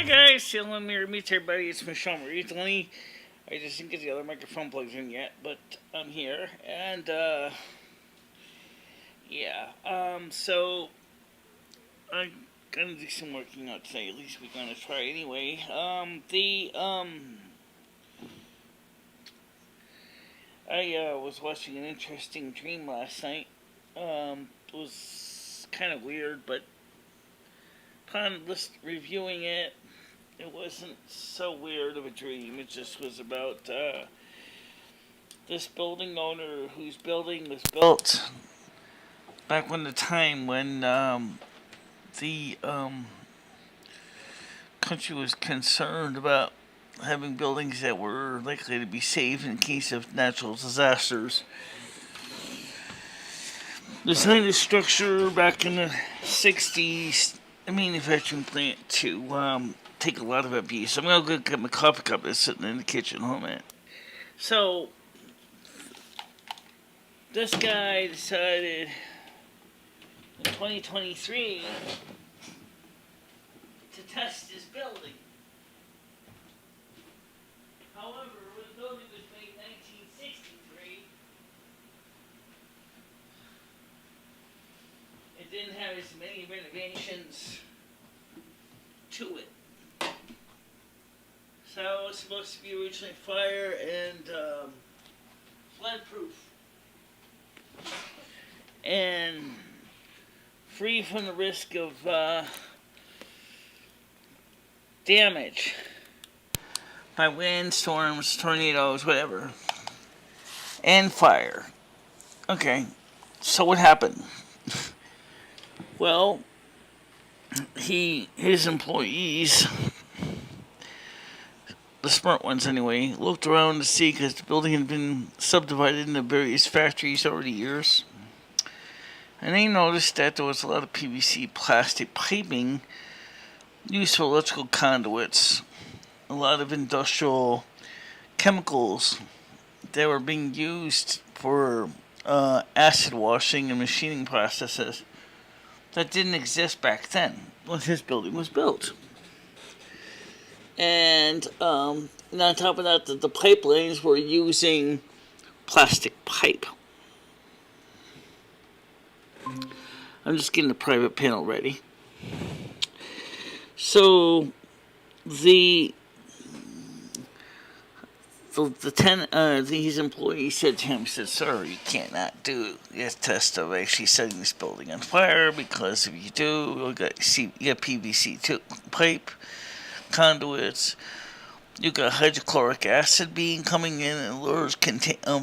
Hi guys, Silvermoon meets everybody. It's MicheleMarieDalene. I just didn't get the other microphone plugged in yet, but I'm here. And so I'm gonna do some working out today. At least we're gonna try anyway. I was watching an interesting dream last night. It was kind of weird, but upon reviewing it, it wasn't so weird of a dream. It just was about this building owner whose building was built back when the time when the country was concerned about having buildings that were likely to be safe in case of natural disasters. Designed a structure back in the 60s, a manufacturing plant to take a lot of abuse. I'm going to go get my coffee cup that's sitting in the kitchen. Hold on. So, this guy decided in 2023 to test his building. However, when the building was made in 1963, it didn't have as many renovations to it. So it was supposed to be originally fire and flood proof and free from the risk of damage by wind, storms, tornadoes, whatever, and fire. Okay, so what happened? Well, his employees, the smart ones anyway, looked around to see, because the building had been subdivided into various factories over the years, and they noticed that there was a lot of PVC plastic piping used for electrical conduits, a lot of industrial chemicals that were being used for acid washing and machining processes that didn't exist back then when his building was built. And on top of that, the pipelines were using plastic pipe. I'm just getting the private panel ready. So these employees said to him, said, "Sir, you cannot do this test of actually setting this building on fire, because if you do, you got PVC pipe conduits. You got hydrochloric acid being coming in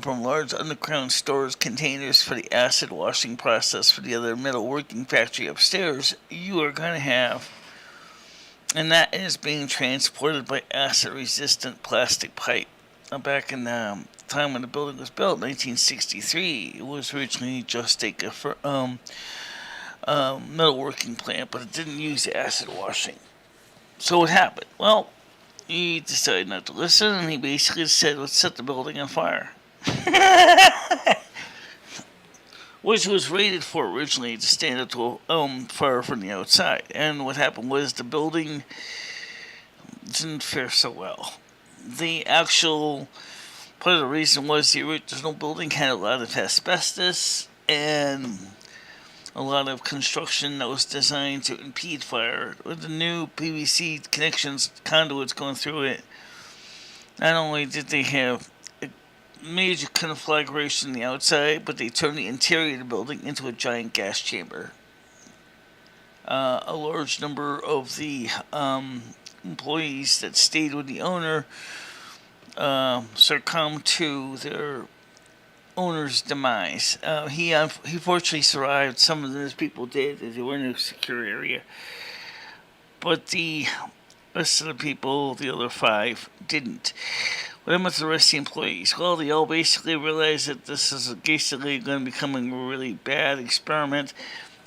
from large underground storage containers for the acid washing process for the other metalworking factory upstairs. You are going to have, and that is being transported by acid-resistant plastic pipe." Now, back in the time when the building was built, 1963, it was originally just a metalworking plant, but it didn't use acid washing. So what happened? Well, he decided not to listen, and he basically said, "Let's set the building on fire." Which was rated for originally to stand up to fire from the outside. And what happened was the building didn't fare so well. The actual part of the reason was the original building had a lot of asbestos and a lot of construction that was designed to impede fire. With the new PVC conduits going through it, not only did they have a major conflagration on the outside, but they turned the interior of the building into a giant gas chamber. A large number of the employees that stayed with the owner succumbed to their owner's demise. He fortunately survived. Some of those people did, as they were in a secure area. But the rest of the people, the other 5, didn't. What happened to the rest of the employees? Well, they all basically realized that this is basically going to be becoming a really bad experiment,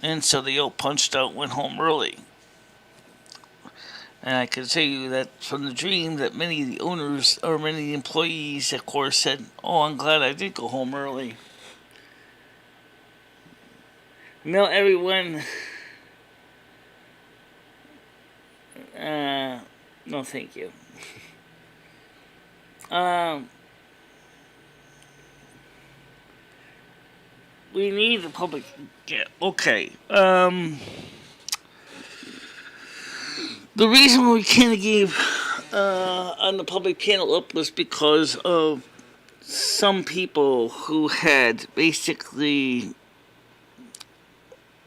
and so they all punched out and went home early. And I can tell you that from the dream that many of the owners, or many of the employees, of course, said, "Oh, I'm glad I did go home early." Now everyone No, thank you. We need the public. Yeah, okay. The reason we kind of gave on the public panel up was because of some people who had basically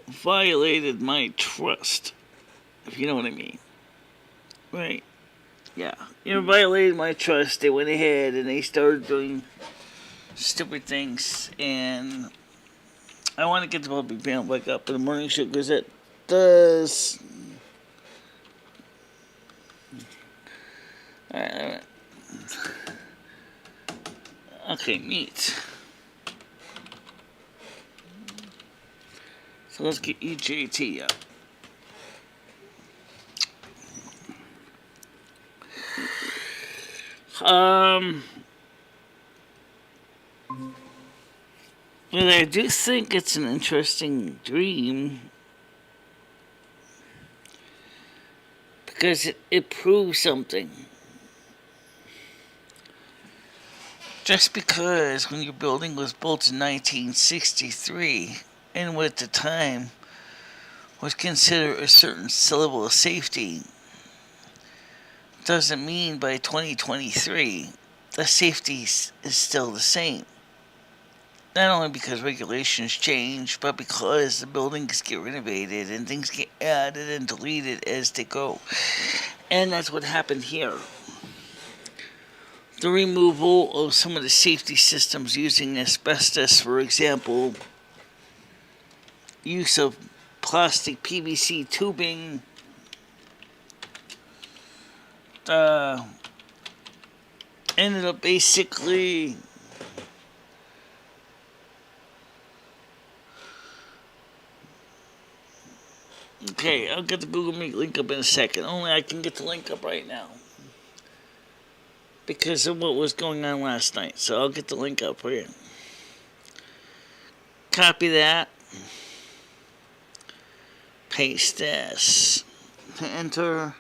violated my trust, if you know what I mean. Right. Yeah. You violated my trust. They went ahead and they started doing stupid things, and I want to get the public panel back up in the morning show because it does. Alright. Okay, meat. So let's get EJT up. But I do think it's an interesting dream because it proves something. Just because when your building was built in 1963 and what at the time was considered a certain level of safety doesn't mean by 2023 the safety is still the same. Not only because regulations change, but because the buildings get renovated and things get added and deleted as they go. And that's what happened here. The removal of some of the safety systems using asbestos, for example, use of plastic PVC tubing, ended up basically okay, I'll get the Google Meet link up in a second. Only I can get the link up right now because of what was going on last night. So I'll get the link up for you. Copy that. Paste this. Enter.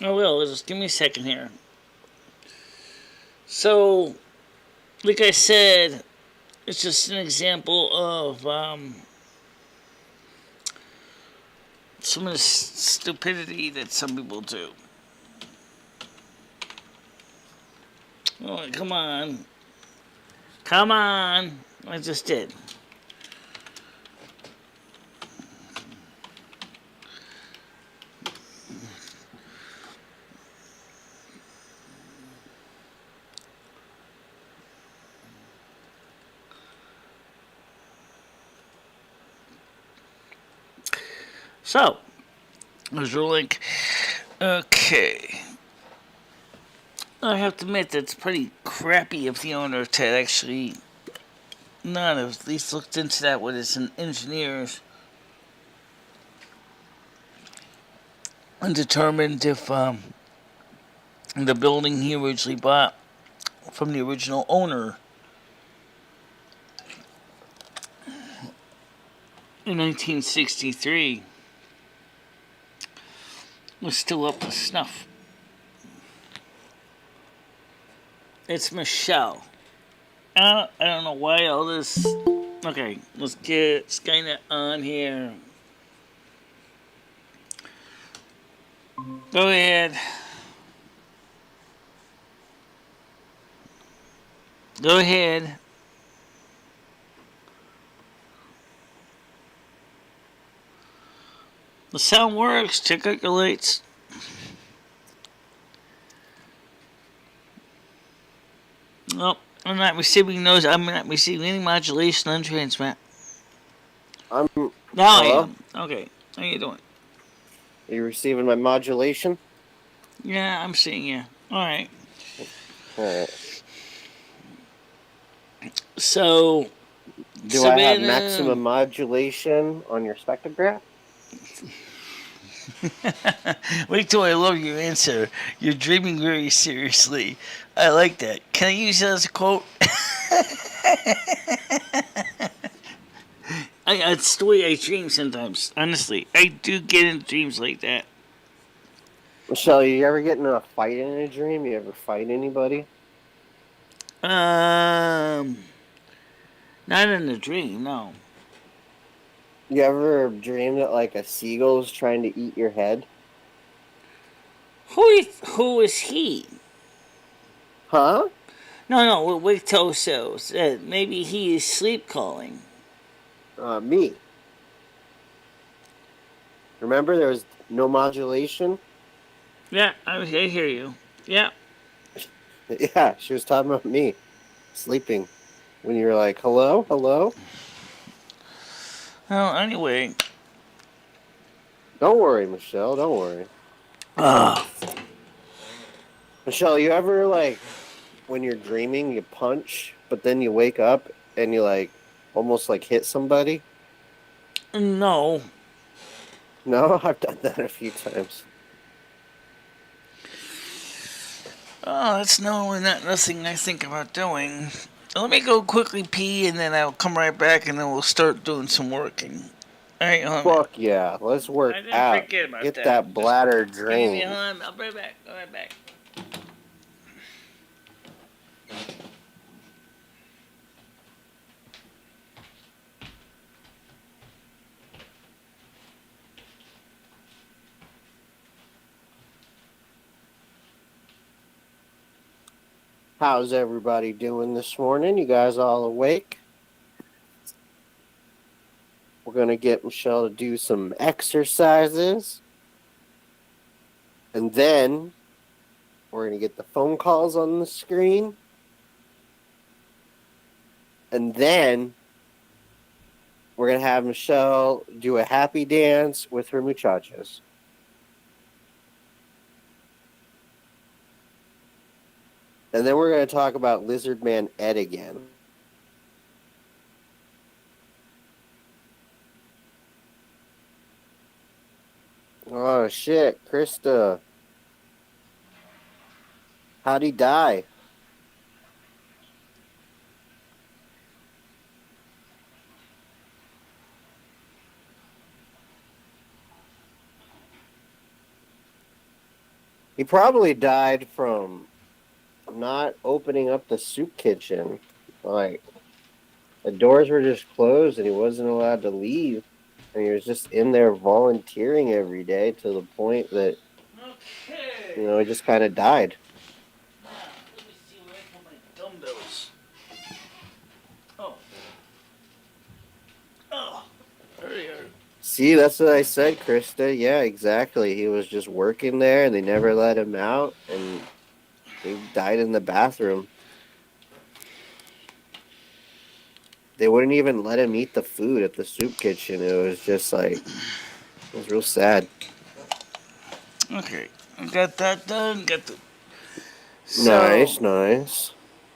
Oh, well, just give me a second here. So, like I said, it's just an example of some of the stupidity that some people do. Oh, come on. Come on. I just did. So, there's your link. Okay. I have to admit that's pretty crappy of the owner to actually not have at least looked into that with his engineers and determined if the building he originally bought from the original owner in 1963 was still up to snuff. It's Michelle. I don't know why all this. Okay, let's get Skynet on here. Go ahead. Go ahead. The sound works. Check out your lights. Nope, I'm not receiving those. I'm not receiving any modulation on transmit. Now hello? I am. Okay, how you doing? Are you receiving my modulation? Yeah, I'm seeing you. Alright. Alright. So, do I have maximum modulation on your spectrograph? Wait till I love your answer. You're dreaming very seriously. I like that. Can I use that as a quote? It's the way I dream sometimes. Honestly, I do get into dreams like that. Michelle, you ever get in a fight in a dream? You ever fight anybody? Not in a dream, no. You ever dream that like a seagull's trying to eat your head? Who is he? Huh? No, wait till so. Maybe he is sleep calling. Me. Remember there was no modulation? Yeah, I hear you. Yeah. Yeah, she was talking about me sleeping when you were like, hello, hello? Well, anyway. Don't worry, Michelle, don't worry. Ugh. Michelle, you ever like when you're dreaming, you punch, but then you wake up and you like almost like hit somebody? No. No, I've done that a few times. Oh, that's normally not nothing I think about doing. Let me go quickly pee and then I'll come right back and then we'll start doing some working. Alright, hold on a minute. Fuck yeah, let's work I didn't out. forget about Get that. that bladder Just give me a drained. hold on. I'll be right back. I'll be right back. How's everybody doing this morning? You guys all awake? We're going to get Michelle to do some exercises. And then we're going to get the phone calls on the screen. And then we're going to have Michelle do a happy dance with her muchachos. And then we're going to talk about Lizard Man Ed again. Oh, shit. Krista. How'd he die? He probably died from not opening up the soup kitchen. Like, the doors were just closed and he wasn't allowed to leave. And he was just in there volunteering every day to the point that, Okay. he just kind of died. Now, let me see where I put my dumbbells. Oh. Oh. There they are. See, that's what I said, Krista. Yeah, exactly. He was just working there and they never let him out and he died in the bathroom. They wouldn't even let him eat the food at the soup kitchen. It was just like, it was real sad. Okay. I got that done. Got the. Nice.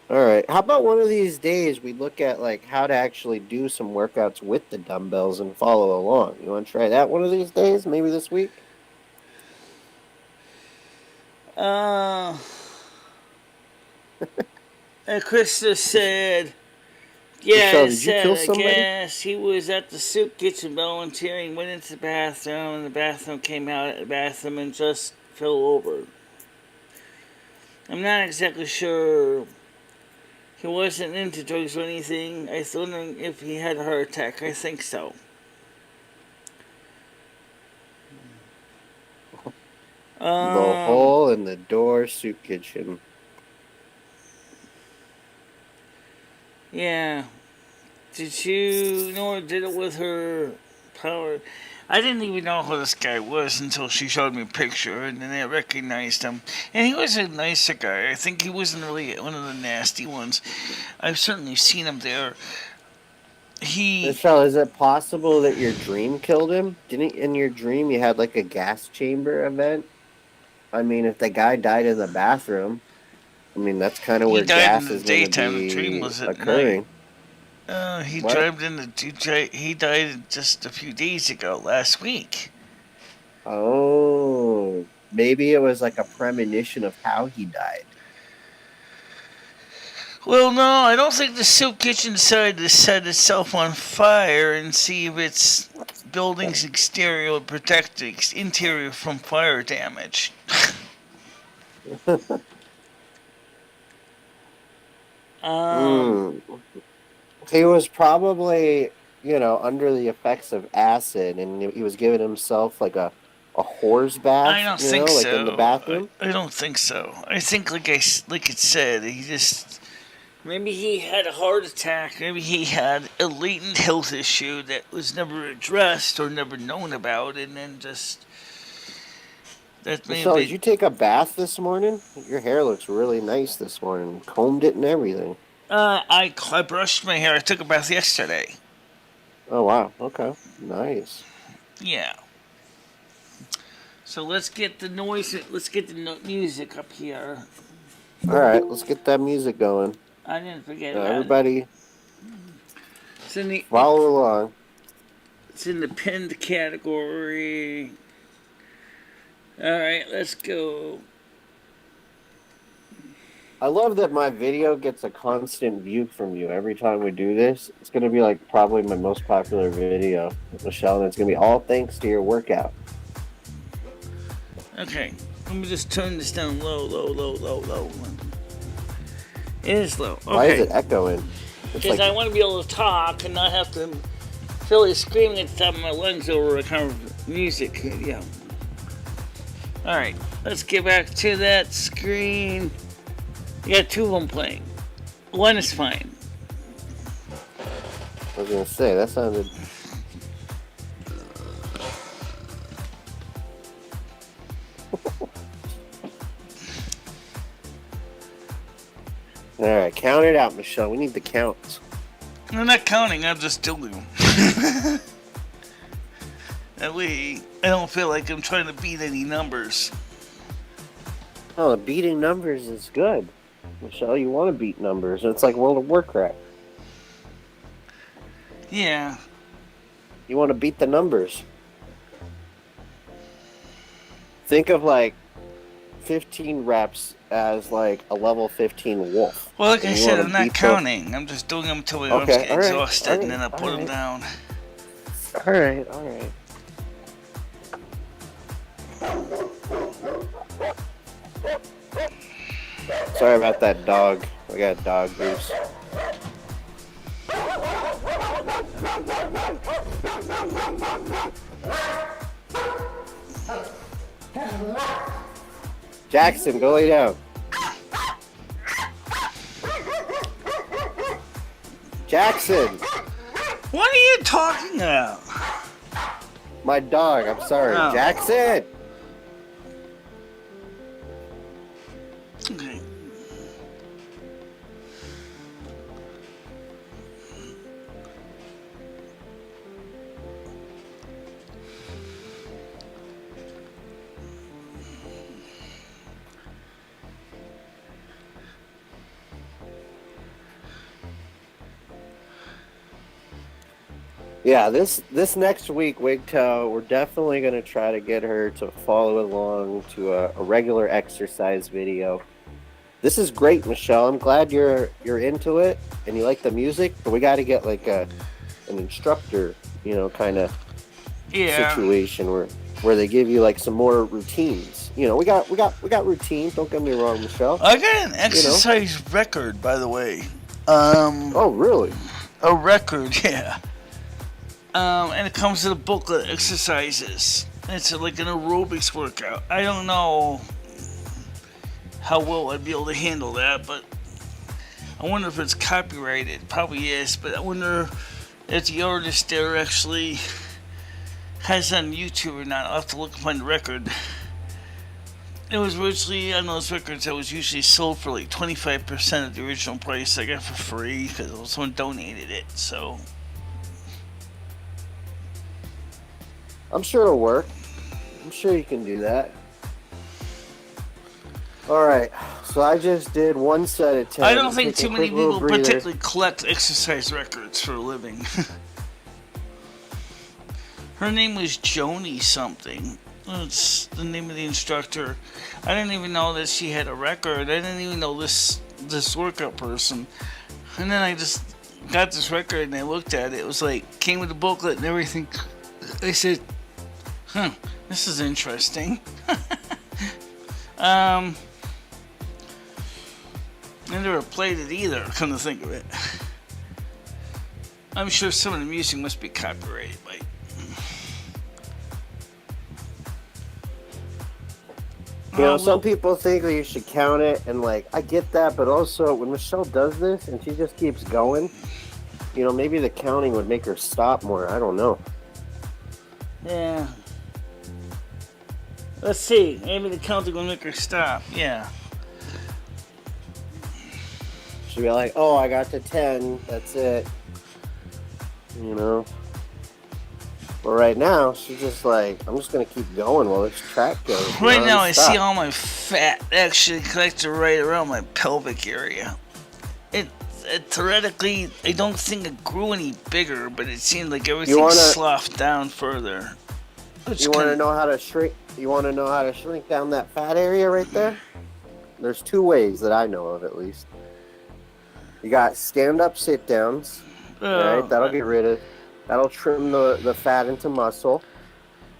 All right. How about one of these days we look at like how to actually do some workouts with the dumbbells and follow along? You want to try that one of these days? Maybe this week? Uh. Krista said. Yeah, Michelle, it did you said, kill I somebody? guess he was at the soup kitchen volunteering, went into the bathroom, and the bathroom came out of the bathroom and just fell over. I'm not exactly sure. He wasn't into drugs or anything. I was wondering if he had a heart attack. I think so. The hole in the door soup kitchen. Yeah. Did you know did it with her power? I didn't even know who this guy was until she showed me a picture, and then I recognized him. And he was a nicer guy. I think he wasn't really one of the nasty ones. I've certainly seen him there. Michelle, is it possible that your dream killed him? Didn't in your dream you had like a gas chamber event? I mean, if the guy died in the bathroom, I mean, that's kind of He where died in gas the is going to daytime. The dream be was at night. occurring. He What? dived in the. He died just a few days ago, last week. Oh, maybe it was like a premonition of how he died. Well, no, I don't think the soup kitchen decided to set itself on fire and see if its building's exterior would protect the interior from fire damage. Um, He was probably, under the effects of acid, and he was giving himself like a whore's I bath, don't think like in the so. bathroom. I don't think so. I think, like it said, he just maybe he had a heart attack. Maybe he had a latent health issue that was never addressed or never known about, and then just that may have Michelle, did been. you take a bath this morning? Your hair looks really nice this morning. Combed it and everything. I brushed my hair. I took a bath yesterday. Oh wow. Okay. Nice. Yeah. So let's get the noise. Let's get the music up here. All right, let's get that music going. I didn't forget about it. Everybody, It's in the follow along. it's in the pinned category. All right, let's go. I love that my video gets a constant view from you every time we do this. It's going to be like probably my most popular video, Michelle, and it's going to be all thanks to your workout. Okay, let me just turn this down low, low, low, low, low. It is low. Okay. Why is it echoing? Because I want to be able to talk and not have to feel like screaming at the top of my lungs over a kind of music. Yeah. All right, let's get back to that screen. You got two of them playing. One is fine. I was going to say, that sounded... All right, count it out, Michelle. We need the counts. I'm not counting, I'm just doing them. That way, I don't feel like I'm trying to beat any numbers. Oh, beating numbers is good. Michelle, you want to beat numbers. It's like World of Warcraft. Yeah. You want to beat the numbers. Think of like 15 reps as like a level 15 wolf. Well, like I said, I'm not counting. I'm just doing them until my arms get exhausted, and then I put them down. All right, all right. Sorry about that dog. We got a dog loose. Jackson, go lay down. Jackson! What are you talking about? My dog, I'm sorry. Oh. Jackson! Okay. Yeah, this next week, Wigtail, we're definitely going to try to get her to follow along to a regular exercise video. This is great, Michelle. I'm glad you're into it and you like the music, but we got to get like an instructor, kind of situation where they give you like some more routines. We got routines. Don't get me wrong, Michelle. I got an exercise record, by the way. Oh, really? A record, yeah. And it comes with a booklet of exercises. It's like an aerobics workout. I don't know how well I'd be able to handle that, but I wonder if it's copyrighted. Probably is, but I wonder if the artist there actually has it on YouTube or not. I'll have to look up on the record. It was originally on those records that was usually sold for like 25% of the original price. I got for free because someone donated it, so... I'm sure it'll work. I'm sure you can do that. All right, so I just did one set of 10. I don't think too many people particularly collect exercise records for a living. Her name was Joni something. That's the name of the instructor. I didn't even know that she had a record. I didn't even know this workout person. And then I just got this record and I looked at it. It was like, came with a booklet and everything. I said, this is interesting. I never played it either, come to think of it. I'm sure some of the music must be copyrighted, but... You know, some people think that you should count it, and like, I get that, but also when Michelle does this and she just keeps going, you know, maybe the counting would make her stop more. I don't know. Yeah. Let's see. Maybe the counting will make her stop. Yeah. She'd be like, oh, I got to 10. That's it. You know? But right now, she's just like, I'm just going to keep going while this track goes. Right now, I see all my fat actually collected right around my pelvic area. It theoretically, I don't think it grew any bigger, but it seemed like everything sloughed down further. You want to know how to shrink? You want to know how to shrink down that fat area right there? There's 2 ways that I know of, at least. You got stand-up sit-downs. Right, that'll trim the fat into muscle.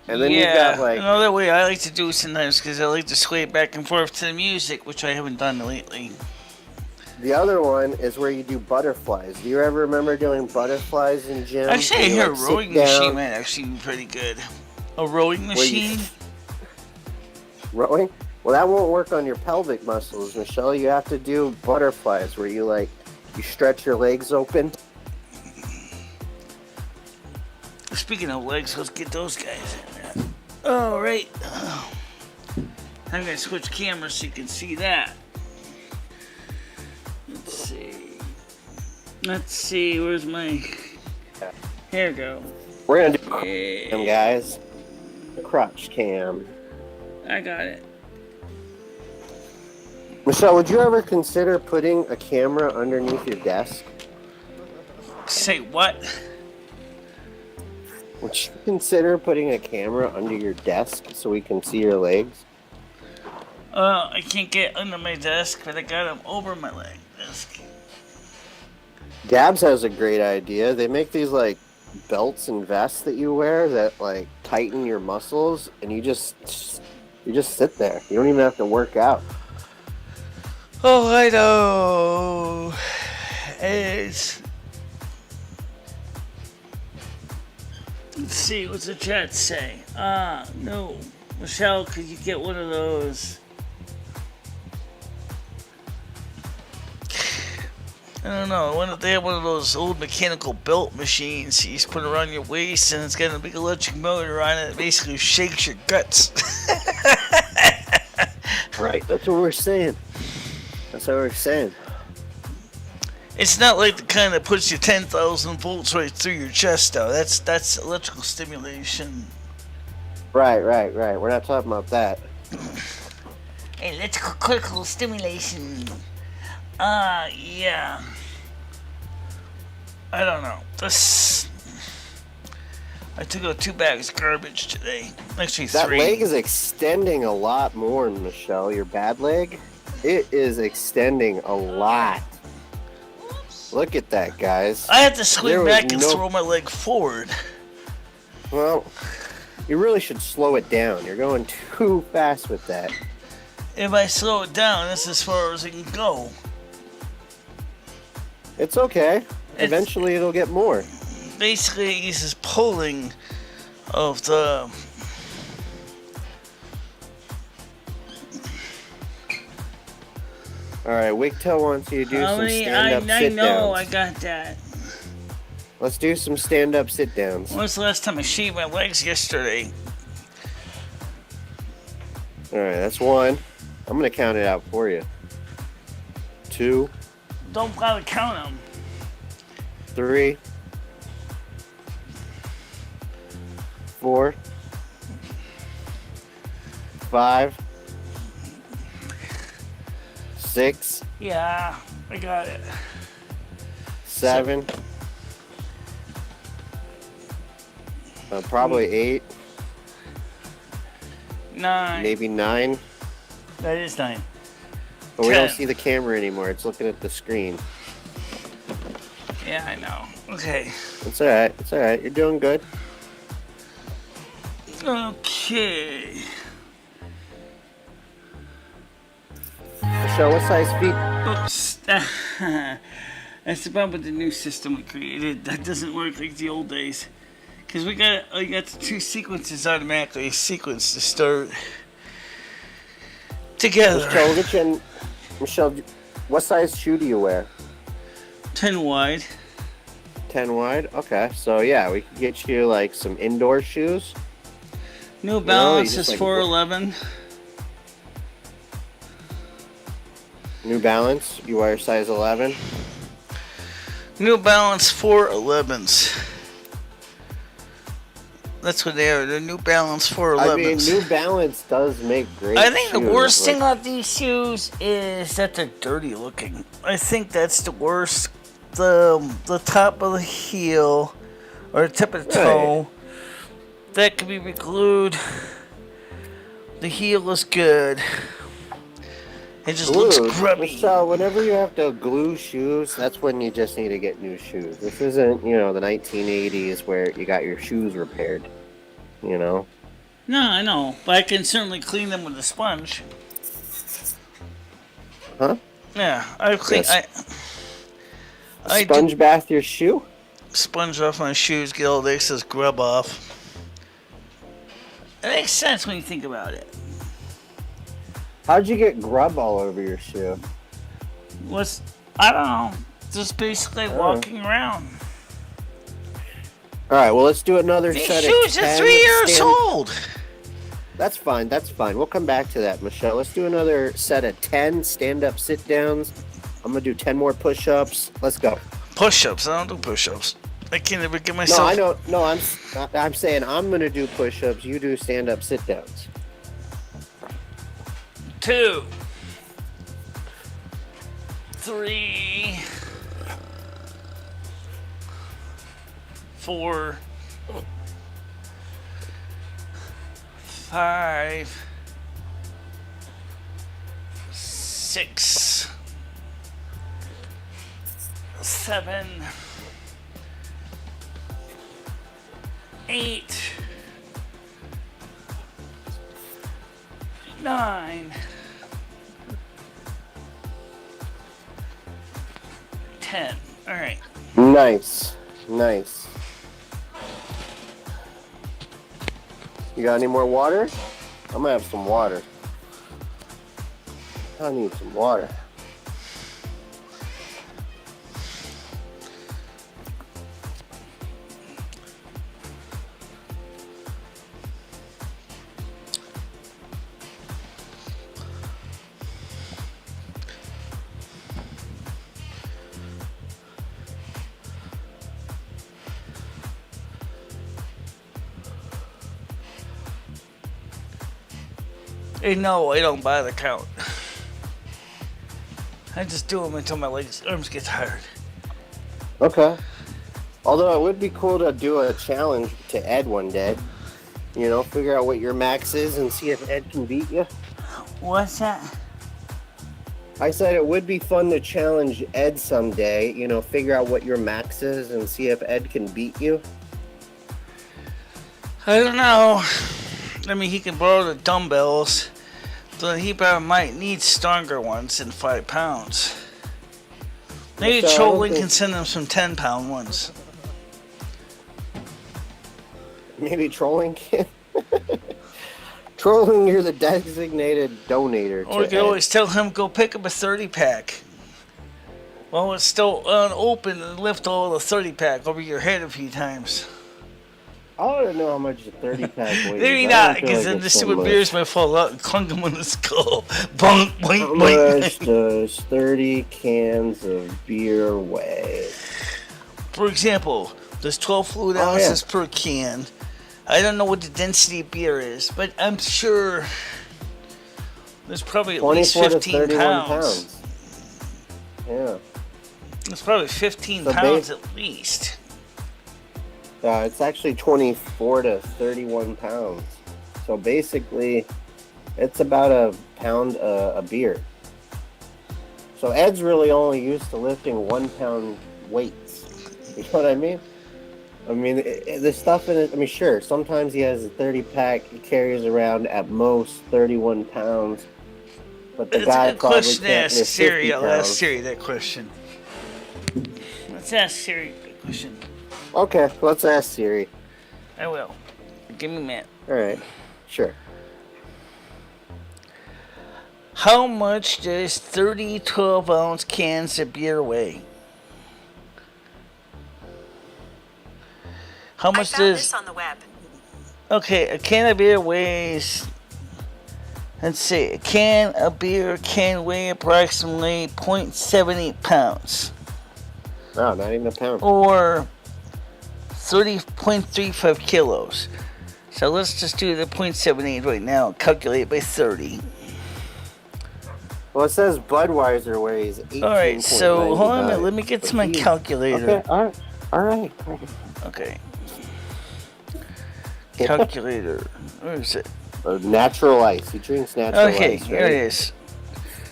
And then you got like another way I like to do it sometimes because I like to sway back and forth to the music, which I haven't done lately. The other one is where you do butterflies. Do you ever remember doing butterflies in gym? Actually, I hear a rowing machine might actually be pretty good. A rowing machine? Rowing? Well, that won't work on your pelvic muscles, Michelle. You have to do butterflies where you stretch your legs open. Speaking of legs, let's get those guys in there. Alright. I'm gonna switch cameras so you can see that. Let's see, where's my... Here we go. We're gonna do cam, guys. Crotch cam. I got it. Michelle, would you ever consider putting a camera underneath your desk? Say what? Would you consider putting a camera under your desk so we can see your legs? I can't get under my desk, but I got them over my desk. Dabs has a great idea. They make these like belts and vests that you wear that like tighten your muscles, and you just sit there. You don't even have to work out. Oh, I know. Let's see, what's the chat say? No. Michelle, could you get one of those? I don't know. I wonder if they have one of those old mechanical belt machines you just put around your waist and it's got a big electric motor on it that basically shakes your guts. Right, that's what we're saying. It's not like the kind that puts you 10,000 volts right through your chest, though. That's electrical stimulation. Right. We're not talking about that. Electrical stimulation. Yeah. I don't know. I took out 2 bags of garbage today. Actually, 3. That leg is extending a lot more, Michelle. Your bad leg? It is extending a lot. Look at that, guys. I had to swing back and throw my leg forward. Well, you really should slow it down. You're going too fast with that. If I slow it down, that's as far as it can go. It's okay. Eventually it'll get more. Basically, it uses pulling of the... Alright, Wigtail wants you to do some stand-up sit-downs. I know, I got that. Let's do some stand-up sit-downs. When was the last time I shaved my legs? Yesterday. Alright, that's 1. I'm going to count it out for you. 2. Don't gotta count them. 3. 4. 5. 6. Yeah, I got it. 7. Probably 8. 9. Maybe 9. That is 9. But 10. We don't see the camera anymore. It's looking at the screen. Yeah, I know. Okay. It's alright. It's alright. You're doing good. Okay. Michelle, what size feet? Oops. That's the problem with the new system we created. That doesn't work like the old days. Because we got the two sequences automatically sequenced to start together. Michelle, what size shoe do you wear? 10 wide. 10 wide? Okay, so yeah, we could get you like some indoor shoes. New Balance is 411. New Balance, you wear size 11? New Balance 411s. That's what they are. They're New Balance 411s. I mean, New Balance does make great I think shoes. the worst thing about these shoes is that they're dirty looking. I think that's the worst. The top of the heel or the tip of the toe, that can be re-glued. The heel is good. It just looks grubby. So whenever you have to glue shoes, that's when you just need to get new shoes. This isn't, the 1980s where you got your shoes repaired, No, I know, but I can certainly clean them with a sponge. Huh? Yeah, I clean. Yes. Sponge bath your shoe? Sponge off my shoes, get all the excess grub off. It makes sense when you think about it. How'd you get grub all over your shoe? I don't know. Just basically walking around. All right, well, let's do another set of 10. These shoes are 3 years old. That's fine. We'll come back to that, Michelle. Let's do another set of 10 stand-up sit-downs. I'm going to do 10 more push-ups. Let's go. Push-ups? I don't do push-ups. I can't ever get myself... No, I know. No, I'm saying I'm going to do push-ups. You do stand-up sit-downs. 2, 3, 4, 5, 6, 7, 8, 9, 10. All right. Nice. You got any more water? I'm gonna have some water. I need some water. Hey, no, I don't buy the count. I just do them until my arms get tired. Okay. Although it would be cool to do a challenge to Ed one day. Figure out what your max is and see if Ed can beat you. What's that? I said it would be fun to challenge Ed someday. Figure out what your max is and see if Ed can beat you. I don't know. I mean, he can borrow the dumbbells, but he might need stronger ones than 5 pounds. Maybe Trolling can send him some 10-pound ones. Maybe Trolling can. Trolling, you're the designated donator. Or you can always tell him go pick up a 30-pack. Well, it's still unopened and lift all the 30-pack over your head a few times. I want to know how much a 30-pack weighs. Maybe not, because then the stupid beers might fall out and clunk him on the skull. Bonk, boink, how boink. much does 30 cans of beer weigh? For example, there's 12 fluid ounces per can. I don't know what the density of beer is, but I'm sure there's probably at least 15 pounds. Yeah. It's probably 15 pounds at least. It's actually 24 to 31 pounds. So basically, it's about a pound a beer. So Ed's really only used to lifting 1 pound weights. You know what I mean? I mean, the stuff in it, sure, sometimes he has a 30-pack, he carries around at most 31 pounds. but the That's a guy good probably question to can't ask lift Siri. 50 I'll ask pounds. Siri that question. Let's ask Siri that question. Okay, let's ask Siri. I will. Give me a minute. All right, sure. How much does 30 12-ounce cans of beer weigh? How much I found does... this on the web. Okay, a can of beer weighs... Let's see. A can of beer can weigh approximately 0.78 pounds. No, not even a pound. Or 30.35 kilos. So let's just do the 0.78 right now and calculate it by 30. Well, it says Budweiser weighs 18. Alright, so hold on a minute. Let me get to my calculator. Okay, all right. Okay. Calculator. Where is it? Natural ice. He drinks natural ice. Okay, right? here it is.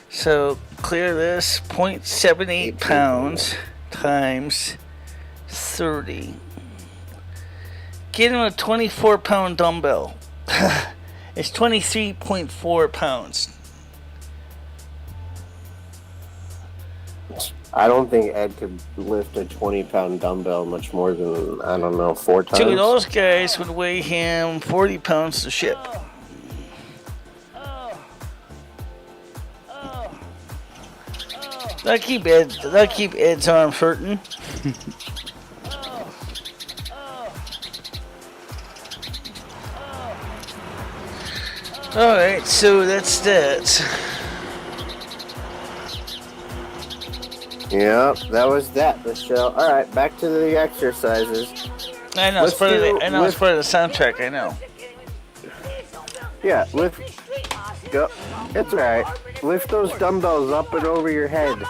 So clear this 0.78 pounds times 30. Get him a 24-pound dumbbell. It's 23.4 pounds. I don't think Ed could lift a 20-pound dumbbell much more than, I don't know, 4 times. Two of those guys would weigh him 40 pounds to ship. That'll keep Ed's arms hurting. Alright, so that's that. Yep, that was that, Michelle. All right, back to the exercises. I know, it's part of the soundtrack, I know. Yeah, lift. Go. It's all right. Lift those dumbbells up and over your head.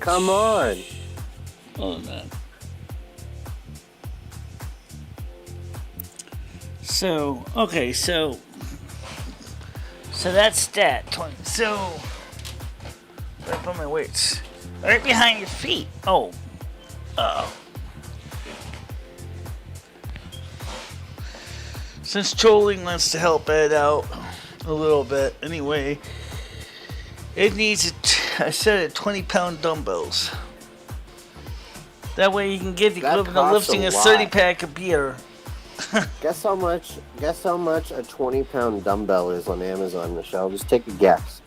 Come on. Oh, man. So, okay, so that's that. So, where I put my weights? Right behind your feet. Oh. Uh-oh. Since trolling wants to help Ed out a little bit, anyway, it needs a set of 20-pound dumbbells. That way you can get the equivalent of lifting a 30-pack of beer. Guess how much a 20-pound dumbbell is on Amazon, Michelle? Just take a guess.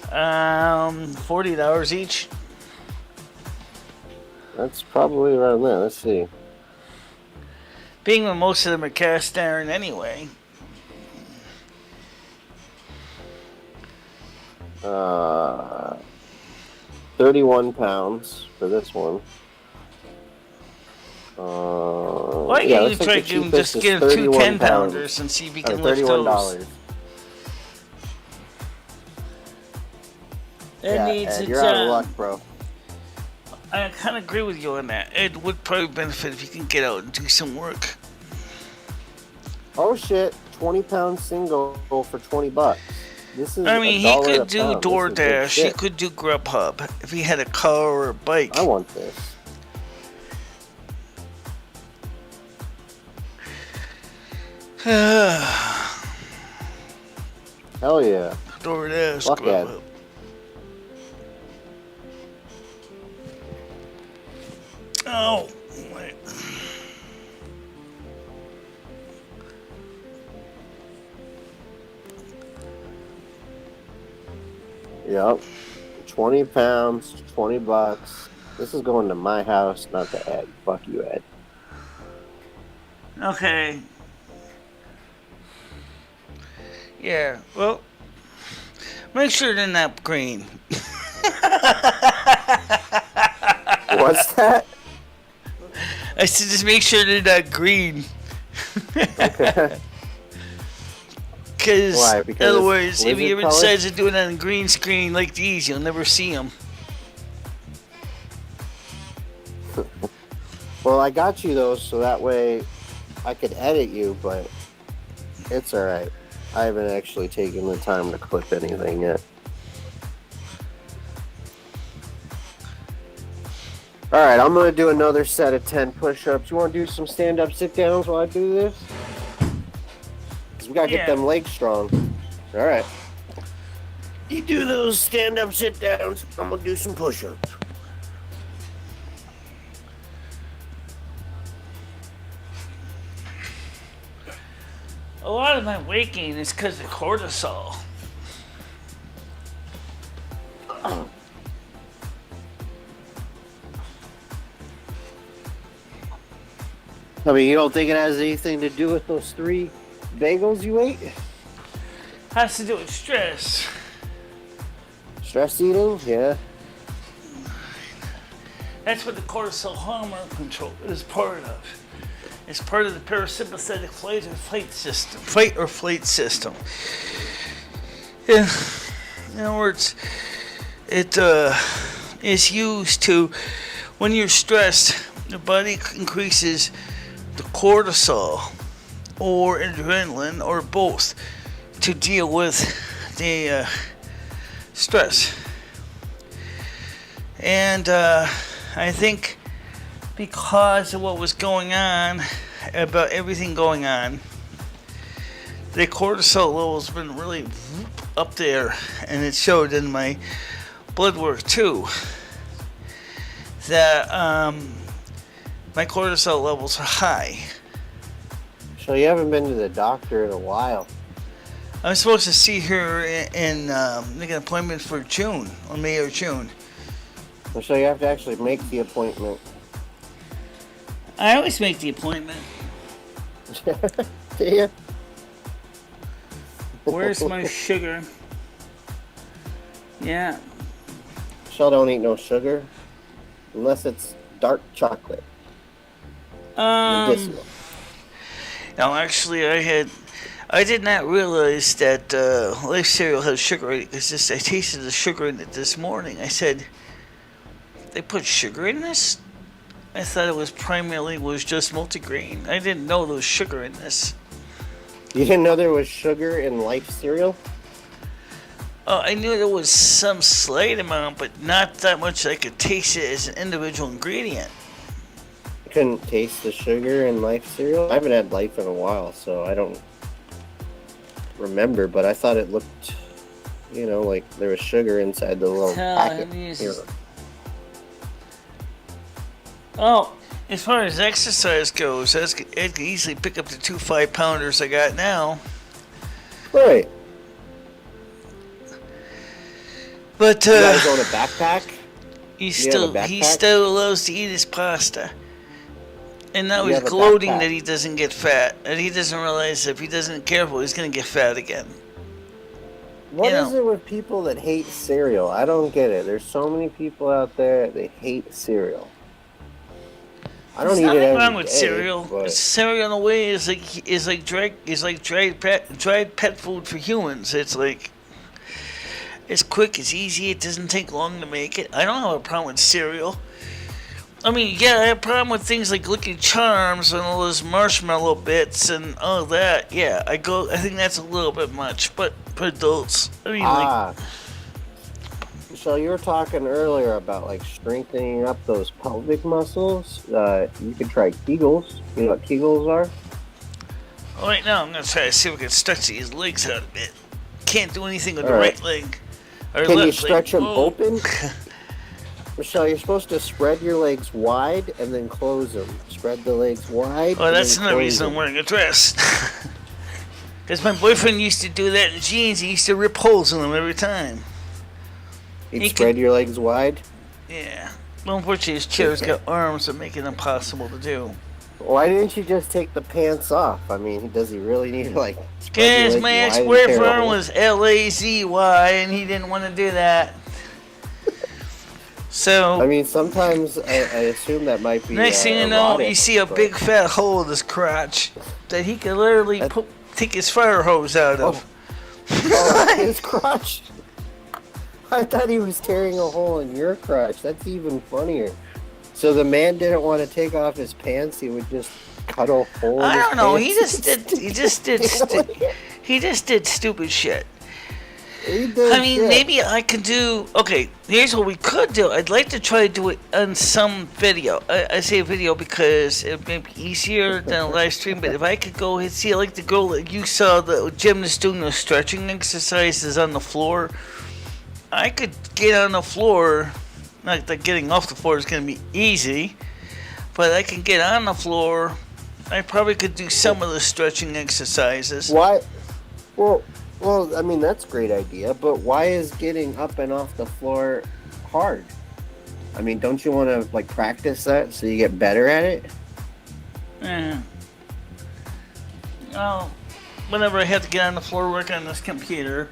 $40 each. That's probably around there. Let's see. Being that most of them are cast iron anyway. 31 pounds for this one. Why can't you try to just get 2 10-pounders and see if you can lift those? $31. You're out of luck, bro. I kind of agree with you on that. It would probably benefit if you can get out and do some work. Oh shit! 20-pound single for $20. This is. I mean, he could do DoorDash. He could do Grubhub if he had a car or a bike. I want this. Hell yeah! DoorDash, Fuck Grubhub. yeah. Oh, wait. Yep. 20 pounds, $20. This is going to my house, not to Ed. Fuck you, Ed. Okay. Yeah, well, make sure they're not green. What's that? I said just make sure they're not green. Okay. Why? Because otherwise, if you ever color? decide to do it on a green screen like these, you'll never see them. Well, I got you those so that way I could edit you, but it's alright. I haven't actually taken the time to clip anything yet. Alright, I'm going to do another set of 10 push-ups. You want to do some stand-up sit-downs while I do this? Because we got to get them legs strong. All right. You do those stand-up, sit-downs. I'm gonna do some push-ups. A lot of my weight gain is because of cortisol. I mean, you don't think it has anything to do with those 3 bagels you ate? Has to do with stress. Stress eating? Yeah. That's what the cortisol hormone control is part of. It's part of the parasympathetic fight or flight system. In other words, it is used to, when you're stressed, the body increases the cortisol or adrenaline or both to deal with the stress. And I think because of what was going on, about everything going on, the cortisol level's been really up there, and it showed in my blood work too that my cortisol levels are high. So you haven't been to the doctor in a while. I'm supposed to see her in make an appointment for June, or May or June. So you have to actually make the appointment. I always make the appointment. Do you? Where's my sugar? Yeah. Michelle don't eat no sugar unless it's dark chocolate. Medicinal. No, actually, I did not realize that Life cereal has sugar in it, because I tasted the sugar in it this morning. I said, they put sugar in this? I thought it was just multigrain. I didn't know there was sugar in this. You didn't know there was sugar in Life cereal? I knew there was some slight amount, but not that much I could taste it as an individual ingredient. You couldn't taste the sugar in Life cereal? I haven't had Life in a while, so I don't remember, but I thought it looked, like there was sugar inside the little packet. Here. Oh, as far as exercise goes, I can easily pick up the 2 5-pounders I got now. Right. But you guys own a backpack? He still loves to eat his pasta. And now he's gloating that he doesn't get fat. And he doesn't realize if he doesn't careful, he's going to get fat again. What is it with people that hate cereal? I don't get it. There's so many people out there that hate cereal. I don't eat it every day. There's nothing wrong with cereal. But... Cereal in a way is like dried pet food for humans. It's like, it's quick, it's easy, it doesn't take long to make it. I don't have a problem with cereal. I mean, yeah, I have a problem with things like Lucky Charms and all those marshmallow bits and all that. Yeah, I think that's a little bit much, but for adults, I mean, So you were talking earlier about strengthening up those pelvic muscles. You could try Kegels. You know what Kegels are? Right now, I'm gonna try to see if I can stretch these legs out a bit. Can't do anything with the right leg. Can you stretch them open? Michelle, you're supposed to spread your legs wide and then close them. Spread the legs wide. Oh, that's another reason I'm wearing a dress. Because my boyfriend used to do that in jeans. He used to rip holes in them every time. He'd spread your legs wide? Yeah. Well, unfortunately, his chair's got arms that make it impossible to do. Why didn't you just take the pants off? I mean, does he really need to, Because my ex-boyfriend was Lazy, and he didn't want to do that. So... I mean, sometimes I assume that might be next thing you know, you see a big fat hole in his crotch that he could literally take his fire hose out of. Oh, his crotch? I thought he was tearing a hole in your crotch. That's even funnier. So the man didn't want to take off his pants. He would just cut a hole. I don't know. He just did stupid shit. I mean, maybe I could do. Okay, here's what we could do. I'd like to try to do it on some video. I say video because it may be easier than a live stream. But if I could go and see, like the girl that you saw, the gymnast doing the stretching exercises on the floor, I could get on the floor. Not that getting off the floor is going to be easy, but I can get on the floor. I probably could do some of the stretching exercises. Why? Well, I mean, that's a great idea, but why is getting up and off the floor hard? I mean, don't you want to, like, practice that so you get better at it? Well, whenever I have to get on the floor work on this computer,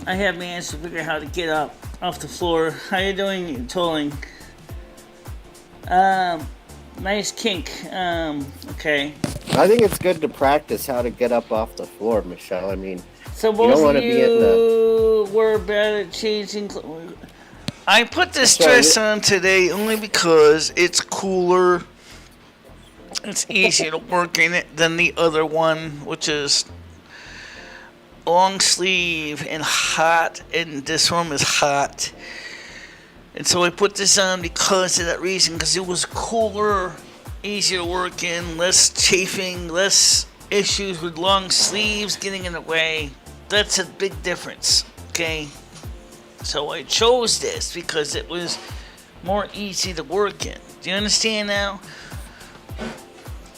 I have managed to figure out how to get up off the floor. How you doing, Tolling? Nice kink. Okay. I think it's good to practice how to get up off the floor, Michelle. I mean, so you don't want to be in the... were bad at changing clothes. I put this dress on today only because it's cooler. It's easier to work in it than the other one, which is long sleeve and hot, and this one is hot. And so I put this on because of that reason, because it was cooler, easier to work in, less chafing, less issues with long sleeves getting in the way. That's a big difference, okay? So I chose this because it was more easy to work in. Do you understand now?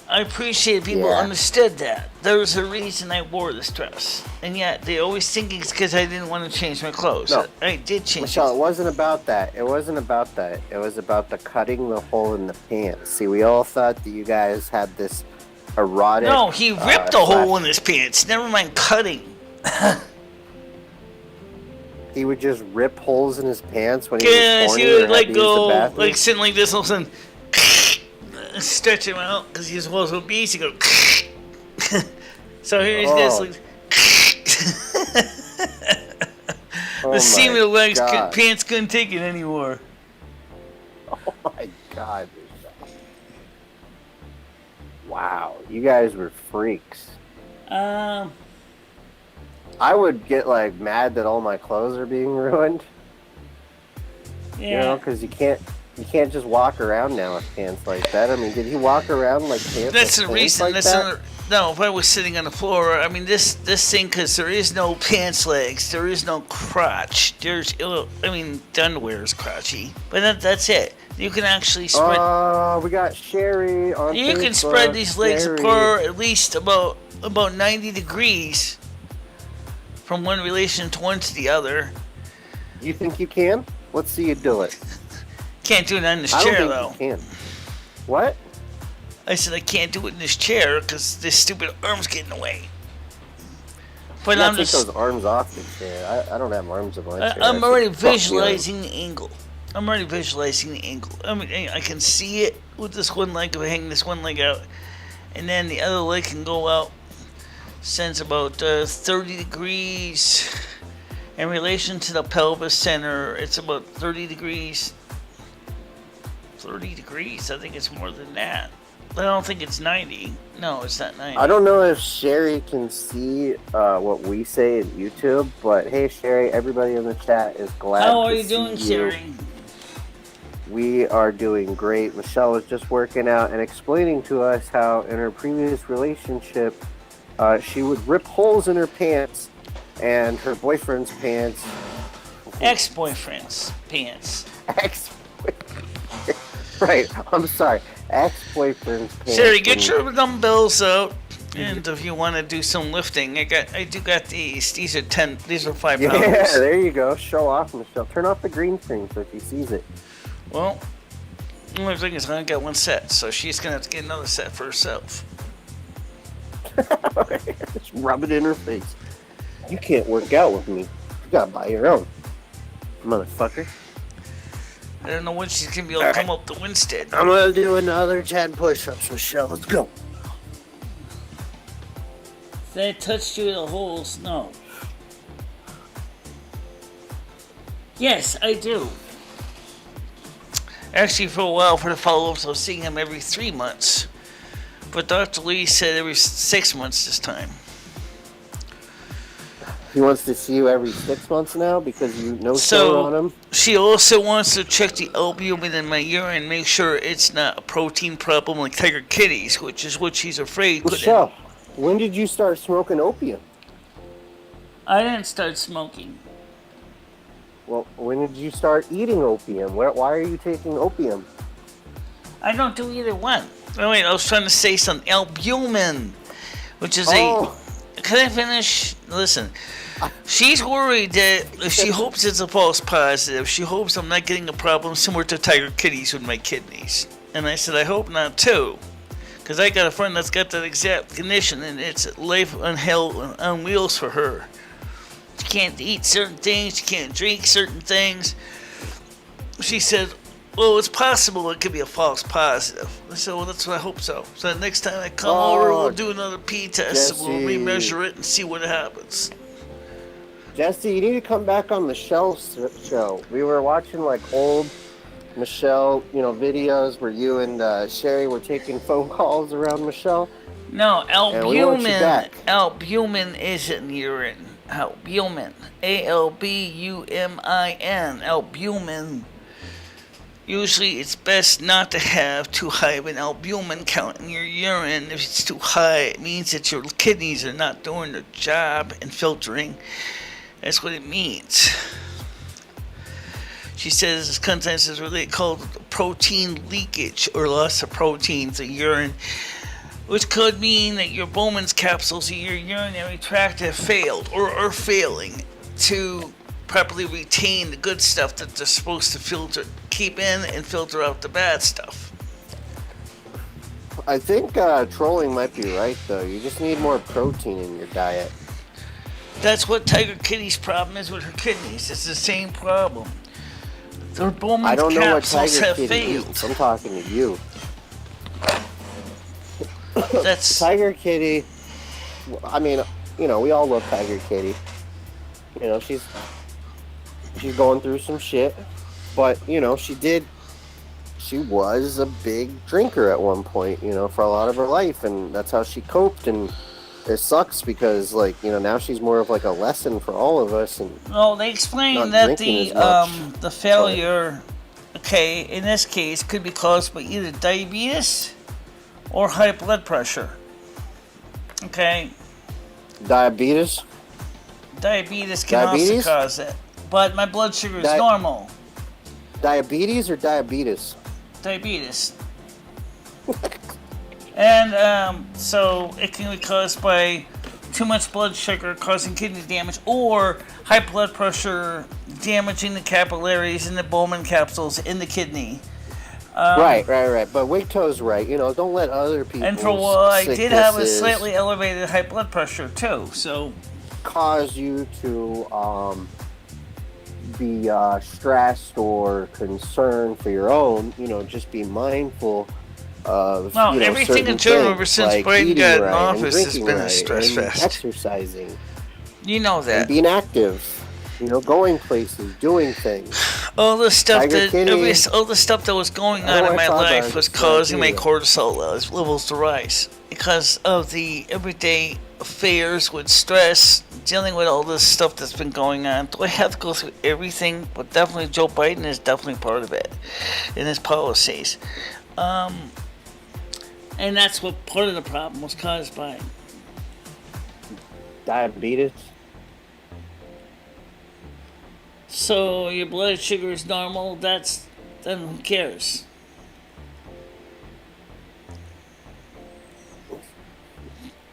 I appreciate people understood that. There was a reason I wore this dress. And yet, they always think it's because I didn't want to change my clothes. No. I did change Michelle, it wasn't about that. It wasn't about that. It was about the cutting the hole in the pants. See, we all thought that you guys had this erotic... No, he ripped a hole in his pants. Never mind cutting. He would just rip holes in his pants when he was horny or had to use the bathroom? Like sitting like this all of a sudden... stretch him out because he's supposed to be easy. Go. So here he goes. Like, the seam of the legs, pants couldn't take it anymore. Oh my God! Wow, you guys were freaks. I would get like mad that all my clothes are being ruined. Yeah. You know, because you can't just walk around now with pants like that. I mean, did he walk around like pants? That's the reason. Like that? No, if I was sitting on the floor, I mean, this thing, because there is no pants legs, there is no crotch. The underwear is crotchy, but that's it. You can actually spread. We got Sherry on You Facebook. can spread these legs apart at least about 90 degrees from one relation to one to the other. You think you can? Let's see you do it. Can't do it on this chair, though. You can. What? I said I can't do it in this chair because this stupid arm's getting in the way. But I'm just... take those arms off the chair. I don't have arms in my chair. I'm already visualizing the angle. I mean, I can see it with this one leg. If I hang this one leg out, and then the other leg can go out. Since about 30 degrees. In relation to the pelvis center, it's about 30 degrees. 30 degrees? I think it's more than that. I don't think it's 90. No, it's not 90. I don't know if Sherry can see what we say in YouTube, but hey, Sherry, everybody in the chat is glad to see you. How are you doing, Sherry? We are doing great. Michelle was just working out and explaining to us how in her previous relationship, she would rip holes in her pants and her boyfriend's pants. Ex-boyfriend's pants. Right, I'm sorry. Ex-boyfriend's pants. Sherry, get your dumbbells out, and if you want to do some lifting, I do got these. These are 5 pounds. Yeah, there you go. Show off, Michelle. Turn off the green screen so she sees it. Well, the only thing is I only got one set, so she's gonna have to get another set for herself. Just rub it in her face. You can't work out with me. You gotta buy your own, motherfucker. I don't know when she's gonna be able to come up to Winstead. I'm gonna do another 10 push-ups, Michelle. Let's go. That touched you in the holes? No. Yes, I do. Actually, for a while, for the follow-ups, I was seeing him every 3 months. But Dr. Lee said every 6 months this time. He wants to see you every 6 months now because you no show on So him. she also wants to check the albumin in my urine, make sure it's not a protein problem like Tiger Kitty's, which is what she's afraid could. Michelle, when did you start smoking opium? I didn't start smoking. Well, when did you start eating opium? Why are you taking opium? I don't do either one. Oh wait, I was trying to say something. Albumin, which is Oh. Can I finish? Listen. She's worried that she hopes it's a false positive. She hopes I'm not getting a problem similar to Tiger Kitty's with my kidneys. And I said, I hope not too. Because I got a friend that's got that exact condition, and it's life on hell on wheels for her. She can't eat certain things, she can't drink certain things. She said, well, it's possible it could be a false positive. I said, well, that's what I hope so. So next time I come over, we'll do another P test, and we'll remeasure it and see what happens. Jesse, you need to come back on the Michelle show. We were watching like old Michelle, videos where you and Sherry were taking phone calls around Michelle. No, albumin isn't urine. Albumin, albumin, albumin. Usually, it's best not to have too high of an albumin count in your urine. If it's too high, it means that your kidneys are not doing their job in filtering. That's what it means. She says sometimes it's really called protein leakage or loss of proteins in urine, which could mean that your Bowman's capsules in your urinary tract have failed or are failing to properly retain the good stuff that they're supposed to keep in and filter out the bad stuff. I think trolling might be right, though. You just need more protein in your diet. That's what Tiger Kitty's problem is with her kidneys. It's the same problem. Their Bowman's I don't know what capsules Tiger have Kitty failed. eats. I'm talking to you. That's Tiger Kitty. I mean, we all love Tiger Kitty. She's going through some shit, but she was a big drinker at one point, for a lot of her life, and that's how she coped. And it sucks because, now she's more of like a lesson for all of us. And they explain that the failure, in this case, could be caused by either diabetes or high blood pressure. Okay. Diabetes can also cause it, but my blood sugar is normal. Diabetes or diabetes? Diabetes. And so it can be caused by too much blood sugar causing kidney damage, or high blood pressure damaging the capillaries in the Bowman capsules in the kidney. Right. But Wigto's right. Don't let other people. And for what I did have a slightly elevated high blood pressure too, so cause you to be stressed or concerned for your own. Just be mindful of everything in general ever since Brian got in office has been a stress fest. Exercising. You know that. And being active. Going places, doing things. All the stuff that was going on in my life was causing my cortisol levels to rise because of the everyday affairs with stress, dealing with all this stuff that's been going on. Do I have to go through everything? But definitely Joe Biden is definitely part of it in his policies. And that's what part of the problem was caused by. Diabetes. So your blood sugar is normal, then who cares?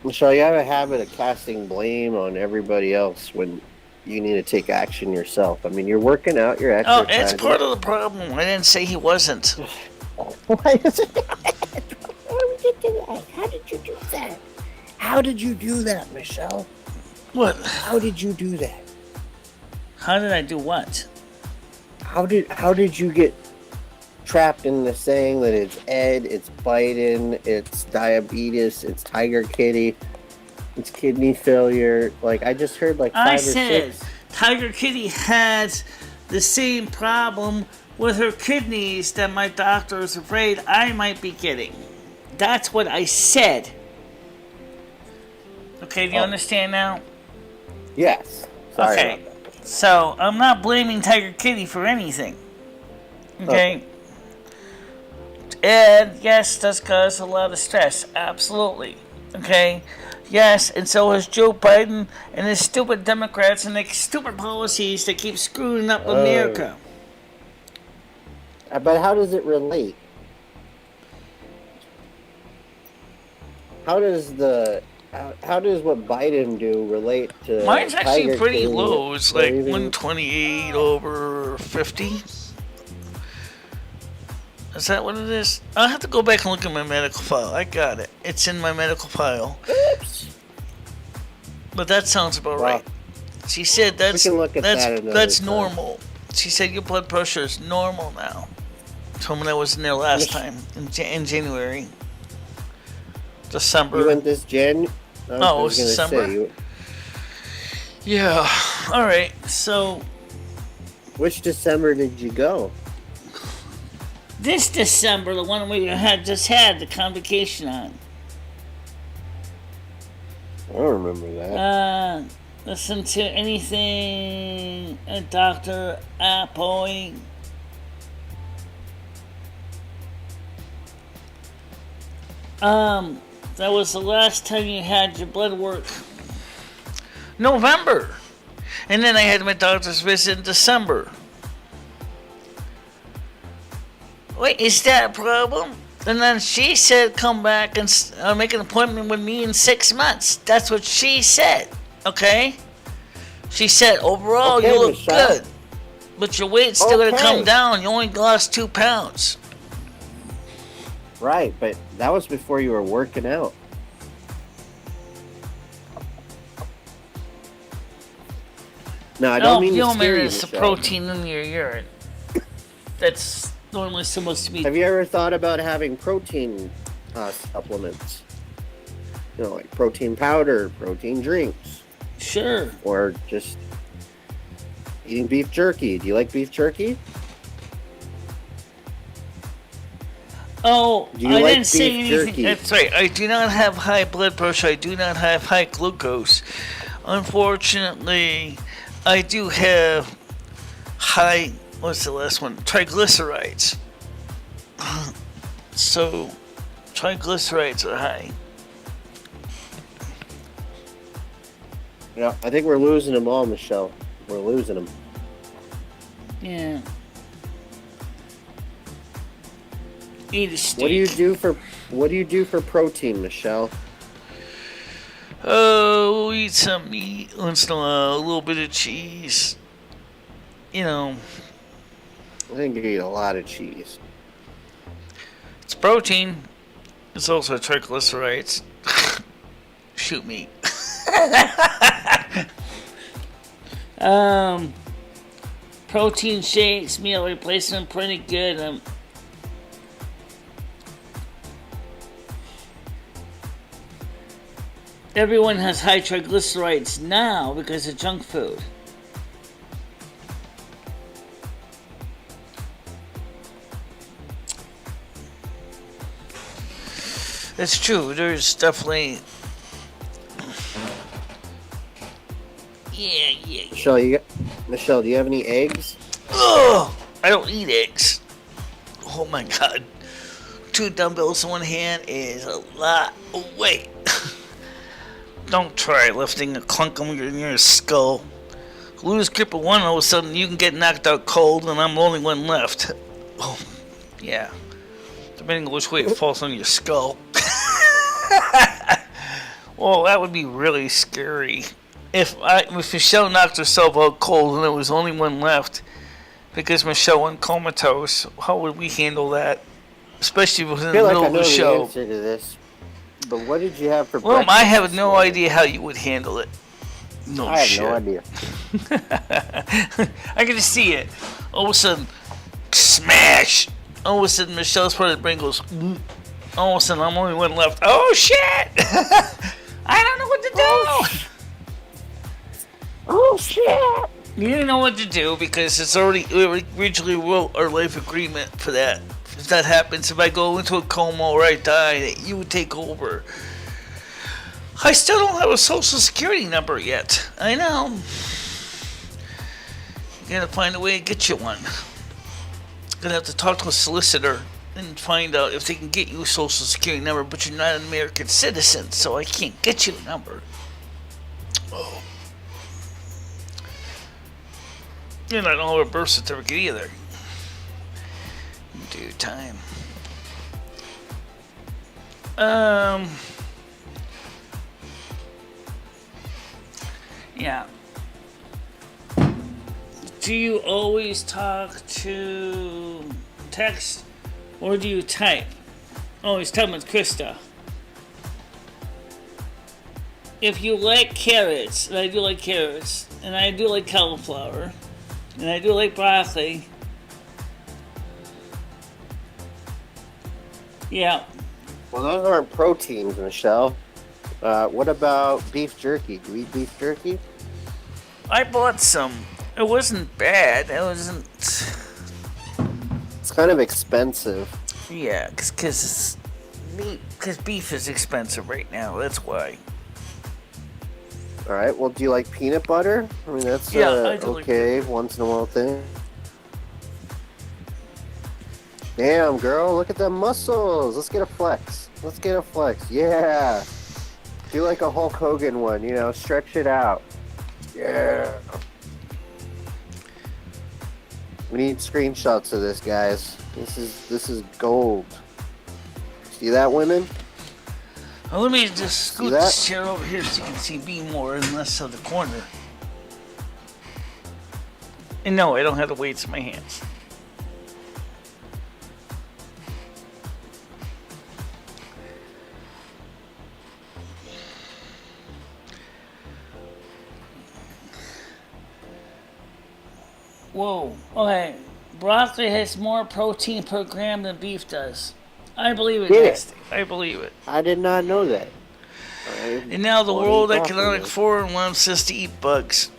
Michelle, you have a habit of casting blame on everybody else when you need to take action yourself. I mean, you're working out, you're exercising. Oh, it's part of the problem. I didn't say he wasn't. Why is it? Why would you do that? How did you do that? How did you do that, Michelle? What? How did you do that? How did I do what? How did you get trapped in the saying that it's Ed, it's Biden, it's diabetes, it's Tiger Kitty, it's kidney failure? Like, I just heard like 5 or 6. I said Tiger Kitty has the same problem with her kidneys that my doctor is afraid I might be getting. That's what I said. Okay, do you understand now? Yes. Sorry Okay, about that. so I'm not blaming Tiger Kitty for anything. Okay? And yes, does cause a lot of stress. Absolutely. Okay? Yes, and so has Joe Biden and his stupid Democrats and their stupid policies that keep screwing up America. But how does it relate? How does what Biden do relate to Mine's actually Tiger pretty King low. It's like waving- 128 over 50. Is that what it is? I'll have to go back and look at my medical file. I got it. It's in my medical file. Oops. But that sounds about Wow. right. She said that's We can look at that another that's time. normal. She said your blood pressure is normal now. From when I was in there last time in January, December. You went this Jan? Oh, I it was was gonna December? say, you, Yeah. All right. So which December did you go? this December, the one we just had the convocation on. I don't remember that. Listen to anything Dr. Appoy. That was the last time you had your blood work. November. And then I had my doctor's visit in December. Wait, is that a problem? And then she said come back and make an appointment with me in 6 months. That's what she said, okay? She said, overall, Okay, you look Michelle. good. But your weight's still going to Okay. come down. You only lost 2 pounds. Right, but that was before you were working out. No, I don't mean to scare you, it's the Michelle. protein in your urine. That's normally supposed to be... Have you ever thought about having protein supplements? You know, like protein powder, protein drinks, Sure. or just eating beef jerky. Do you like beef jerky? Oh, Do you I like didn't say beef anything. jerky? That's right. I do not have high blood pressure. I do not have high glucose. Unfortunately, I do have high, what's the last one? Triglycerides. So, triglycerides are high. Yeah, I think we're losing them all, Michelle. We're losing them. Yeah. Eat a steak. What do you do for protein, Michelle? Oh, eat some meat once in a while, a little bit of cheese. You know, I think you eat a lot of cheese. it's protein. It's also triglycerides. Shoot me. Protein shakes, meal replacement, pretty good. Everyone has high triglycerides now because of junk food. That's true. There's definitely... Yeah. Michelle, do you have any eggs? Ugh! I don't eat eggs. Oh my god. 2 dumbbells in one hand is a lot of weight. Don't try lifting a clunk in your skull. Lose grip of one, all of a sudden you can get knocked out cold, and I'm the only one left. Oh, yeah. Depending on which way it falls on your skull. Well, that would be really scary. If Michelle knocked herself out cold and there was only one left, because Michelle went comatose, how would we handle that? Especially if it was in the middle of the show. The answer to this, but what did you have for Well, breakfast? I have this no morning? idea how you would handle it. No I have shit. no idea. I can just see it. All of a sudden, smash! All of a sudden, Michelle's part of the brain goes, "Mm." All of a sudden, I'm only one left. Oh shit! I don't know what to do! Oh shit! You didn't know what to do because we originally wrote our life agreement for that. If that happens, if I go into a coma or I die, that you would take over. I still don't have a social security number yet. I know. You gotta find a way to get you one. Gonna have to talk to a solicitor and find out if they can get you a social security number, but you're not an American citizen, so I can't get you a number. Oh. And I don't have a birth certificate either. In due time. Yeah. Do you always talk to text or do you type? Oh, he's talking with Krista. If you like carrots, and I do like carrots, and I do like cauliflower, and I do like broccoli. Yeah. Well, those aren't proteins, Michelle. What about beef jerky? Do you eat beef jerky? I bought some. It wasn't bad. It wasn't. It's kind of expensive. Yeah, because beef is expensive right now. That's why. All right. Well, do you like peanut butter? I mean, that's okay, once in a while thing. Damn, girl, look at the muscles. Let's get a flex. Yeah. Do like a Hulk Hogan one, stretch it out. Yeah. We need screenshots of this, guys. This is gold. See that, women? Well, let me just scoot this chair over here so you can see me more and less of the corner. And no, I don't have the weights in my hands. Whoa, okay. Broccoli has more protein per gram than beef does. I believe it, Nasty. I believe it. I did not know that. And now the World Economic Forum wants us to eat bugs.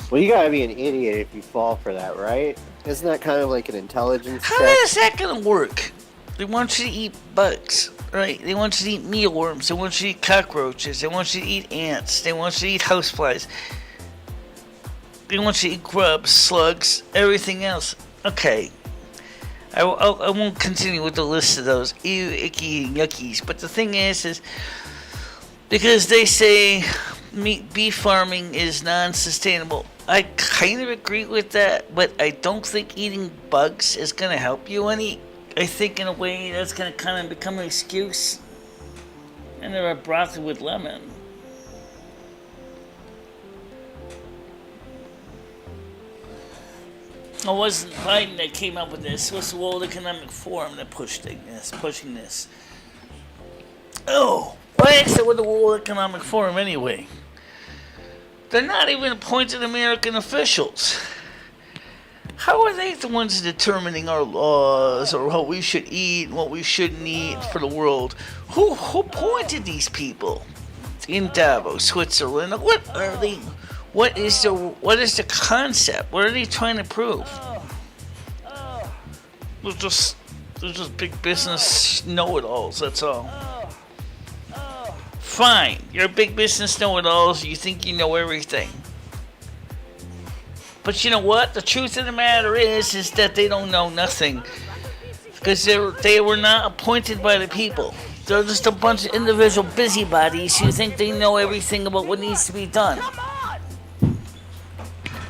Well, you gotta be an idiot if you fall for that, right? Isn't that kind of like an intelligence check? How is that gonna work? They want you to eat bugs, right? They want you to eat mealworms. They want you to eat cockroaches. They want you to eat ants. They want you to eat houseflies. They want you to eat grubs, slugs, everything else. Okay. I won't continue with the list of those ew, icky, yuckies. But the thing is because they say beef farming is non-sustainable. I kind of agree with that, but I don't think eating bugs is going to help you any. I think in a way that's going to kind of become an excuse. And there are broccoli with lemon. It wasn't Biden that came up with this. It was the World Economic Forum that pushing this. Oh, why is it with the World Economic Forum anyway? They're not even appointed American officials. How are they the ones determining our laws or what we should eat and what we shouldn't eat for the world? Who appointed these people? In Davos, Switzerland. What are they? What is the concept? What are they trying to prove? They're just big business know-it-alls, that's all. Fine, you're a big business know-it-alls, you think you know everything. But you know what? The truth of the matter is that they don't know nothing. Because they were not appointed by the people. They're just a bunch of individual busybodies who think they know everything about what needs to be done.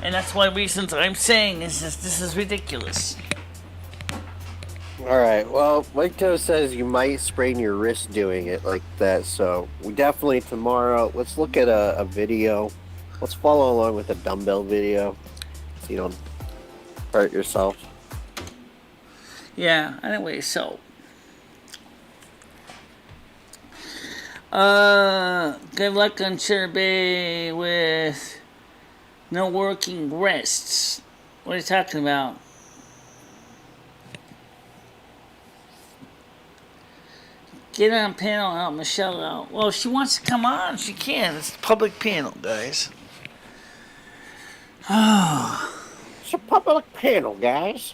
And that's one of the reasons I'm saying is this is ridiculous. Alright, well, Mike Toe says you might sprain your wrist doing it like that, so we definitely tomorrow, let's look at a video. Let's follow along with a dumbbell video so you don't hurt yourself. Yeah, anyway, so. Good luck on Bay with no working wrists. What are you talking about? Get on panel out, Michelle out. Well, if she wants to come on, she can. It's a public panel, guys. It's a public panel, guys.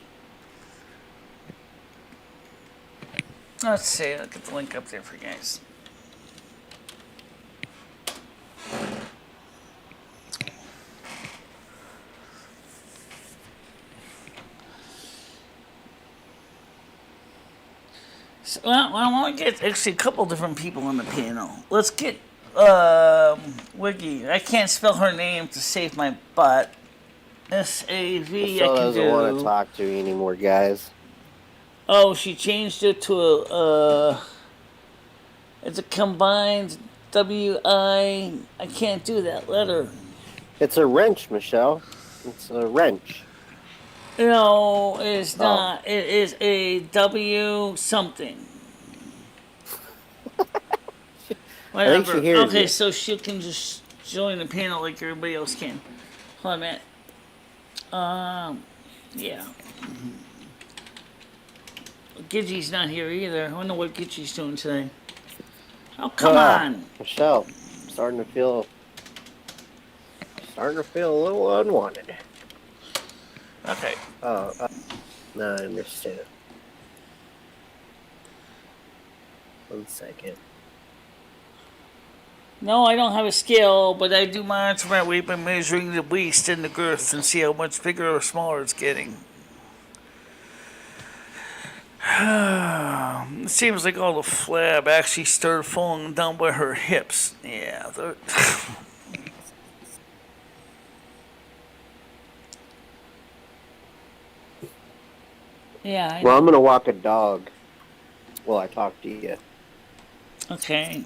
Let's see. I'll get the link up there for you guys. Well, I want to get actually a couple different people on the panel. Let's get Wiggy. I can't spell her name to save my butt. S-A-V. I Michelle can doesn't want to do. talk to me anymore, guys. Oh, she changed it to it's a combined W-I. I can't do that letter. It's a wrench, Michelle. It's a wrench. No, it's not. It is a W something. I think she hears Okay, you. so she can just join the panel like everybody else can. Hold on a minute. Yeah. Gidgey's not here either. I wonder what Gidgey's doing today. Oh, come on. Michelle, starting to feel a little unwanted. Okay. No, I understand. 1 second. No, I don't have a scale, but I do monitor my weight by measuring the waist and the girth and see how much bigger or smaller it's getting. It seems like all the flab actually started falling down by her hips. Yeah, yeah. Well, I'm gonna walk a dog while I talk to you. Okay.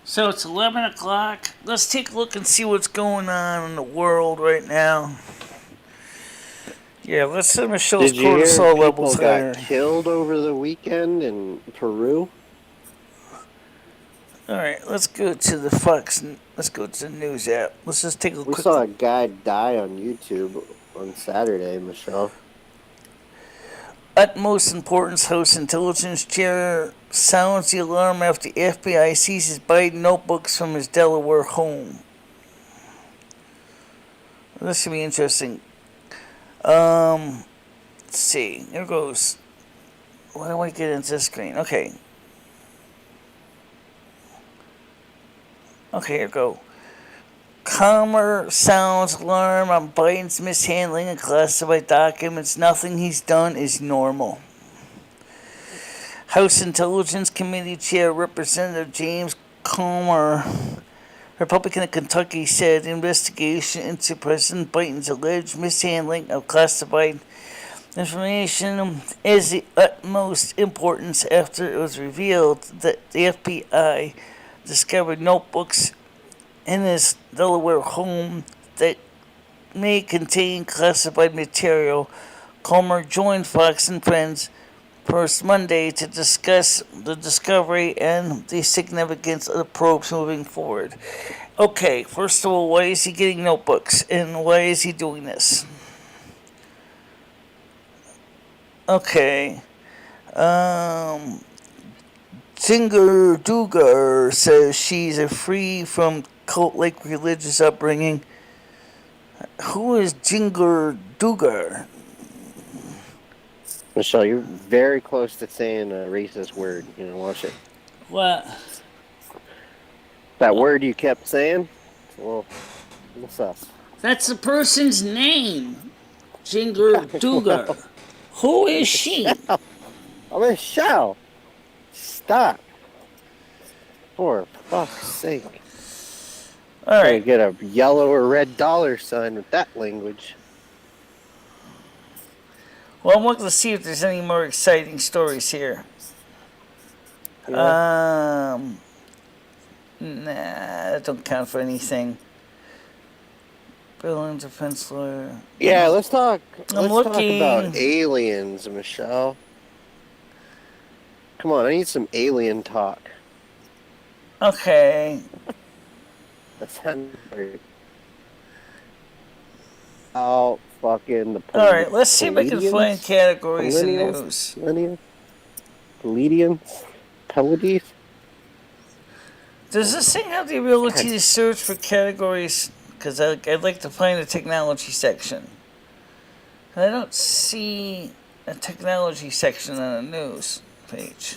So it's 11 o'clock. Let's take a look and see what's going on in the world right now. Yeah, let's see Michelle's Did you hear cortisol people levels higher. got killed over the weekend in Peru? All right, let's go to the Fox. Let's go to the news app. Let's just take a We quick. saw a guy die on YouTube on Saturday, Michelle. Utmost importance House Intelligence Chair sounds the alarm after the FBI seizes Biden notebooks from his Delaware home. This should be interesting. Let's see. Here goes. Why do I get into this screen? Okay. Okay, here we go. Calmer sounds alarm on Biden's mishandling of classified documents. Nothing he's done is normal. House Intelligence Committee Chair Representative James Comer, Republican of Kentucky, said investigation into President Biden's alleged mishandling of classified information is the utmost importance after it was revealed that the FBI discovered notebooks in his Delaware home that may contain classified material. Comer joined Fox and Friends first Monday to discuss the discovery and the significance of the probes moving forward. Okay, first of all, why is he getting notebooks and why is he doing this? Okay. Singer Dugar says she's free from cult-like religious upbringing. Who is Jinger Dugar? Michelle, you're very close to saying a racist word. You know, watch it. What? That word you kept saying? Well, what's up? That's the person's name. Jinger Dugar. Who is she? Michelle! Stop. For fuck's sake. All right. Get a yellow or red dollar sign with that language. Well, I'm looking to see if there's any more exciting stories here. Yeah. Nah, that don't count for anything. Berlin defense lawyer. Yeah, let's talk. I'm Let's talk looking. about aliens, Michelle. Come on, I need some alien talk. Okay. That's how fucking the. All right, let's see if I can find categories in news. Palladies? Does this thing have the ability to search for categories? Because I'd like to find a technology section. I don't see a technology section on the news page.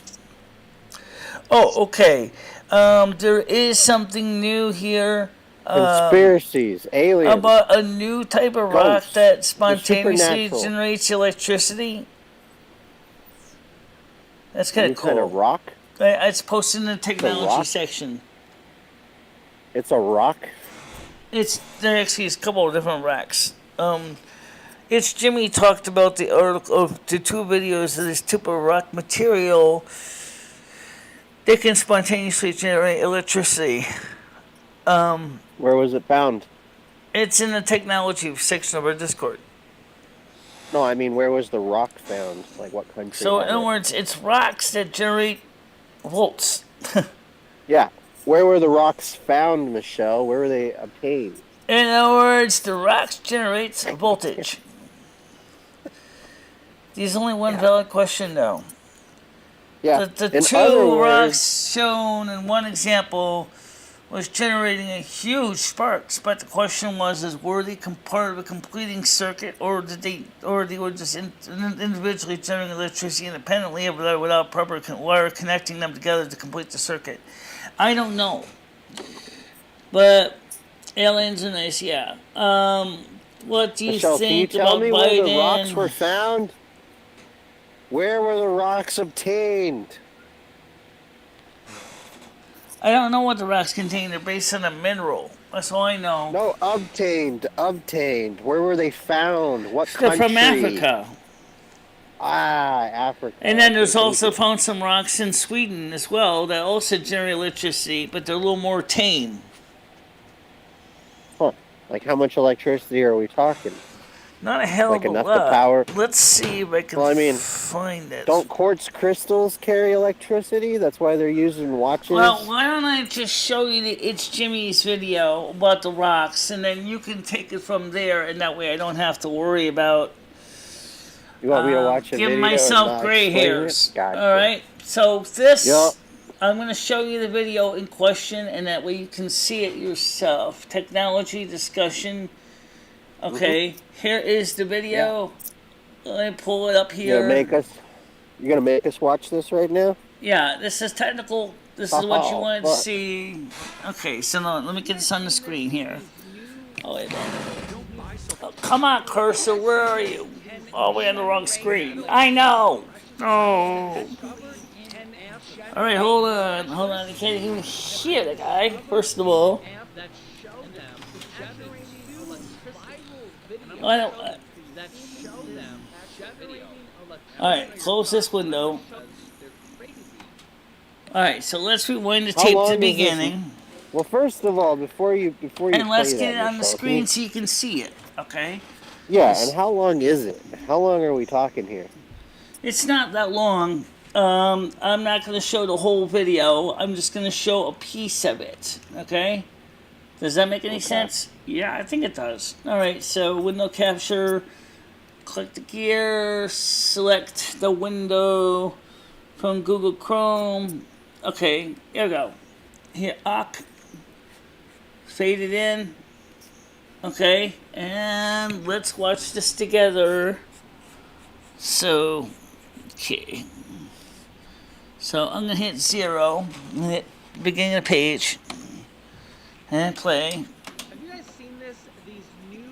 Oh, okay. There is something new here. Conspiracies, aliens, about a new type of rock ghosts, that the spontaneously supernatural. generates electricity. That's A kind new of kind cool. of rock. It's posted in the It's a technology rock. section. It's a rock. There actually is a couple of different racks. It's Jimmy talked about the article of the two videos of this type of rock material that can spontaneously generate electricity. Where was it found? It's in the technology section of our Discord. No, I mean, where was the rock found? Like, what country So in had other it? words, it's rocks that generate volts. Yeah. Where were the rocks found, Michelle? Where were they obtained? In other words, the rocks generates voltage. There's only one Yeah. valid question though. Yeah. The In other two words, rocks shown in one example was generating a huge sparks, but the question was: were they part of a completing circuit, or they were just individually generating electricity independently without proper wire connecting them together to complete the circuit? I don't know, but aliens are nice, yeah. What do you Michelle, can you think tell about me where the rocks were Biden? found? Where were the rocks obtained? I don't know what the rocks contain. They're based on a mineral. That's all I know. No, obtained, obtained. Where were they found? What They're from country? Africa. Ah, Africa. And then Okay, there's thank also you. found some rocks in Sweden as well that also generate electricity, but they're a little more tame. Huh. Like, how much electricity are we talking? Not a hell Like, of a enough to lot. power? Let's see if I can Well, I mean, find it. don't quartz crystals carry electricity? That's why they're used in Well, watches? why don't I just show you the It's Jimmy's video about the rocks, and then you can take it from there, and that way I don't have to worry about You want me to watch a giving video and myself not gray explain it? hairs. Gotcha. Alright? So this, Yup. I'm going to show you the video in question, and that way you can see it yourself. Technology discussion. Okay, here is the video. Let me pull it up You're here. gonna make us watch this right now? Yeah, this is technical. This is what you Oh, wanted to fuck. see. Okay, so now, let me get this on the screen here. Oh, wait a minute. Oh, come on, cursor, where are you? Oh, we're on the wrong screen. I know. Oh. All right, hold on. I can't even hear the guy. First of all, I don't. All right, close this window. All right, so let's rewind the How tape to long the is this? beginning, Well, first of all, before you and play let's that, get it on the Michelle, screen so you can see it. Okay? yeah, and how long is it? How long are we talking here? It's not that long. I'm not going to show the whole video. I'm just going to show a piece of it. Okay? Does that make any sense? Yeah, I think it does. All right, so window capture. Click the gear. Select the window from Google Chrome. Okay, here we go. Here, fade it in. Okay, and let's watch this together. So, okay. So I'm gonna hit 0, I'm gonna hit beginning of the page, and play. Have you guys seen this? These new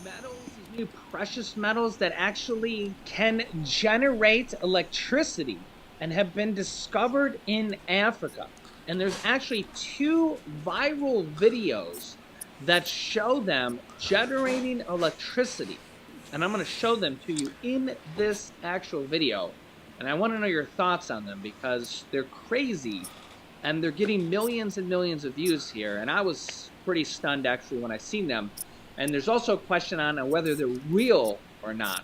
metals, these new precious metals that actually can generate electricity and have been discovered in Africa. And there's actually 2 viral videos that show them generating electricity. And I'm going to show them to you in this actual video. And I want to know your thoughts on them because they're crazy and they're getting millions and millions of views here. And I was pretty stunned actually when I seen them. And there's also a question on whether they're real or not.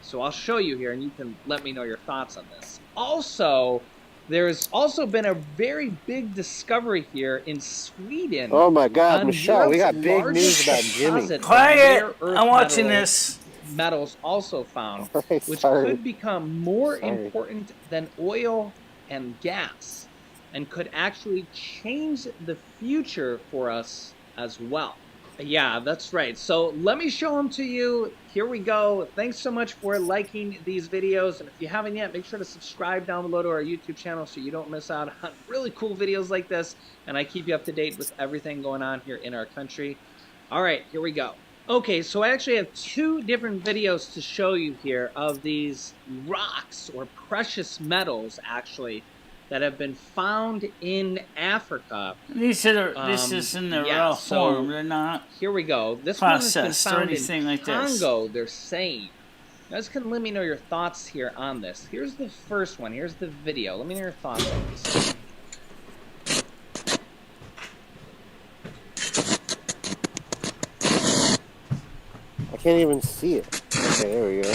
So I'll show you here and you can let me know your thoughts on this. Also, there's also been a very big discovery here in Sweden. Oh my God, on Michelle, we Europe's got big news largest about Jimmy. deposit of Quiet! rare earth I'm watching metals- this. metals also found, Alright, which sorry. could become more Sorry. important than oil and gas, and could actually change the future for us as well. Yeah, that's right. So let me show them to you. Here we go. Thanks so much for liking these videos. And if you haven't yet, make sure to subscribe down below to our YouTube channel so you don't miss out on really cool videos like this. And I keep you up to date with everything going on here in our country. All right, here we go. Okay, so I actually have two different videos to show you here of these rocks or precious metals, actually, that have been found in Africa. These are this is in the raw form. They're not here we go. This one has been processed or found anything in like this. Congo, they're saying. You guys can let me know your thoughts here on this. Here's the first one. Here's the video. Let me know your thoughts on this. I can't even see it. Okay, there we go.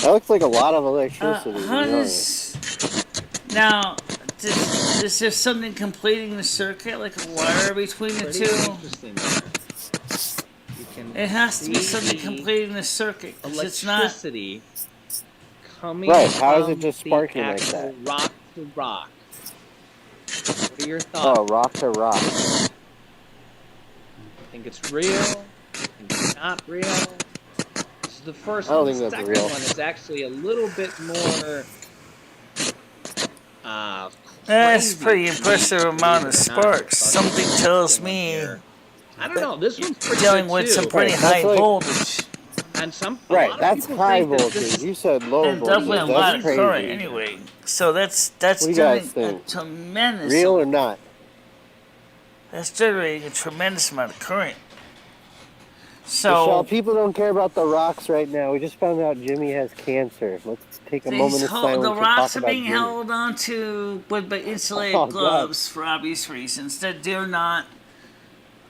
That looks like a lot of electricity. How does now? Is there something completing the circuit, like a wire between the Pretty two? interesting there. You can It has to be see something the completing the circuit. 'Cause it's not. electricity coming Right, how is it from just the sparking like actual that? rock to rock. What are your Oh, thoughts? rock to rock. I think it's real. I think it's not real. This is the first I don't one. think The that's second real. one is actually a little bit more That's crazy pretty to me, impressive believe amount it of or not. sparks. But Something the tells second one me here, I don't know. This one's pretty dealing good with too. some pretty Right, high that's like- voltage And a Right, lot of that's people high think that voltage. this is You said low and definitely a voltage. lot That's of crazy. current anyway. So that's What do you guys generating a think? tremendous. Real or not? That's generating a tremendous amount of current. Michelle, So people don't care about the rocks right now. We just found out Jimmy has cancer. Let's take a moment of silence the and rocks talk are about being Jimmy. held onto by insulated Oh, God. gloves for obvious reasons. That they're not.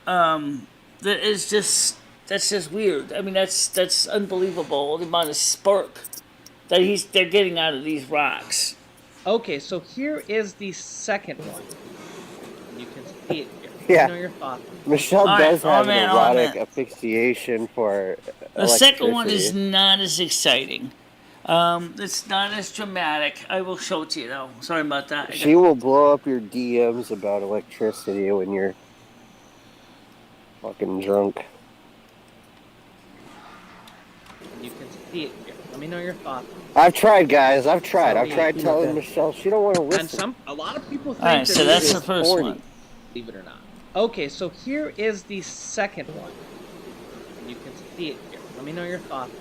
That is just that's just weird. I mean that's unbelievable. The amount of spark that they're getting out of these rocks. okay. So here is the second one. You can see it here. Let Yeah. me know your thoughts. Michelle All does right, have man, an oh, erotic man. asphyxiation for The second one is electricity. not as exciting. It's not as dramatic. I will show it to you though. Sorry about that. She will blow up your DMs about electricity when you're fucking drunk. You can see it here. Let me know your thoughts. I've tried, guys. I've tried. I've Sorry. tried telling Michelle. She don't want to listen. And a lot of people think All right, that so this that's is the first horny. one. believe it or not. Okay, so here is the second one. You can see it here. Let me know your thoughts.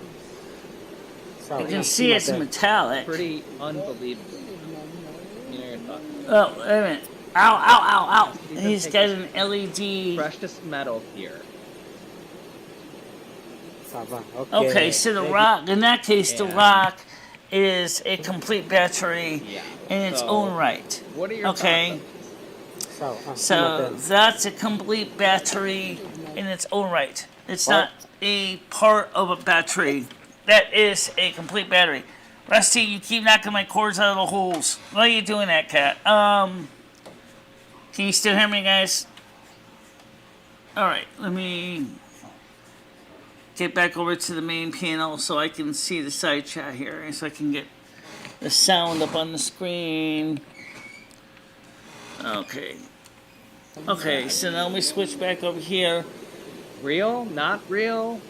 You can see it's metallic. Pretty unbelievable. Let me know your thoughts. Oh, wait a minute. Ow, ow, ow, ow. These are He's got an LED. precious metal here. Okay, so the rock, in that case, the And- rock is a complete battery Yeah. in its So, own right. What are your Okay, thoughts? so that's a complete battery in its own right. It's What? not a part of a battery. That is a complete battery. Rusty, you keep knocking my cords out of the holes. Why are you doing that, cat? Can you still hear me, guys? Alright, let me get back over to the main panel so I can see the side chat here, so I can get the sound up on the screen. Okay. Okay, so now we switch back over here. Real? Not real?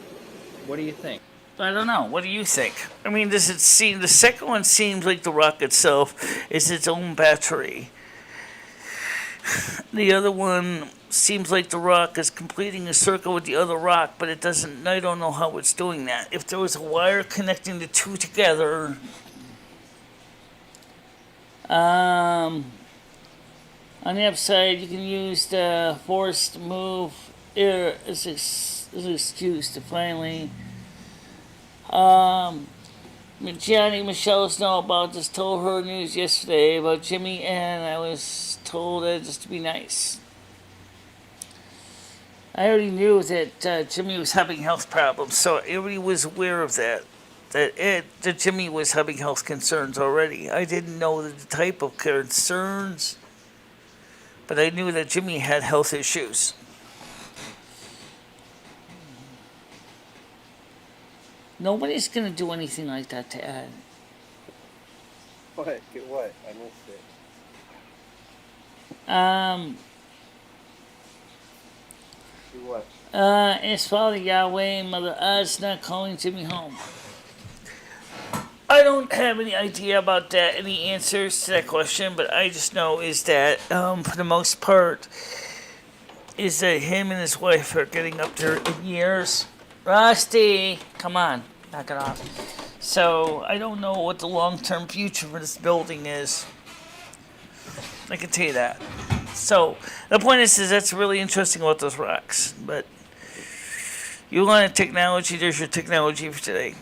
What do you think? I don't know. What do you think? I mean, does it seem the second one seems like the rock itself is its own battery? The other one seems like the rock is completing a circle with the other rock, but it doesn't. I don't know how it's doing that. If there was a wire connecting the two together, on the upside, you can use the forced move air as an excuse to finally. Johnny Michelle's know about this. Told her news yesterday about Jimmy, and I was told that just to be nice. I already knew that Jimmy was having health problems, so everybody was aware of that. That Jimmy was having health concerns already. I didn't know the type of concerns, but I knew that Jimmy had health issues. Nobody's gonna do anything like that to Ed. What? What? I missed it. Um, Do what? His Father Yahweh, Mother Oz not calling Jimmy home. I don't have any idea about that, any answers to that question, but I just know is that, for the most part, is that him and his wife are getting up there in years. Rusty, come on, knock it off. So I don't know what the long-term future for this building is. I can tell you that. So the point is that's really interesting about those rocks. But you want a technology? There's your technology for today.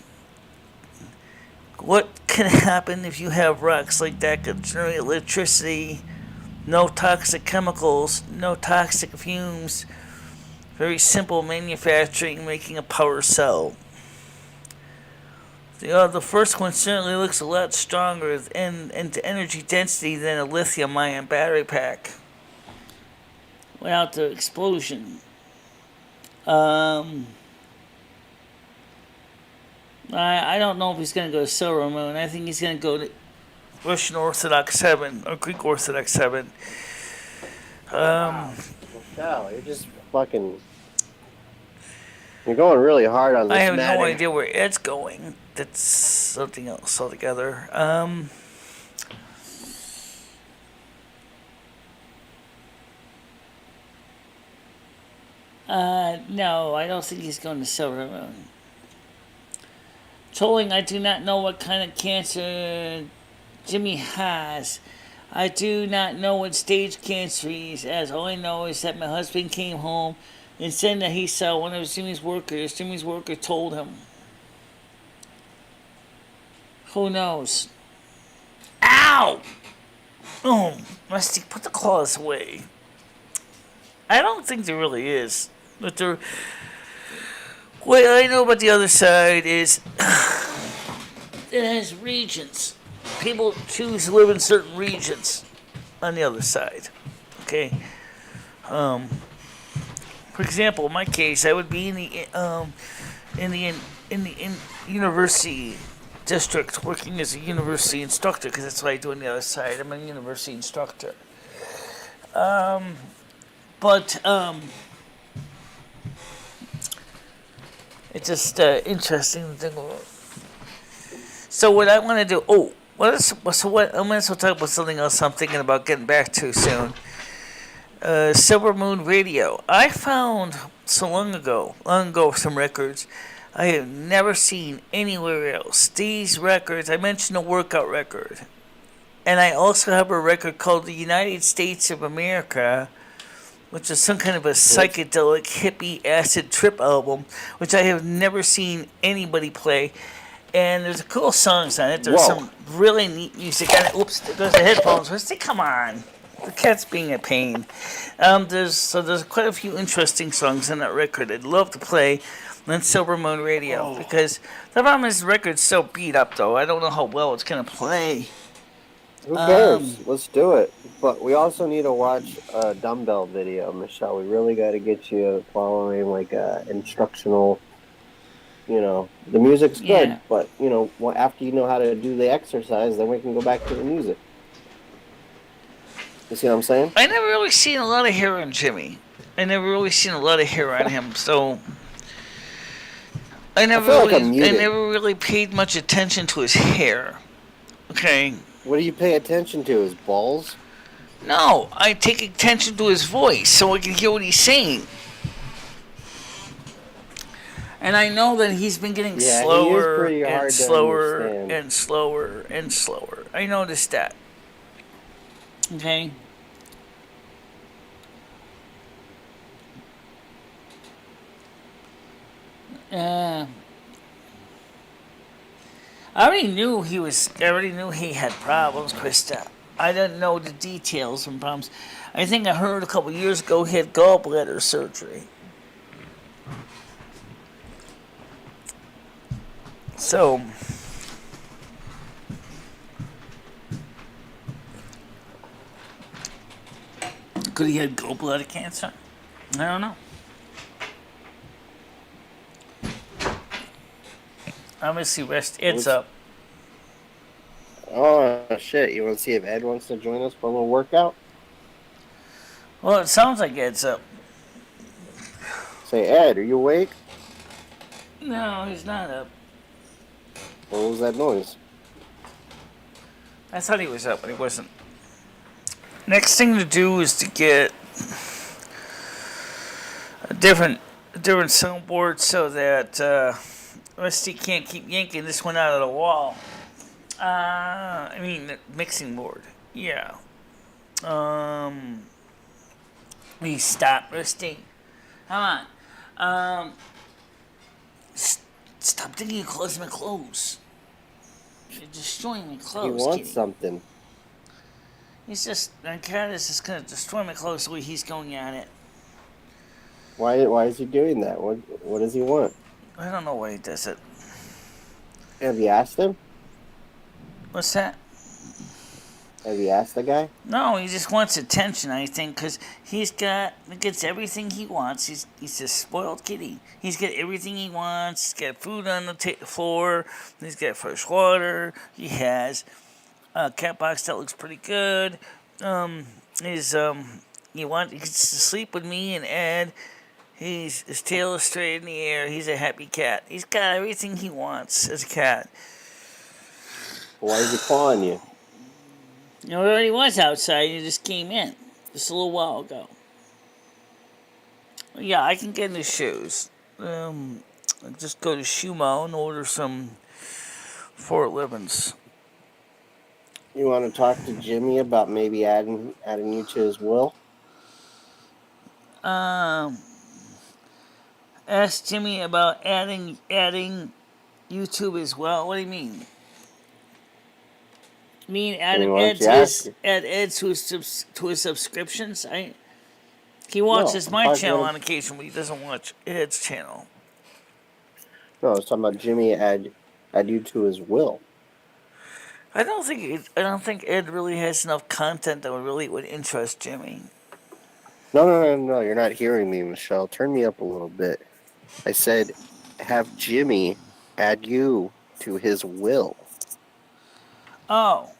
What can happen if you have rocks like that that generate electricity? No toxic chemicals, no toxic fumes. Very simple manufacturing, making a power cell. The first one certainly looks a lot stronger in energy density than a lithium-ion battery pack. Without the explosion. I don't know if he's going to go to Silvermoon. I think he's going to go to Russian Orthodox 7 or Greek Orthodox 7. Wow. Michelle, you're just fucking. You're going really hard on this. I have Maddie. no idea where it's going. That's something else altogether. No, I don't think he's going to Silvermoon. Trolling, I do not know what kind of cancer Jimmy has. I do not know what stage cancer he has. All I know is that my husband came home and said that he saw one of Jimmy's workers. Jimmy's worker told him. Who knows? Ow! Oh, Rusty, put the claws away. I don't think there really is. But there. What I know about the other side is it has regions. People choose to live in certain regions on the other side. Okay. For example, in my case, I would be in the university district working as a university instructor because that's what I do on the other side. I'm a university instructor. But it's just interesting to think about. So what I want to do? I'm going to talk about something else I'm thinking about getting back to soon. Silvermoon Radio. I found long ago, some records I have never seen anywhere else. These records, I mentioned a workout record. And I also have a record called The United States of America, which is some kind of a psychedelic hippie acid trip album, which I have never seen anybody play. And there's cool songs on it. There's some really neat music on it. Oops, there's the headphones. Come on. The cat's being a pain. There's quite a few interesting songs on that record I'd love to play on Silvermoon Radio because the problem is the record's so beat up though. I don't know how well it's gonna play. Who cares? Let's do it. But we also need to watch a dumbbell video, Michelle. We really got to get you following like a instructional. You know, the music's good, but you know, after you know how to do the exercise, then we can go back to the music. You see what I'm saying? I never really seen a lot of hair on Jimmy. I never really seen a lot of hair on him, so I never really paid much attention to his hair. Okay. What do you pay attention to? His balls? No, I take attention to his voice so I can hear what he's saying. And I know that he's been getting slower and slower and slower and slower. I noticed that. Okay. I already knew he had problems, Krista. I didn't know the details and problems. I think I heard a couple years ago he had gallbladder surgery. So, could he have gallbladder cancer? I don't know. Obviously, rest Ed's up. Oh, shit. You want to see if Ed wants to join us for a little workout? Well, it sounds like Ed's up. Say, Ed, are you awake? No, he's not up. What was that noise? I thought he was up, but he wasn't. Next thing to do is to get a different soundboard so that Rusty can't keep yanking this one out of the wall. I mean, the mixing board. Yeah. Please stop, Rusty. Come on. Stop digging your clothes in my clothes. You're destroying my clothes. He wants kitty. something. He's just, my cat is just gonna destroy my clothes the way he's going at it. Why is he doing that? What does he want? I don't know why he does it. Have you asked him? What's that? Have you asked the guy? No, he just wants attention, I think, because he gets everything he wants. He's a spoiled kitty. He's got everything he wants. He's got food on the floor. He's got fresh water. He has a cat box that looks pretty good. He gets to sleep with me and Ed. His tail is straight in the air. He's a happy cat. He's got everything he wants as a cat. Why is he clawing you? You know, he already was outside. He just came in just a little while ago. Yeah, I can get in his shoes. Just go to Shumo and order some 411s. You want to talk to Jimmy about maybe adding you to his will? Ask Jimmy about adding YouTube as well. What do you mean? You mean add Ed to his subscriptions? He watches my channel on occasion, but he doesn't watch Ed's channel. No, I was talking about Jimmy add you to his will. I don't think Ed really has enough content that would interest Jimmy. No, you're not hearing me, Michelle. Turn me up a little bit. I said have Jimmy add you to his will. Oh.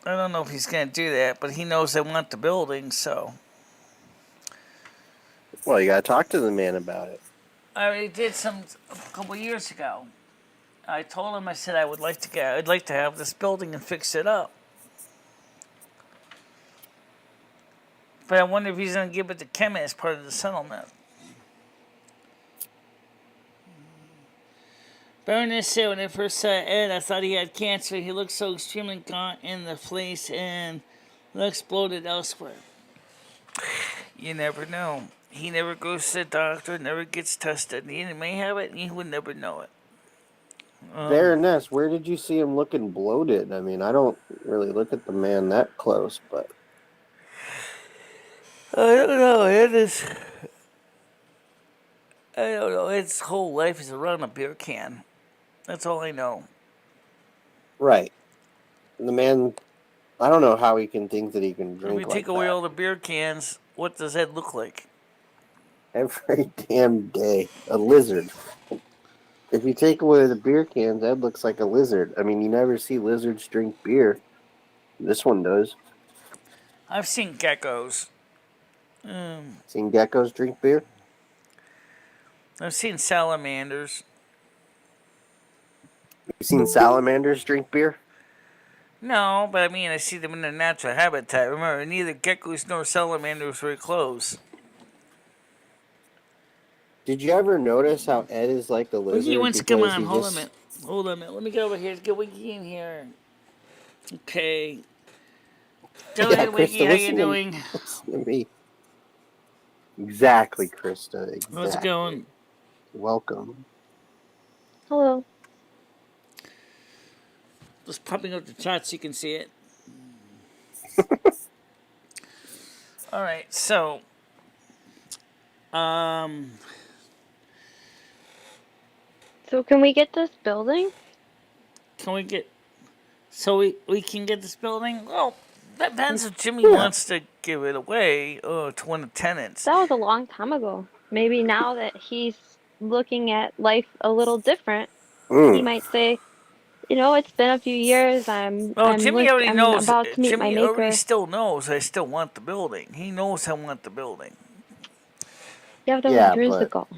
I don't know if he's going to do that, but he knows I want the building, so. Well, you got to talk to the man about it. I already did a couple years ago. I told him, I said I'd like to have this building and fix it up. But I wonder if he's going to give it to Kemet as part of the settlement. Baroness said when I first saw Ed, I thought he had cancer. He looked so extremely gaunt in the face and looks bloated elsewhere. You never know. He never goes to the doctor, never gets tested. He may have it, and he would never know it. Baroness, where did you see him looking bloated? I mean, I don't really look at the man that close, but... I don't know. I don't know. His whole life is around a beer can. That's all I know. Right. The man, I don't know how he can think that he can drink like that. If we take away all the beer cans, what does Ed look like? Every damn day. A lizard. If you take away the beer cans, Ed looks like a lizard. I mean, you never see lizards drink beer. This one does. I've seen geckos. Seen geckos drink beer? I've seen salamanders. You seen salamanders drink beer? No, but I mean, I see them in their natural habitat. Remember, neither geckos nor salamanders were close. Did you ever notice how Ed is like a lizard? Wiggy wants to come on. Hold on a minute. Let me get over here. Get Wiggy in here. Okay. Go ahead, Wiggy. How you doing? Listen to me. Exactly, Krista. Exactly. How's it going? Welcome. Hello. Just popping up the chat so you can see it. All right, so, So can we get this building? can we get? So we can get this building. Well, that depends if Jimmy wants to give it away to one of the tenants. That was a long time ago. Maybe now that he's looking at life a little different, he might say, You know, it's been a few years. I'm Well, I'm Jimmy look already I'm knows. about to meet my Jimmy already maker. still knows I still want the building. He knows I want the building. Yeah, that was Yeah, years but ago.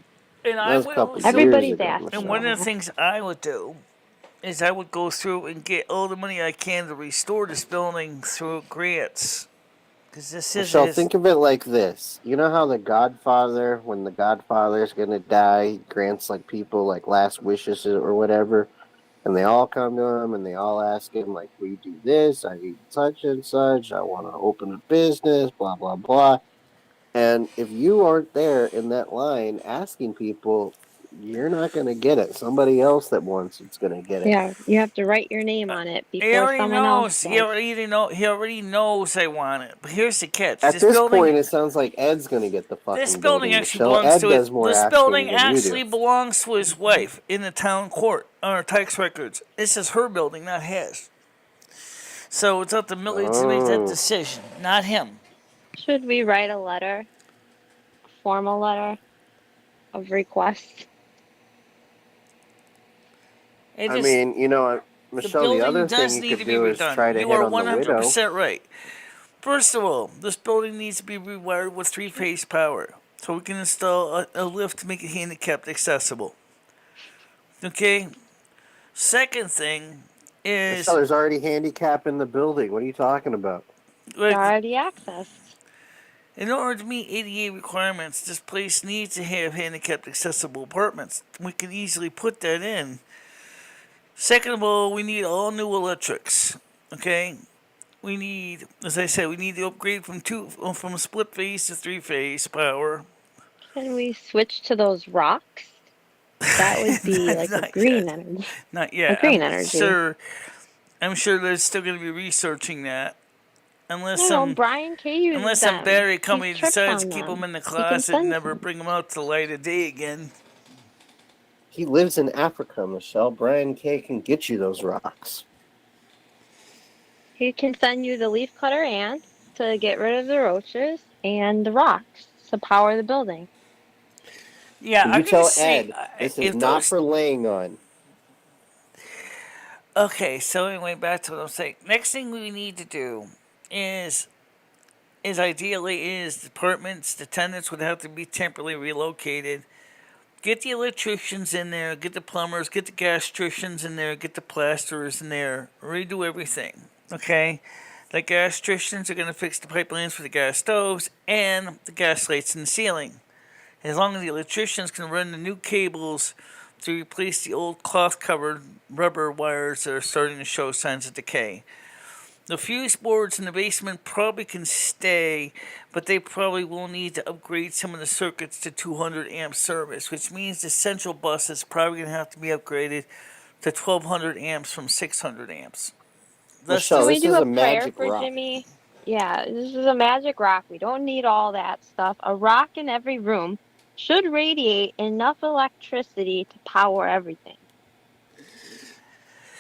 And that I was a would couple years also. Everybody's ago, asking And me one Michelle. of the that. things I would do is I would go through and get all the money I can to restore this building through grants. Because this is Michelle, his. think of it like this. You know how the Godfather, when the Godfather's gonna die, he grants like people like last wishes or whatever, and they all come to him and they all ask him like, "We do this. I need such and such. I want to open a business. Blah blah blah." And if you aren't there in that line asking people, you're not gonna get it. Somebody else that wants it's gonna get it. Yeah, you have to write your name on it He before already someone else knows. does. He already knows I want it. But here's the catch: At this point, it sounds like Ed's gonna get the this fucking building building. actually Michelle, belongs Ed to it. does more This asking building than you do. actually belongs to his wife in the town court on our tax records. This is her building, not his. So it's up to Millie to make that Oh. decision, not him. Should we write a letter, a formal letter of request? It I just mean, you know, the Michelle, the building other thing does you need could to be do is redone. try to You hit are on the widow. 100% right. First of all, this building needs to be rewired with three-phase power, so we can install a lift to make it handicapped accessible. Okay. Second thing Michelle, is, there's already handicap in the building. What are you talking about? They're like, already accessed. in order to meet ADA requirements, this place needs to have handicapped accessible apartments. We can easily put that in. Second of all, we need all new electrics. Okay, we need, as I said, we need to upgrade from split phase to three phase power. Can we switch to those rocks? That would be like a Not green yet. energy. Not A yet. green energy. I'm sure they're still going to be researching that, unless No, no, some Brian K uses unless some them. battery He's company tripped decides to on keep them them. in the He can closet and send never some. bring them out to the light of day again. He lives in Africa, Michelle. Brian K can get you those rocks. He can send you the leaf cutter ants to get rid of the roaches and the rocks to power the building. Yeah, And I you can tell just see Ed, this is if not those. for laying on. Okay, so anyway, back to what I'm saying. Next thing we need to do is ideally is departments, the tenants would have to be temporarily relocated. Get the electricians in there, get the plumbers, get the gastricians in there, get the plasterers in there, redo everything. Okay? The gastricians are going to fix the pipelines for the gas stoves and the gas lights in the ceiling. As long as the electricians can run the new cables to replace the old cloth covered rubber wires that are starting to show signs of decay. The fuse boards in the basement probably can stay, but they probably will need to upgrade some of the circuits to 200 amp service, which means the central bus is probably going to have to be upgraded to 1200 amps from 600 amps. That's Michelle, Can we this just do is a a prayer magic for rock. Jimmy? Yeah, this is a magic rock. We don't need all that stuff. A rock in every room should radiate enough electricity to power everything.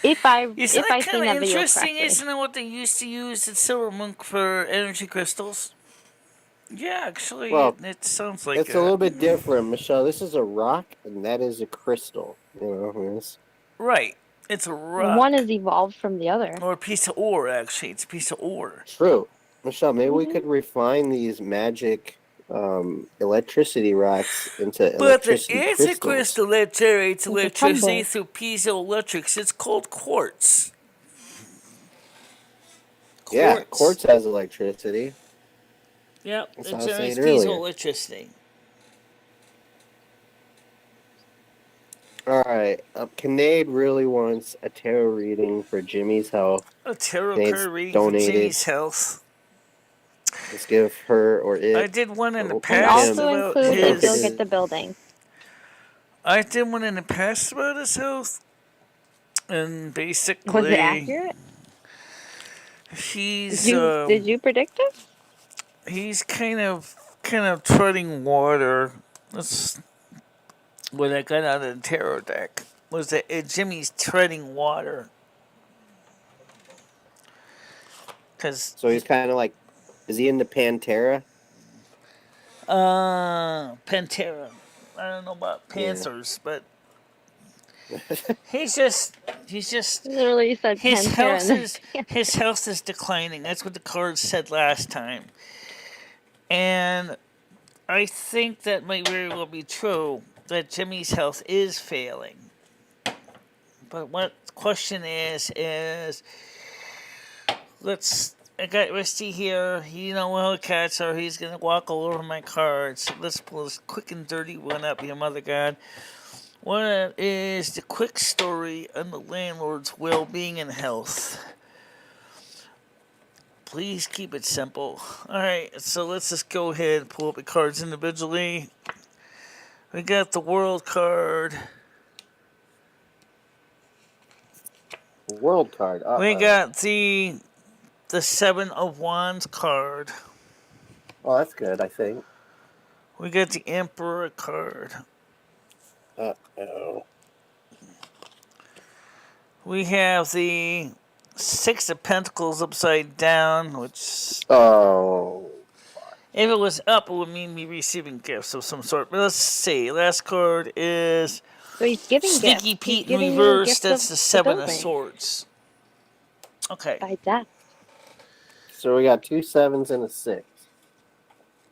If I isn't if it I kind seen of that video interesting? correctly. Isn't it what they used to use at Silvermoon for energy crystals? Yeah, actually, Well, it sounds like it's a that. little bit different, Michelle. This is a rock, and that is a crystal. You know, it's Right. It's a One rock. is evolved from the other. Or a piece of ore, actually. It's a piece of ore. true. Michelle, maybe we Hmm. could refine these magic electricity rocks into But the electricity answer crystals. crystal that generates It's a electricity tumbler. through piezoelectrics, it's called quartz. Yeah, Quartz. quartz has electricity. Yep, That's it what I was generates saying earlier. piezoelectricity. All right. Kinnaid really wants a tarot reading for Jimmy's health. A tarot Kinnaid's card reading for donated. Jimmy's health. Let's give her or I it did one in the And or past him also about include if you'll his. get impetus. the building. I did one in the past about his health. And Was it basically, accurate? Did he's you did you predict it? he's kind of treading water. That's what I got out of the tarot deck. Was that Jimmy's treading water? Because So he's kind of like, is he into Pantera? Pantera. I don't know about Yeah. Panthers, but He's just Literally said his Pantera health and then is his health is declining. That's what the card said last time. And I think that might very well be true, that Jimmy's health is failing. But what the question is I got Rusty here. You know how cats are. He's gonna walk all over my cards. So let's pull this quick and dirty one up here, Mother God. What is the quick story on the landlord's well-being and health? Please keep it simple. Alright, so let's just go ahead and pull up the cards individually. We got the World card. World card. We got the Seven of Wands card. Oh, that's good, I think. We got the Emperor card. Uh-oh. We have the Six of Pentacles upside down, which... Oh. If it was up, it would mean me receiving gifts of some sort. But let's see. Last card is so he's giving Sneaky gifts. Pete He's in giving you reverse. gifts That's of the Seven of building Swords. Okay. by death. So we got 2 7s and a 6.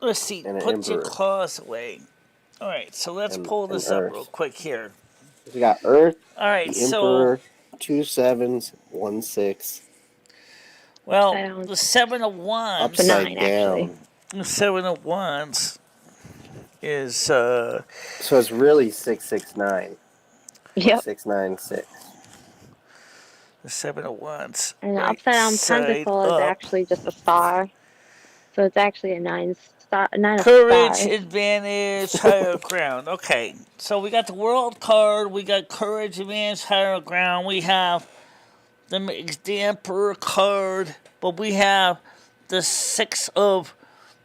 Let's see. And an Put your Emperor. claws away. All right. So let's pull this up Earth. real quick here. We got Earth. All right. The Emperor. 2 7s, 1 6. Well, the Seven of Wands. Upside 9, down. actually. The Seven of Wands is So it's really 669. Yep. 696. the Seven of Wands. And the right upside down side pentacle is up. actually just a star. So it's actually a 9 star, 9 of Courage, stars. advantage, higher ground. Okay, so we got the World card. We got courage, advantage, higher ground. We have the Emperor card, but we have the Six of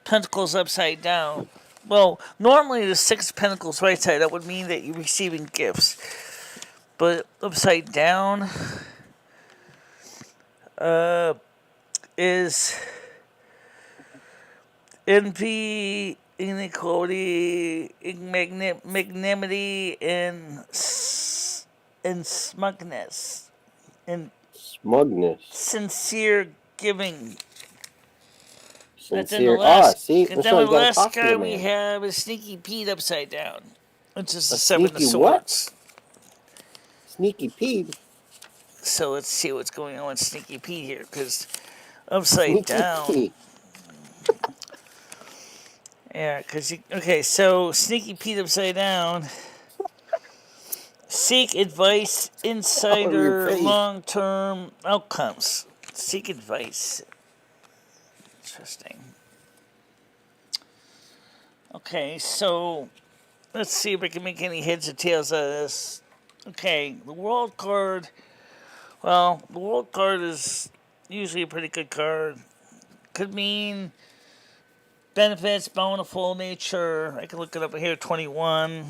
Pentacles upside down. Well, normally the Six of Pentacles right side, that would mean that you're receiving gifts. But upside down is envy, inequality, magnanimity, and smugness. And sincere giving. Sincere. See? And then the last guy we have is Sneaky Pete upside down, which is the Seven of Swords. What? Sneaky Pete? So let's see what's going on with Sneaky Pete here, because upside down. Pete. Yeah, because okay, so Sneaky Pete upside down. Seek advice, insider, long-term outcomes. Seek advice. Interesting. Okay, so let's see if I can make any heads or tails out of this. Okay, the World card. Well, the World card is usually a pretty good card. Could mean benefits, bountiful nature. I can look it up here, 21.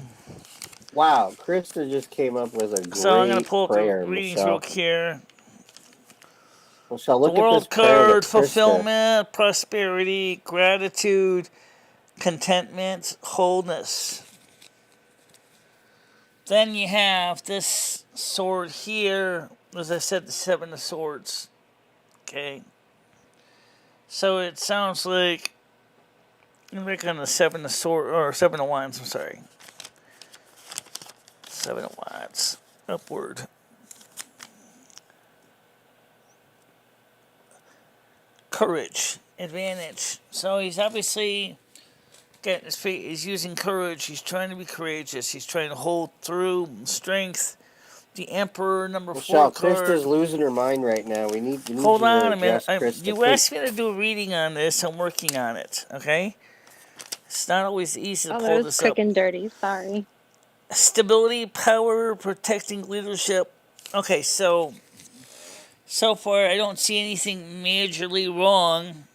Wow, Krista just came up with a great So I'm going to pull up prayer, the readings Michelle. real here. Michelle, look The at World this prayer card, that Krista- fulfillment, prosperity, gratitude, contentment, wholeness. Then you have this sword here. As I said, the Seven of Swords. Okay. So it sounds like, look on the Seven of Swords, or Seven of Wands, I'm sorry. Seven of Wands. Upward. Courage. Advantage. So he's obviously getting his feet. He's using courage. He's trying to be courageous. He's trying to hold through. Strength. The Emperor, number Michelle, 4 card. Krista's losing her mind right now. We need Hold you on to a minute. address Krista, You please. asked me to do a reading on this. I'm working on it. Okay? It's not always easy to Oh, pull that was this quick up. and dirty. Sorry. Stability, power, protecting leadership. Okay, so far I don't see anything majorly wrong.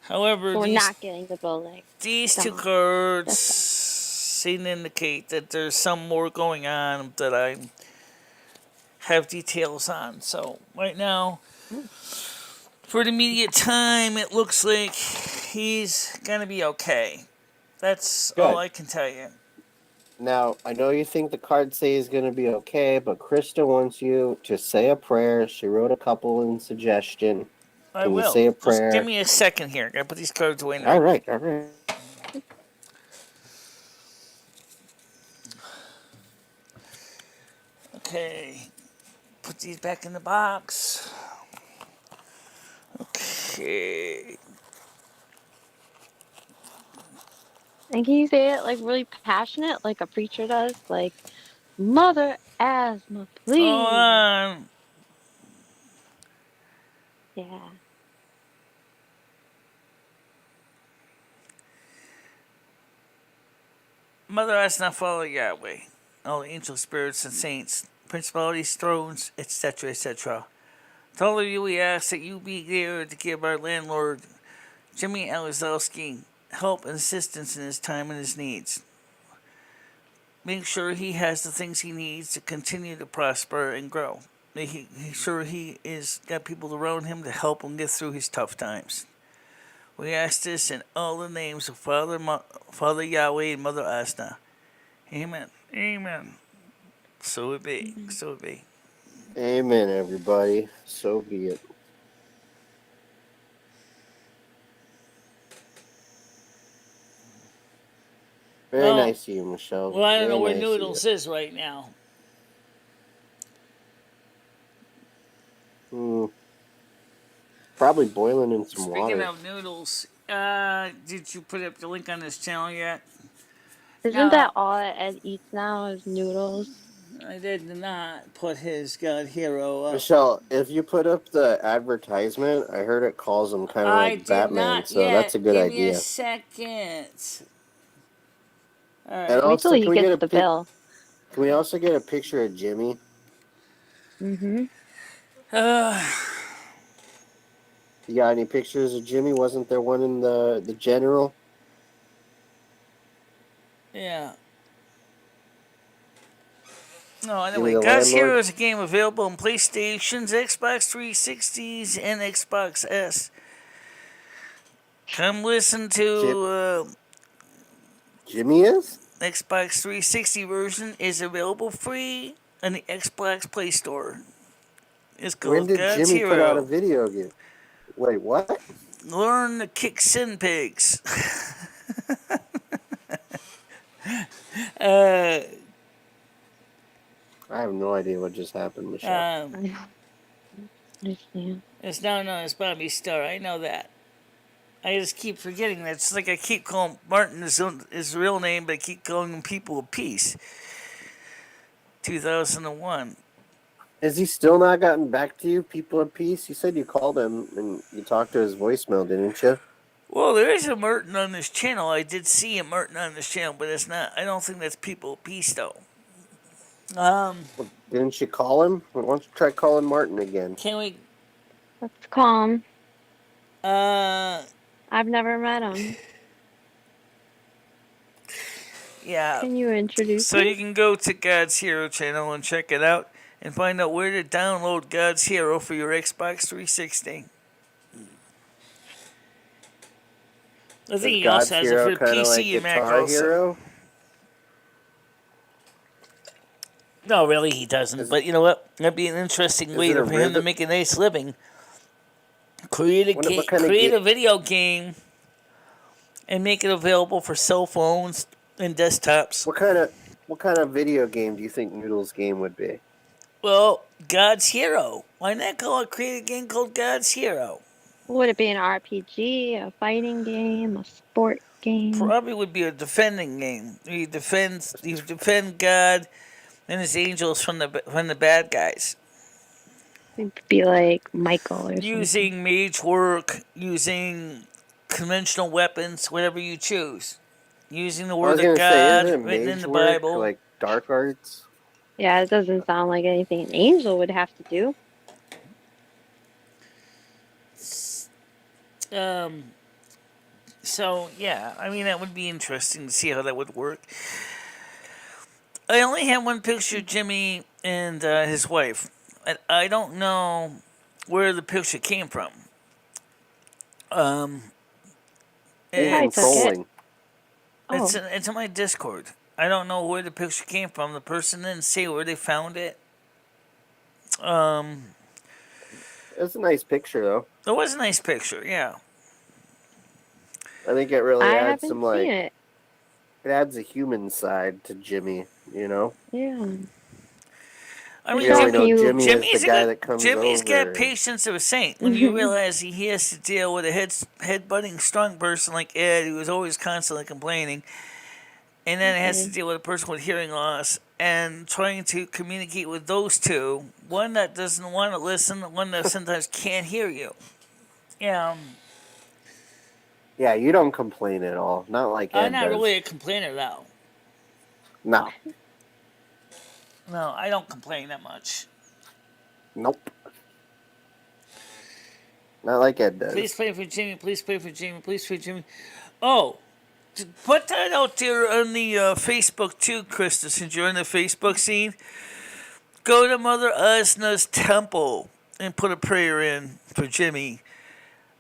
However, We're not getting the building. these two Don't. cards seem to indicate that there's some more going on that I have details on. So right now, for the immediate time, it looks like he's gonna be okay. That's all I can tell you. Now, I know you think the cards say is going to be okay, but Krista wants you to say a prayer. She wrote a couple in suggestion. I Can you will. say a Just give prayer? me a second here. I gotta put these cards away in the All right. right, all right. Okay. Put these back in the box. Okay. And can you say it like really passionate, like a preacher does? Like, Mother Asthma, Hold please. on. Yeah. Mother us not follow Yahweh. All angel spirits and saints, principalities, thrones, etc., etc. To all of you, we ask that you be there to give our landlord, Jimmy Alazowski, help and assistance in his time and his needs. Make sure he has the things he needs to continue to prosper and grow. Make sure he is got people around him to help him get through his tough times. We ask this in all the names of Father Yahweh and Mother Asna. Amen. Amen. So it be. Mhm. So it be. Amen, everybody. So be it. Very Well, nice of you, Michelle. well, I don't know Very where nice of you. Noodles is right now. Probably boiling in some Speaking water. of Noodles, did you put up the link on this channel yet? Isn't No, that all that Ed eats now is noodles? I did not put his God Hero up. Michelle, if you put up the advertisement, I heard it calls him kind of I like did Batman, not so that's yet. a good Give me a idea. second. All And right. Wait till also, he gets the bill. can we also get a picture of Jimmy? Mm-hmm. Uh, You got any pictures of Jimmy? Wasn't there one in the general? yeah. No, Jimmy anyway, the God's landlord? Hero is a game available on PlayStations, Xbox 360s, and Xbox S. Come listen Jim, to Jimmy is? Xbox 360 version is available free on the Xbox Play Store. It's When called did God's Jimmy put out a Hero. video game? Wait, what? Learn to kick sin pigs. uh, I have no idea what just happened, Michelle. um, I understand. it's now known as Bobby Star. I know that. I just keep forgetting that. It's like I keep calling Martin his real name, but I keep calling him People of Peace. 2001. Has he still not gotten back to you, people of peace? You said you called him and you talked to his voicemail, didn't you? Well, there is a Merton on this channel. I did see a Merton on this channel, but it's not. I don't think that's People of Peace though. Well, didn't you call him? Why don't you try calling Martin again? Can we? Let's call him. Uh, I've never met him. yeah. Can you introduce So me? you can go to God's Hero channel and check it out and find out where to download God's Hero for your Xbox 360. I think Is he also God's has it Hero for kind of like PC and Mac Guitar also. Hero? No, really, he doesn't. Is, But you know what? That'd be an interesting is way it a for him to rhythm? make a nice living. Create What kind of create a video game and make it available for cell phones and desktops. what kind of video game do you think Noodle's game would be? Well, God's Hero. Why not create a game called God's Hero? Would it be an RPG, a fighting game, a sport game? Probably would be a defending game. You defend God and his angels from the bad guys. It'd be like Michael or something. Using mage work, using conventional weapons, whatever you choose. Using the I was word of gonna say, God isn't written in mage the work Bible. like dark arts? Yeah, it doesn't sound like anything an angel would have to do. Um, so yeah, I mean that would be interesting to see how that would work. I only have one picture of Jimmy and his wife. I don't know where the picture came from. He probably Even took It's it. trolling. Oh, it's in my Discord. I don't know where the picture came from. The person didn't say where they found it. Um, It's a nice picture, though. it was a nice picture, yeah. I think it really I adds haven't some, seen like, it. it adds a human side to Jimmy, you know? Yeah. I mean, We Michelle, only can know you? Jimmy is the Jimmy's a guy good. that comes Jimmy's got over. patience of a saint. When you realize he has to deal with a head-butting strong person like Ed, who is always constantly complaining, and then it has to deal with a person with hearing loss, and trying to communicate with those two. One that doesn't want to listen, one that sometimes can't hear you. Yeah, Yeah, you don't complain at all. Not like I'm Ed not does. really a complainer though. No. No, I don't complain that much. Nope. Not like Ed Please does. pray for Jimmy. Please pray for Jimmy. Please pray for Jimmy. Oh, put that out there on the Facebook too, Krista. Since you're in the Facebook scene, go to Mother Asna's temple and put a prayer in for Jimmy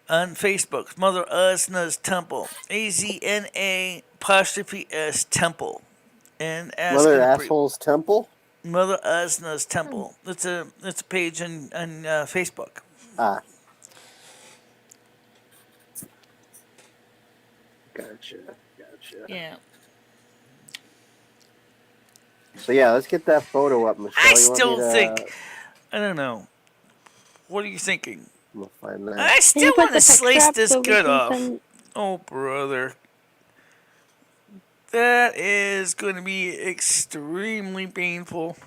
on Facebook. Mother Asna's temple. AZNA apostrophe S temple. And ask Mother and pray. Asshole's Temple? Mother Asna's temple. It's a page on Facebook. Ah. Gotcha. Yeah. So yeah, let's get that photo up, I Michelle. You want me still to? think. I don't know. What are you thinking? I'm gonna find that. I Can you still put want to the picture slice up this so we gut can off. send? Oh, brother. That is going to be extremely painful.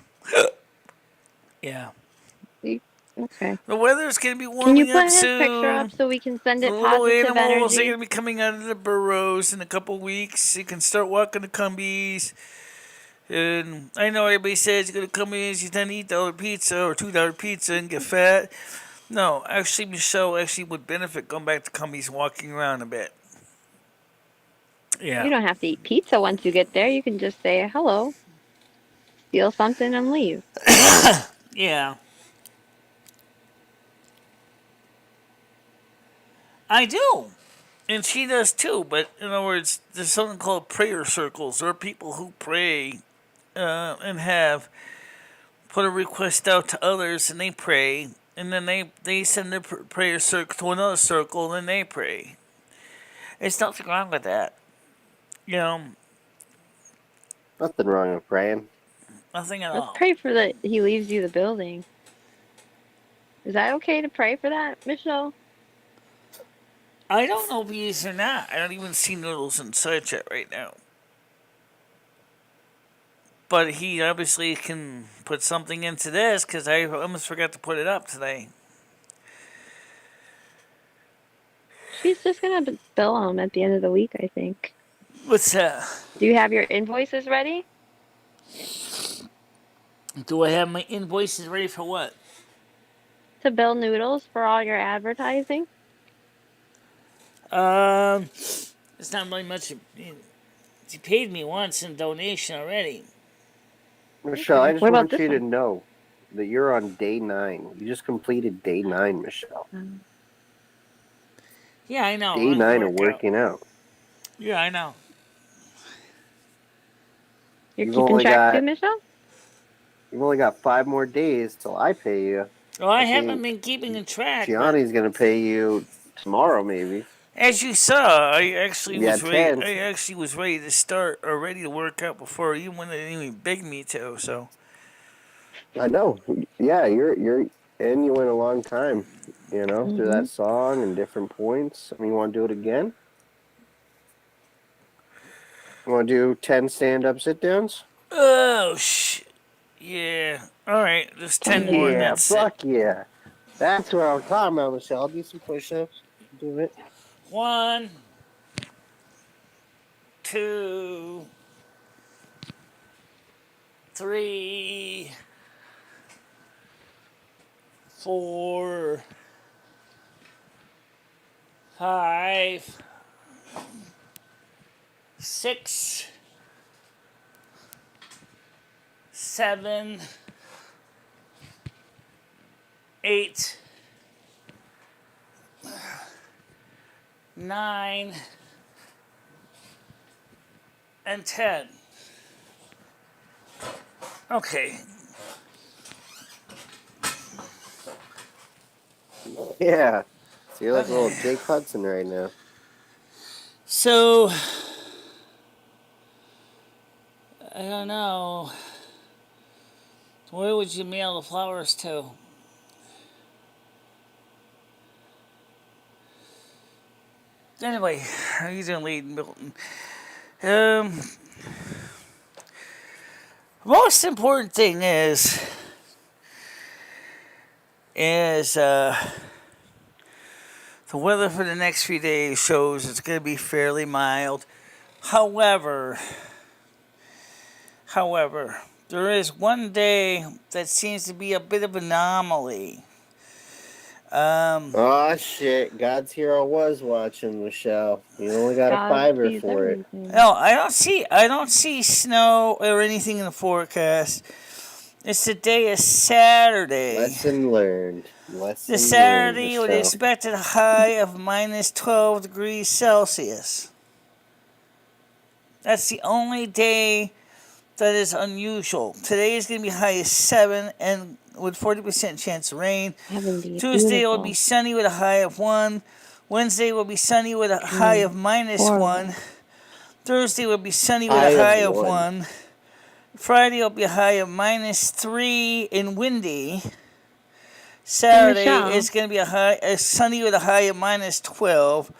Yeah. Okay. The weather's going to be Can you warming put up his picture up soon. so we can send The it little positive animals are energy? going to be coming out of the burrows in a couple weeks. You can start walking the cumbies. And I know everybody says you're going to come in, you then eat $1 pizza or $2 pizza and get fat. No, actually, Michelle actually would benefit going back to cumbies and walking around a bit. You Yeah. don't have to eat pizza once you get there. You can just say hello, steal something, and leave. Yeah. I do. And she does too, but in other words, there's something called prayer circles. There are people who pray and have put a request out to others, and they pray, and then they send their prayer circle to another circle, and then they pray. There's nothing wrong with that. You know, Nothing wrong with praying. nothing at Let's all. pray for that he leaves you the building. Is that okay to pray for that, Michelle? I don't know if he is or not. I don't even see Noodles inside chat right now. But he obviously can put something into this because I almost forgot to put it up today. She's just gonna bill him at the end of the week, I think. What's that? Do you have your invoices ready? Do I have my invoices ready for what? To bill Noodles for all your advertising? It's not really much. He paid me once in donation already. Michelle, Okay. I just What about want this you to one? know that you're on day 9. You just completed day 9, Michelle. Yeah, I know. Day Run the 9 of workout. working out. Yeah, I know. You're You've keeping only track too, got Michelle? 5 more days till I pay you. Well, I I haven't think been keeping in track, but Gianni's gonna pay you tomorrow, maybe. as you saw, I actually Yeah, was ready. 10th. I actually was ready to start or ready to work out before even when they even begged me to. So I know. Yeah, you're and you went a long time, through Mm-hmm. that song and different points. I mean, you want to do it again? You want to do 10 stand-up sit-downs? oh shit. Yeah. All right. Just 10 more, and Yeah, that's it. fuck yeah. That's what I'm talking about, Michelle. I'll do some push-ups. Do it. 1, 2, 3, 4, 5, 6, 7, 8, 9, and 10. Okay. Yeah. So you're like a little Okay. Jake Hudson right now. So, I don't know. Where would you mail the flowers to? Anyway, how you doing, Lee Milton? Um, most important thing is the weather for the next few days shows it's going to be fairly mild. However, there is one day that seems to be a bit of an anomaly. Oh shit! God's hero was watching, Michelle. You only got a God fiver sees for it. everything. No, I don't see snow or anything in the forecast. It's the day of Saturday. Lesson learned. Lesson The learned, Saturday with the Michelle. expected high of minus 12 degrees Celsius. That's the only day that is unusual. Today is going to be high of 7 and with 40% chance of rain. 70, Tuesday will be beautiful. sunny with a high of 1. Wednesday will be sunny with a high of minus Horrible. 1. Thursday will be sunny with High a high of of 1. 1. Friday will be a high of minus 3 and windy. Saturday Michelle. is going to be a sunny with a high of minus 12.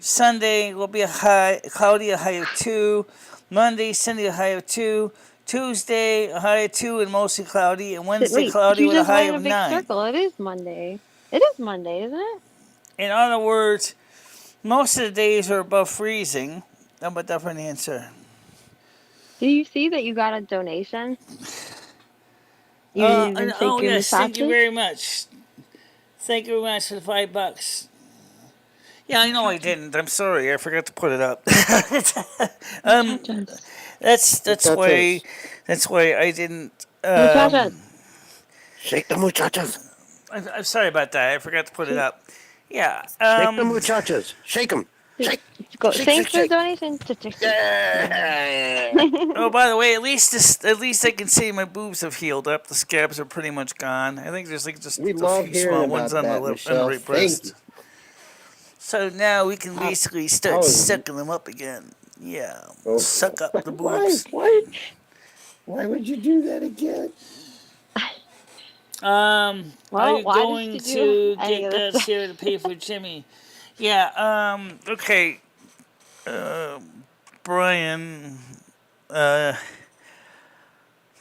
Sunday will be a cloudy, a high of 2. Monday, sunny, a high of 2. Tuesday, a high of 2 and mostly cloudy. And Wednesday, Wait, cloudy you with a just high went in a of big 9. circle. It is Monday. It is Monday, isn't it? In other words, most of the days are above freezing. How about that for an answer? Do you see that you got a donation? You didn't even take your Yes, thank you muchachas? very much. Thank you very much for the $5. Yeah, I know I didn't. I'm sorry. I forgot to put it up. Muchachas. That's why I didn't. Muchachas. Shake the muchachas. I'm sorry about that. I forgot to put it up. Yeah. Shake the muchachas. Shake them. Shake. Go. Shake, Thanks shake, for the shake. donation. Yeah. Oh, by the way, at least I can say my boobs have healed up. The scabs are pretty much gone. I think there's like just We a love few hearing small about ones on that, on the Michelle. right Thank you. breast. So now we can basically start was- sucking them up again. Yeah, Oh. suck up the Why? boobs. Why would you do that again? Are Well, you why going did you do to any get of this? Gus here to pay for Jimmy? Yeah. Okay. Brian.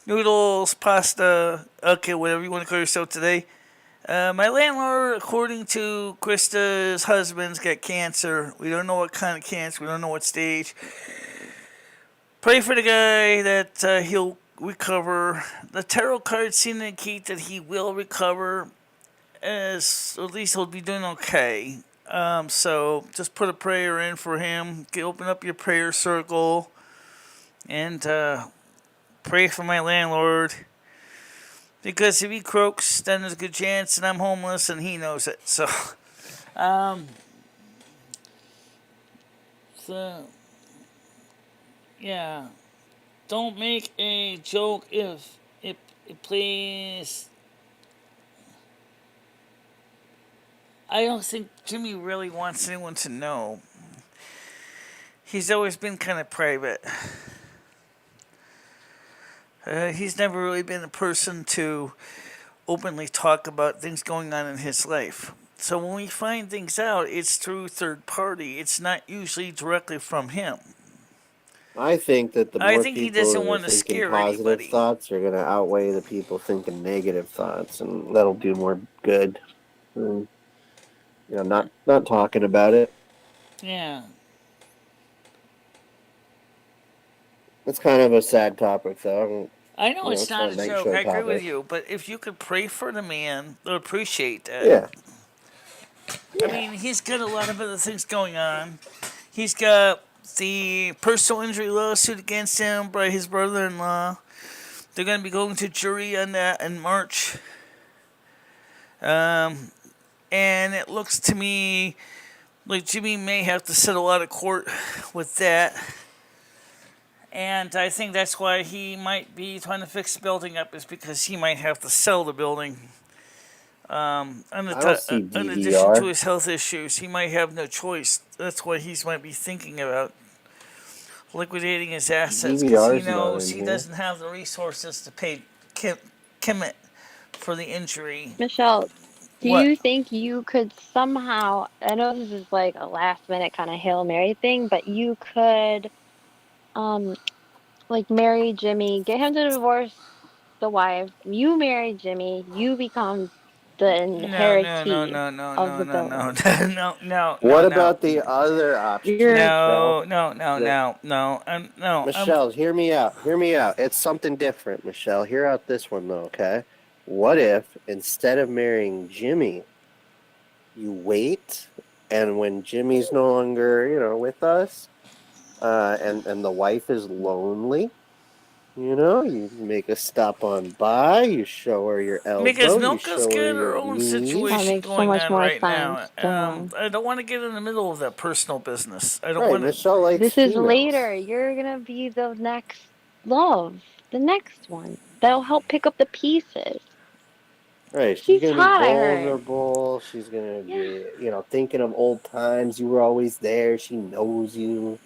Noodles, pasta. Okay, whatever you want to call yourself today. My landlord, according to Krista's husband's got cancer. We don't know what kind of cancer. We don't know what stage. Pray for the guy that he'll recover. The tarot cards seem to indicate that he will recover. As at least he'll be doing okay. So just put a prayer in for him. Open up your prayer circle and pray for my landlord. Because if he croaks, then there's a good chance that I'm homeless, and he knows it. So, so yeah, don't make a joke if it please. I don't think Jimmy really wants anyone to know. He's always been kind of private. He's never really been a person to openly talk about things going on in his life. So when we find things out, it's through third party. It's not usually directly from him. I think that the I more think he people doesn't who are want to thinking scare positive anybody. thoughts are going to outweigh the people thinking negative thoughts, and that'll do more good. Not talking about it. Yeah. It's kind of a sad topic, though. I know it's not a night joke. show I agree with topic. you. But if you could pray for the man, I'd appreciate that. Yeah. I mean, he's got a lot of other things going on. He's got the personal injury lawsuit against him by his brother-in-law. They're going to be going to jury on that in March. And it looks to me like Jimmy may have to settle out of court with that. And I think that's why he might be trying to fix the building up, is because he might have to sell the building. I don't see In addition to DVR. his health issues, he might have no choice. That's why he might be thinking about liquidating his assets, because he DVR's not knows in he here. doesn't have the resources to pay Kemet for the injury. Michelle, do What? you think you could somehow, I know this is like a last minute kind of Hail Mary thing, but you could um like marry Jimmy, get him to divorce the wife, you marry Jimmy, you become the No, no, no, inheritee no, no, of no, the no, no, building. no, no, no, What no. about the other option, You're Michelle? No, no, no, The, no, no, no. Michelle, hear me out. Hear me out. It's something different, Michelle. Hear out this one though, okay? What if instead of marrying Jimmy, you wait, and when Jimmy's no longer, with us, and the wife is lonely, you make a stop on by, you show her your Because elbow, you Milka's show her got her your own that knees. situation makes so going much on more right now. sense. Duh. I don't want to get in the middle of that personal business. I don't Right, want to. Michelle likes This is females. later. You're gonna be the next love, the next one. That'll help pick up the pieces. Right, she's She's gonna be hot, I heard. vulnerable. She's gonna Yeah, be, thinking of old times. You were always there. She knows you.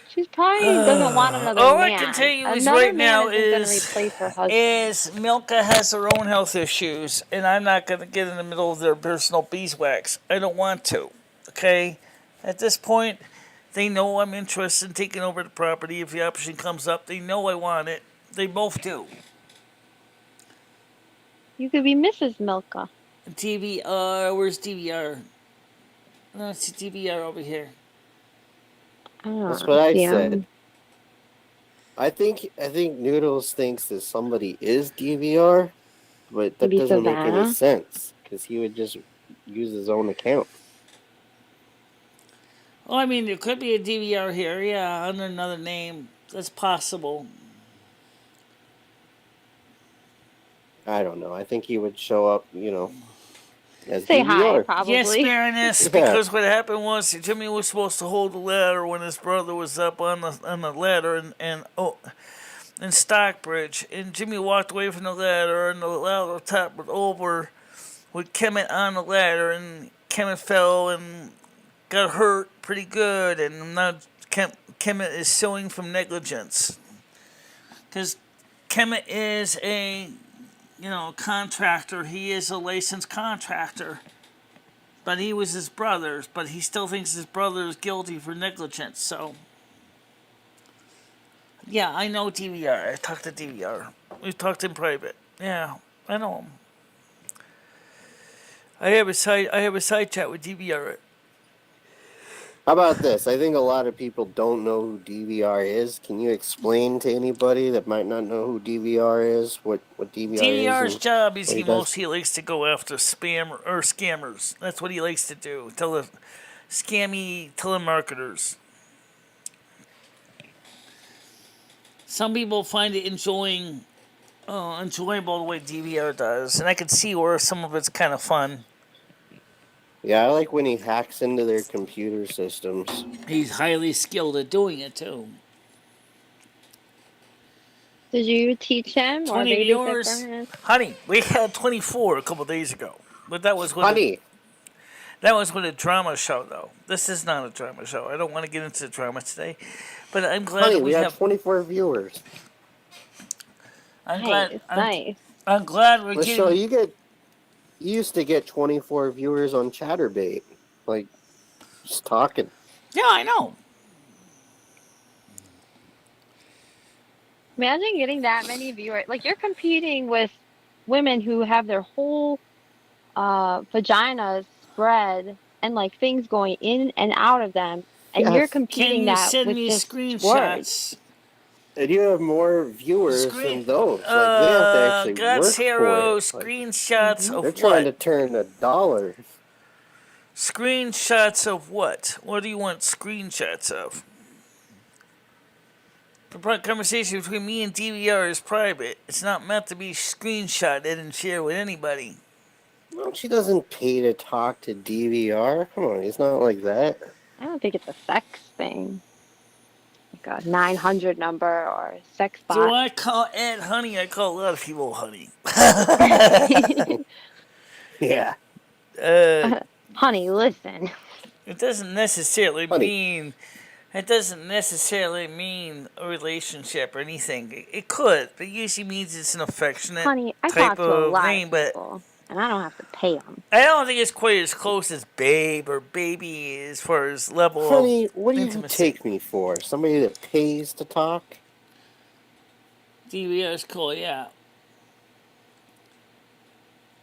she's probably doesn't want another All I can tell man. you is Another right man now isn't gonna replace her husband. is Milka has her own health issues, and I'm not going to get in the middle of their personal beeswax. I don't want to. Okay, at this point, they know I'm interested in taking over the property. If the option comes up, they know I want it. They both do. You could be Mrs. Milka. DVR, where's DVR? No, it's DVR over here. I That's don't what I see said. him. I think Noodles thinks that somebody is DVR, but that Maybe doesn't make any Savannah. sense because he would just use his own account. Oh, I mean, there could be a DVR here, yeah, under another name. That's possible. I don't know. I think he would show up, as Say hi, DVR. Yes, probably. Baroness, Yeah. because what happened was Jimmy was supposed to hold the ladder when his brother was up on the ladder in Stockbridge, and Jimmy walked away from the ladder, and the ladder top was over with Kemet on the ladder, and Kemet fell and got hurt pretty good, and now Kemet is suing from negligence because Kemet is a contractor. He is a licensed contractor. But he was his brother's, but he still thinks his brother is guilty for negligence, so. Yeah, I know DVR. I talked to DVR. We've talked in private. Yeah, I know him. I have a side chat with DVR. How about this? I think a lot of people don't know who DVR is. Can you explain to anybody that might not know who DVR is, what DVR is DVR's and job is what he he does? mostly likes to go after scammers. That's what he likes to do. Scammy telemarketers. Some people find it enjoyable the way DVR does, and I can see where some of it's kind of fun. Yeah, I like when he hacks into their computer systems. He's highly skilled at doing it too. Did you teach him or 20 babysit for viewers, him? honey. We had 24 a couple days ago, but that was Honey, with a drama show though. This is not a drama show. I don't want to get into the drama today, but I'm glad honey, that we we had have. 24 viewers. I'm glad. Nice, nice. I'm glad we're Michelle, getting. you used to get 24 viewers on Chatterbait, like just talking. Yeah, I know. Imagine getting that many viewers. Like you're competing with women who have their whole vaginas spread and like things going in and out of them, and you're Yes, Can competing you that send with me just words. screenshots? and you have more viewers than those. Like they have to actually God's work for hero it. Like screenshots Hmm. they're of trying to what? turn $1. Screenshots of what? What do you want screenshots of? The conversation between me and DVR is private. It's not meant to be screenshotted and shared with anybody. Well, she doesn't pay to talk to DVR. Come on, it's not like that. I don't think it's a sex thing. like a 900 number or a sex Do bot. I call Ed honey? I call a lot of people honey. Yeah. Honey, listen. It doesn't necessarily Honey. mean It doesn't necessarily mean a relationship or anything. It could, but it usually means it's an affectionate Honey, I type talk to a of lot of name, but people, and I don't have to pay them. I don't think it's quite as close as babe or baby as far as level Honey, of what do you intimacy. take me for? Somebody that pays to talk? DVR is cool, yeah.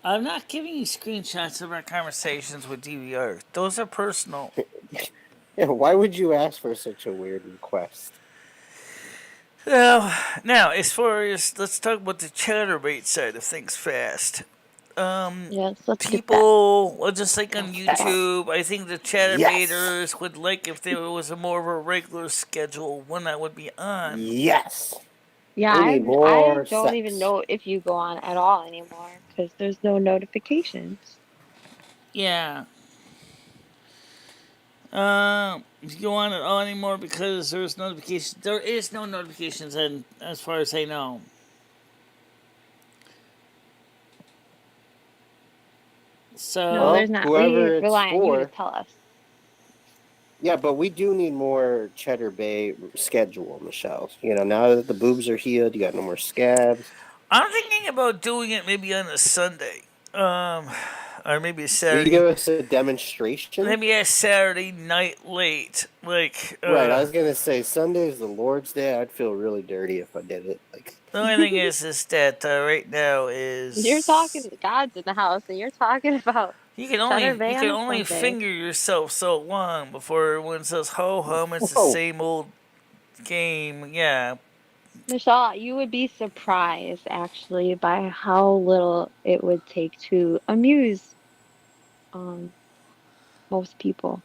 I'm not giving you screenshots of our conversations with DVR. Those are personal. Yeah, why would you ask for such a weird request? Now, as far as, let's talk about the chatterbait side of things fast. Yes, let's get that. People, well, just like on Yes. YouTube, I think the chatterbaiters would like if there was a more of a regular schedule when I would be on. Yes. Yeah, We need I more don't even sex. know if you go on at all anymore because there's no notifications. Yeah. You go on at all anymore because there's notifications. There is no notifications, and as far as I know. So No, there's not. We whoever it's rely on you to for. tell us. Yeah, but we do need more Cheddar Bay schedule, Michelle. You know, now that the boobs are healed, you got no more scabs. I'm thinking about doing it maybe on a Sunday, or maybe a Will you Saturday. give us a demonstration? Maybe a Saturday night late, like. Right, I was gonna say Sunday is the Lord's Day. I'd feel really dirty if I did it. Like, The only thing is that right now is You're talking, God's in the house, and you're talking about you can Cheddar Bay on a only Sunday. finger yourself so long before everyone says ho hum. It's the Whoa. same old game. Yeah, Michelle, you would be surprised actually by how little it would take to amuse most people.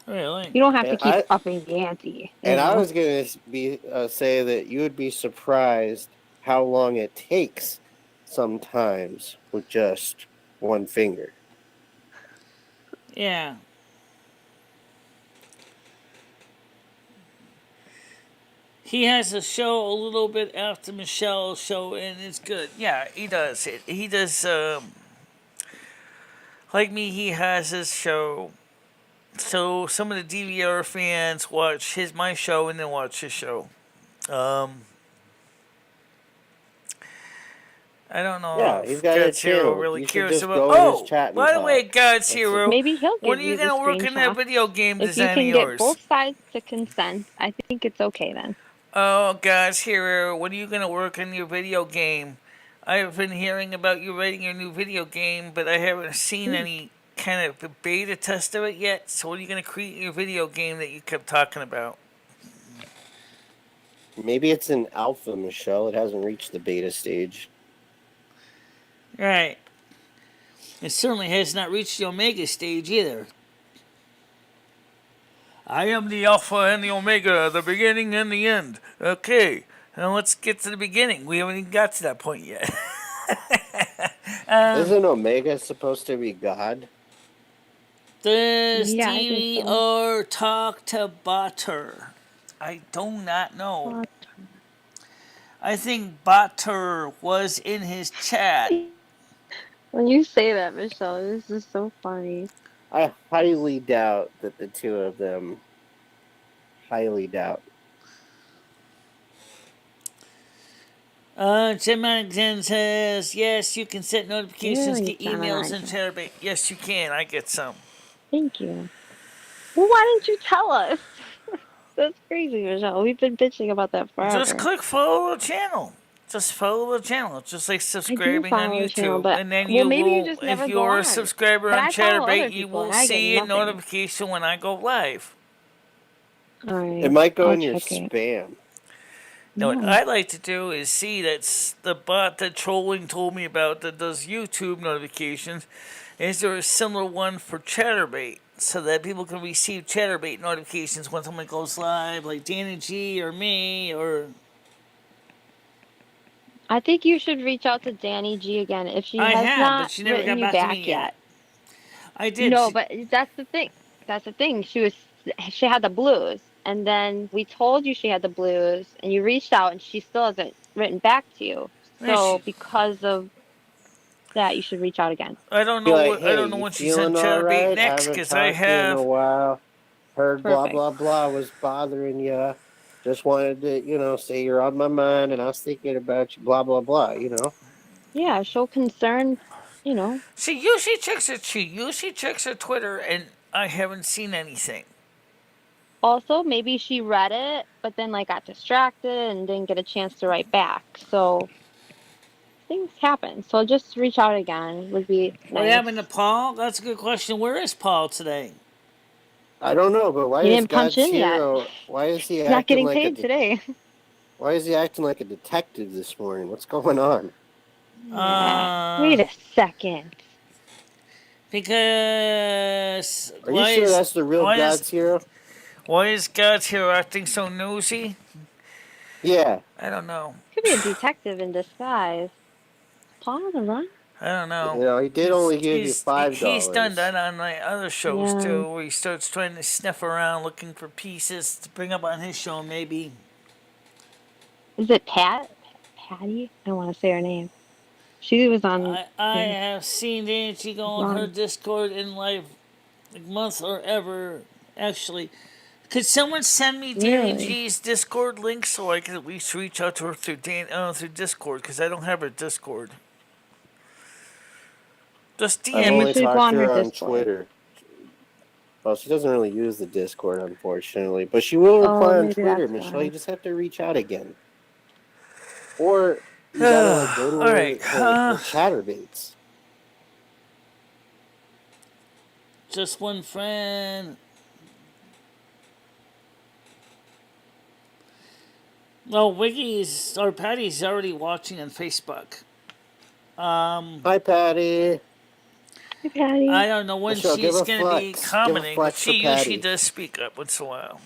really. You don't have to and keep I upping the ante, you and I know. was gonna be say that you would be surprised how long it takes sometimes with just one finger. Yeah. He has a show a little bit after Michelle's show, and it's good. Yeah, he does. He does. Like me, he has his show. So some of the DVR fans watch my show and then watch his show. I don't know Yeah, he's if got a God's Hero channel. really You should cares just about. go in his Oh, chat and by the talk. way, God's That's Hero, Maybe he'll when give are you you the gonna work in that screenshot. video game If you design of can get yours? both sides to consent, I think it's okay then. Oh, God's Hero, when are you gonna work on your video game? I've been hearing about you writing your new video game, but I haven't seen any kind of beta test of it yet. So when are you gonna create your video game that you kept talking about? Maybe it's an alpha, Michelle. It hasn't reached the beta stage. Right. It certainly has not reached the Omega stage either. I am the Alpha and the Omega, the beginning and the end. Okay, now let's get to the beginning. We haven't even got to that point yet. Isn't Omega supposed to be God? Does Yeah, I think so. DVR talk to Butter? I do not know. I think Butter was in his chat. When you say that, Michelle, this is so funny. I highly doubt that the two of them. Highly doubt. Gemini says, yes, you can set notifications, Really, get emails, Gemini. and chatterbait. Yes, you can. I get some. Thank you. Well, why didn't you tell us? That's crazy, Michelle. We've been bitching about that forever. Just click follow the channel. Just follow the channel. It's just like subscribing on follow the YouTube. channel, but- and then well, you maybe you will, just if never go you're a on. subscriber But on I follow other Chatterbait, you people, will and I get see a nothing. notification when I go live. All right. It might go I'll in your check it. spam. Now, what No. I like to do is see that's the bot that Trolling told me about that does YouTube notifications. Is there a similar one for Chatterbait so that people can receive Chatterbait notifications when someone goes live, like Danny G or me or. I think you should reach out to Danny G again if she I has have, not but she never written got you back to back me yet. yet. I did. No, but that's the thing. That's the thing. She had the blues, and then we told you she had the blues, and you reached out, and she still hasn't written back to you. So because of that, you should reach out again. I don't Be know like, what I hey, don't know you when she's gonna feeling all chatterbait right? next Haven't because I talked to you in a have. while. Heard blah Perfect. blah blah was bothering you. Just wanted to, say you're on my mind, and I was thinking about you. Blah blah blah. Yeah, show concern, you know. She usually checks her Twitter, and I haven't seen anything. Also, maybe she read it, but then like got distracted and didn't get a chance to write back. So things happen. So just reach out again would be What happened to nice. Paul? That's a good question. Where is Paul today? I don't know, but why He is didn't punch God's in yet. hero? Why is he He's not acting getting like paid today. Why is he acting like a detective this morning? What's going on? Yeah. Wait a second. Because Are you sure that's the real why is God's hero? why is God's hero acting so nosy? Yeah. I don't know. Could be a detective in disguise. Paul on the run? I don't know. He did only give you He's done $5. that on my other shows Yeah. too, where he starts trying to sniff around looking for pieces to bring up on his show. Maybe Is it Patty? I don't want to say her name. She was on I here have seen Angie go on her long. Discord in like month or ever. Actually, could someone send me Danny Really? G's Discord link so I can at least reach out to her through through Discord? Because I don't have her Discord. Just I've Yeah, DM you only it. should go talked on to her her on Discord. Twitter. Well, she doesn't really use the Discord, unfortunately, but she will Oh, reply on maybe Twitter, that's Michelle. You why. just have to reach out again. Or you gotta go to All right. her chatterbaits. Just one friend. No, Wiggy's or Patty's already watching on Facebook. Hi, Patty. Hey, Patty. I don't know when Michelle, give she's a going to be flex. Give a commenting, but flex for she usually Patty. does speak up once in a while.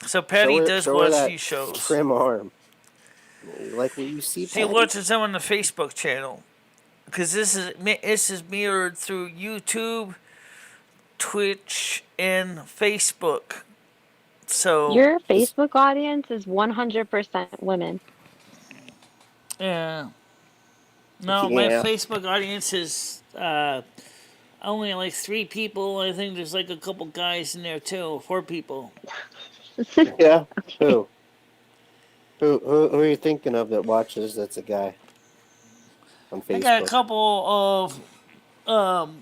So Show Patty her, does show her watch that these shows. trim arm. You like what you see, She Patty? watches them on the Facebook channel because this is mirrored through YouTube, Twitch, and Facebook. So Your Facebook audience is 100% women. yeah, no, my Yeah. Facebook audience is only like 3 people. I think there's like a couple guys in there too. 4 people. Yeah. Okay. Who are you thinking of that watches? That's a guy on I got a Facebook. couple of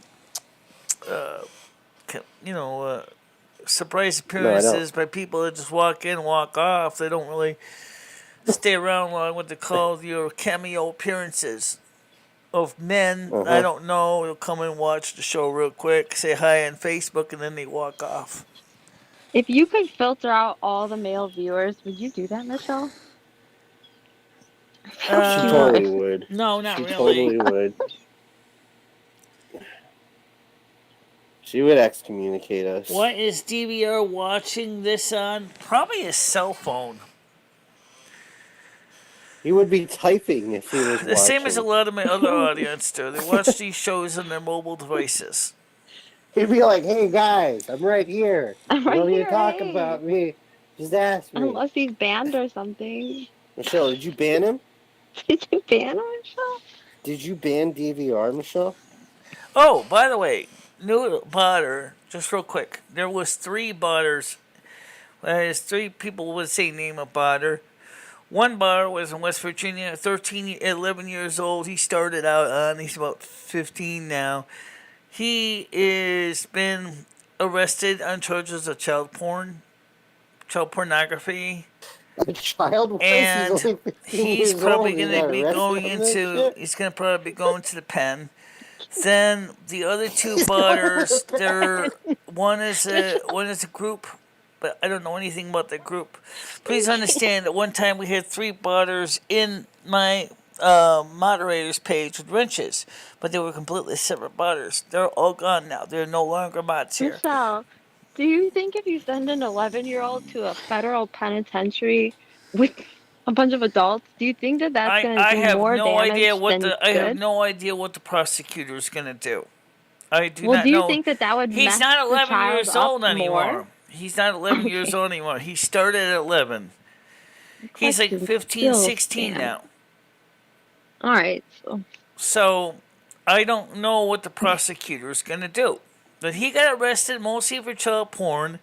surprise No, I don't. appearances by people that just walk in, walk off. They don't really stay around long. What they call your cameo appearances of men I Uh-huh. don't know. They'll come and watch the show real quick, say hi on Facebook, and then they walk off. If you could filter out all the male viewers, would you do that, Michelle? I feel like She you totally would. would. No, not She really. totally would. She would excommunicate us. What is DVR watching this on? Probably his cell phone. He would be typing if he was The same as a watching. lot of my other audience do. They watch these shows on their mobile devices. He'd be like, "Hey guys, I'm right here. I'm You right don't need to here, talk hey. about me. Just ask me." Unless he's banned or something. Michelle, did you ban him? Did you ban him, Michelle? Did you ban DVR, Michelle? Oh, by the way, new botter, just real quick. There was 3 botters. There's 3 people would say name a botter. One botter was in West Virginia, 11 years old. He started out on, he's about 15 now. He is been arrested on charges of child pornography. A child was? And He's only 15 he's years probably old. He going got to be arrested going on that into shit? he's going to probably be going to the pen. Then the other 2 botters, one is a group, but I don't know anything about the group. Please understand that one time we had 3 botters in my moderators page with wrenches, but they were completely separate botters. They're all gone now. They're no longer bots here. Michelle, do you think if you send an 11-year-old to a federal penitentiary with a bunch of adults, do you think that that's going to I do have more no idea damage than good? what the prosecutor is going to do. I do Well, not do you know. think that that would He's mess not the 11 child years up old more? anymore. He's not 11 years Okay. old anymore. He started at 11. He's like Question 15, still 16 stands. now. All right. So So I don't know what the prosecutor is going to do. But he got arrested mostly for child porn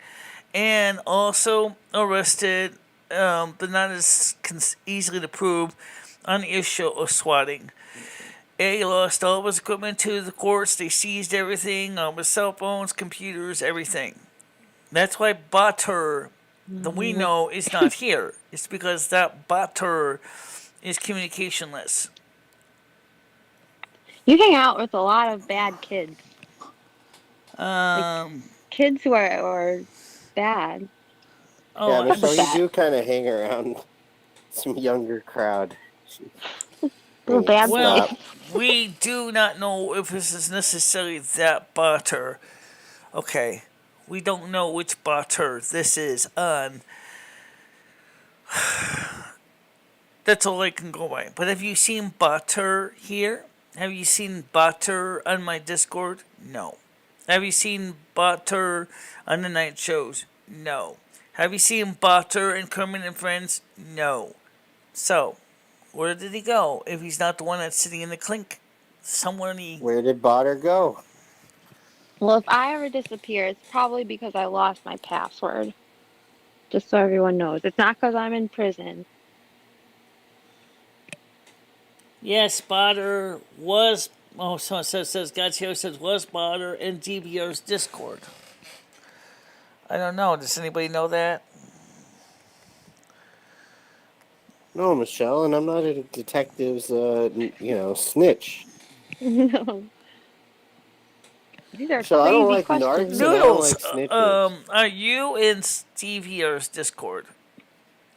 and also arrested, but not as easily to prove, on the issue of swatting. He lost all of his equipment to the courts. They seized everything, all his cell phones, computers, everything. That's why Butter, that we mm, know, is not here. It's because that Butter is communicationless. you hang out with a lot of bad kids, like Um. kids who are bad. Yeah, Oh, I'll Michelle, put you that. do kind of hang around some younger crowd. They're You need to bad boys. well, stop. we do not know if this is necessarily that Butter. Okay, we don't know which Butter this is on. That's all I can go by. But have you seen Butter here? Have you seen Butter on my Discord? No. Have you seen Butter on the night shows? No. Have you seen Butter and Kermit and Friends? No. So, where did he go if he's not the one that's sitting in the clink? Somewhere in the. Where did Botter go? Well, if I ever disappear, it's probably because I lost my password. Just so everyone knows, it's not because I'm in prison. Yes, Butter was. Oh, someone says Gatsio says was Butter in DVR's Discord. I don't know. Does anybody know that? No, Michelle, and I'm not a detective's, snitch. No, these are Michelle, I don't crazy like questions, narcs and I don't Noodles, like snitches. are you in DVR's Discord?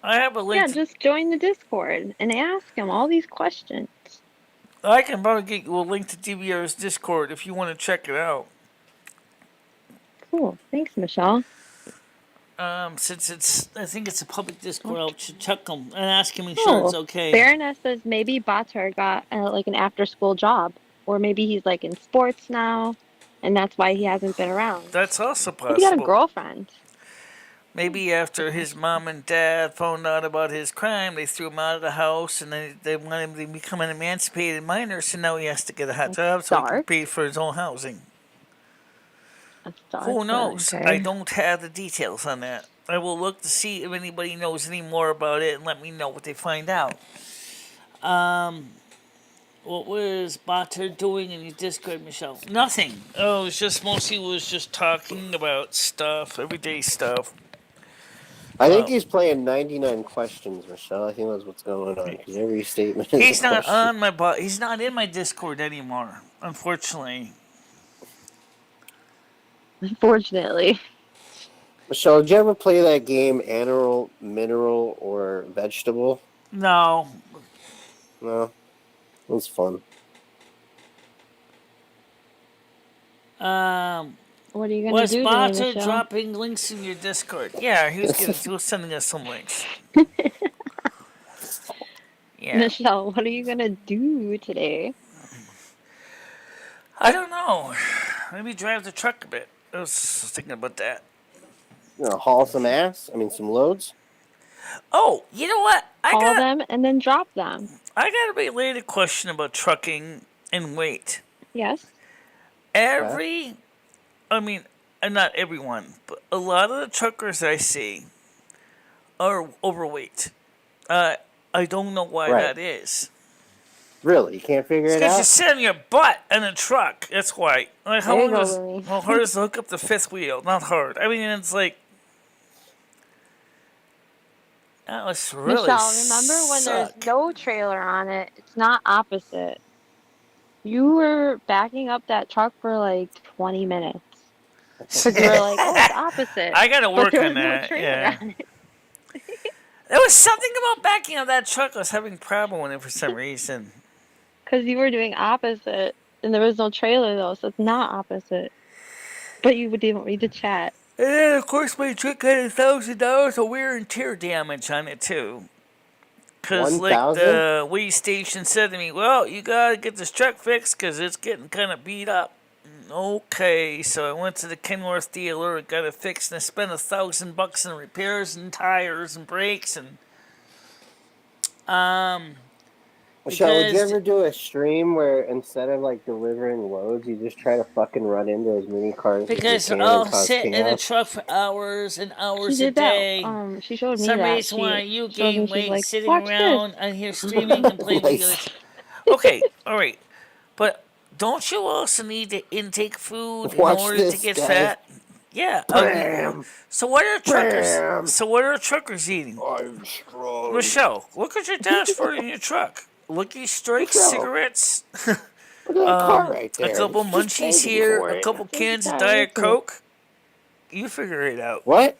I have a link Yeah, to. just join the Discord and ask him all these questions. I can probably get you a link to DVR's Discord if you want to check it out. Cool. Thanks, Michelle. Since I think it's a public Discord, Okay. I'll check him and ask him, make sure it's Oh, okay. Baroness says maybe Batar got like an after-school job, or maybe he's like in sports now, and that's why he hasn't been around. That's also Maybe he got a possible. girlfriend. Maybe after his mom and dad found out about his crime, they threw him out of the house and they wanted him to become an emancipated minor, so now he has to get a hot That's job so he can dark. pay for his own housing. That's dark, Who but knows? I okay. don't have the details on that. I will look to see if anybody knows any more about it and let me know what they find out. What was Bater doing in his Discord, Michelle? Nothing. Oh, it was just mostly was just talking about stuff, everyday stuff. I think he's playing 99 questions, Michelle. I think that's what's going on because every statement is He's a not question. on he's not in my Discord anymore, unfortunately. Unfortunately. Michelle, did you ever play that game Animal, Mineral, or Vegetable? No. No? It was fun. What are you gonna Was do today, Bater Michelle? dropping links in your Discord? Yeah, he was sending us some links. Yeah. Michelle, what are you gonna do today? I don't know. Maybe drive the truck a bit. I was thinking about that. Haul some ass? I mean, some loads? Oh, you know what? Call them and then drop them. I got a related question about trucking and weight. Yes. Not everyone, but a lot of the truckers I see are overweight. I don't know why that is. Really? You can't figure it Because out? you sit on your butt in a truck. That's why. Like, how There you long go, is Louie. how hard is to hook up the fifth wheel? Not hard. I mean, it's like that was really Michelle, remember when there's no trailer on it, it's not opposite. You were backing up that truck for like 20 minutes. Because you were like, oh, it's opposite. I gotta But work there on was no that. trailer Yeah. on it. There was something about backing up that truck. I was having a problem with it for some reason. Because you were doing opposite. And there was no trailer though, so it's not opposite. But you didn't read the chat. And then, of course, my truck had $1,000 of wear and tear damage on it too. Because, like, 1,000? the weigh station said to me, well, you gotta get this truck fixed because it's getting kind of beat up. Okay, so I went to the Kenworth dealer, got it fixed, and I spent $1,000 in repairs and tires and brakes and Michelle, would you because ever do a stream where instead of like delivering loads, you just try to fucking run into as many cars as you can and I'll cause sit in a chaos? truck for hours and She hours a did that. day. She showed me Some that. reason why She you showed me. gain She's weight like, sitting watch this. around on here streaming and playing video Like, games. Okay, all right, but don't you also need to intake food in watch order to this, get guys. fat? Yeah. Bam! So what are truckers? Bam! So what are truckers eating? I'm strong. Michelle, look at your dashboard in your truck. Lucky Strike Michelle. cigarettes, Look at that car right a there. couple It's just munchies begging here, for a it. couple cans of Yeah, Diet listen. Coke. You figure it out. What?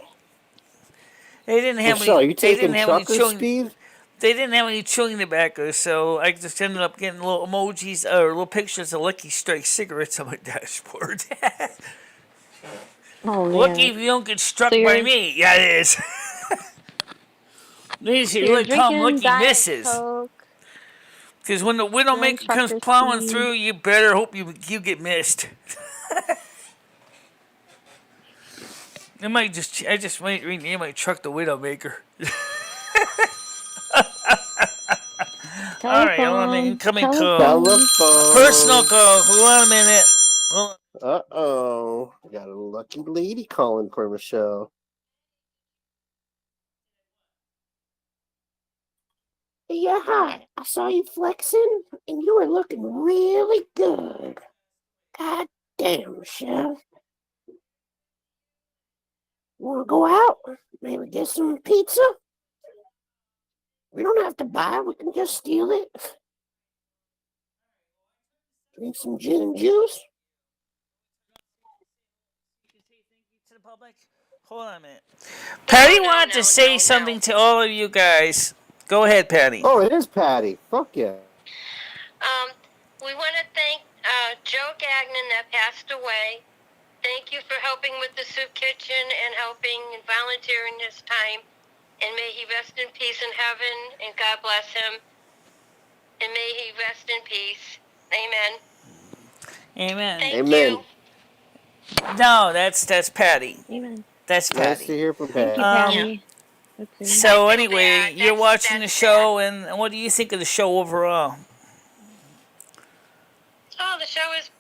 They didn't have Michelle, any. you They taking didn't have any trucker chewing. speed? They didn't have any chewing tobacco, so I just ended up getting little emojis or little pictures of Lucky Strike cigarettes on my dashboard. Oh man. Lucky if you don't get struck So by you're- me. Yeah, it is. These So are you're really call 'em drinking lucky Diet misses. Coke. Because when the Doing widowmaker comes trucker plowing speed. through, you better hope you get missed. I just might rename my truck the Widowmaker. All right, hold on a minute. Incoming call. Telephone. Personal call. Hold on a minute. Hold on. Uh-oh. We got a lucky lady calling for Michelle. Yeah, hi. I saw you flexing, and you were looking really good. God damn, Michelle. Want to go out? Maybe get some pizza? We don't have to buy it. We can just steal it. Drink some gin and juice. To the public. Hold on a minute. Patty wanted to say something to all of you guys. Go ahead, Patty. Oh, it is Patty. Fuck yeah. We want to thank Joe Gagnon that passed away. Thank you for helping with the soup kitchen and helping and volunteering his time. And may he rest in peace in heaven, and God bless him. And may he rest in peace. Amen. Amen. Thank Amen. you. No, that's Patty. Amen. That's Nice to Patty. hear from Thank Patty. you, Patty. Let's see. So I feel anyway, bad. you're watching the That's show, and what do you think of the show overall? Oh, the show is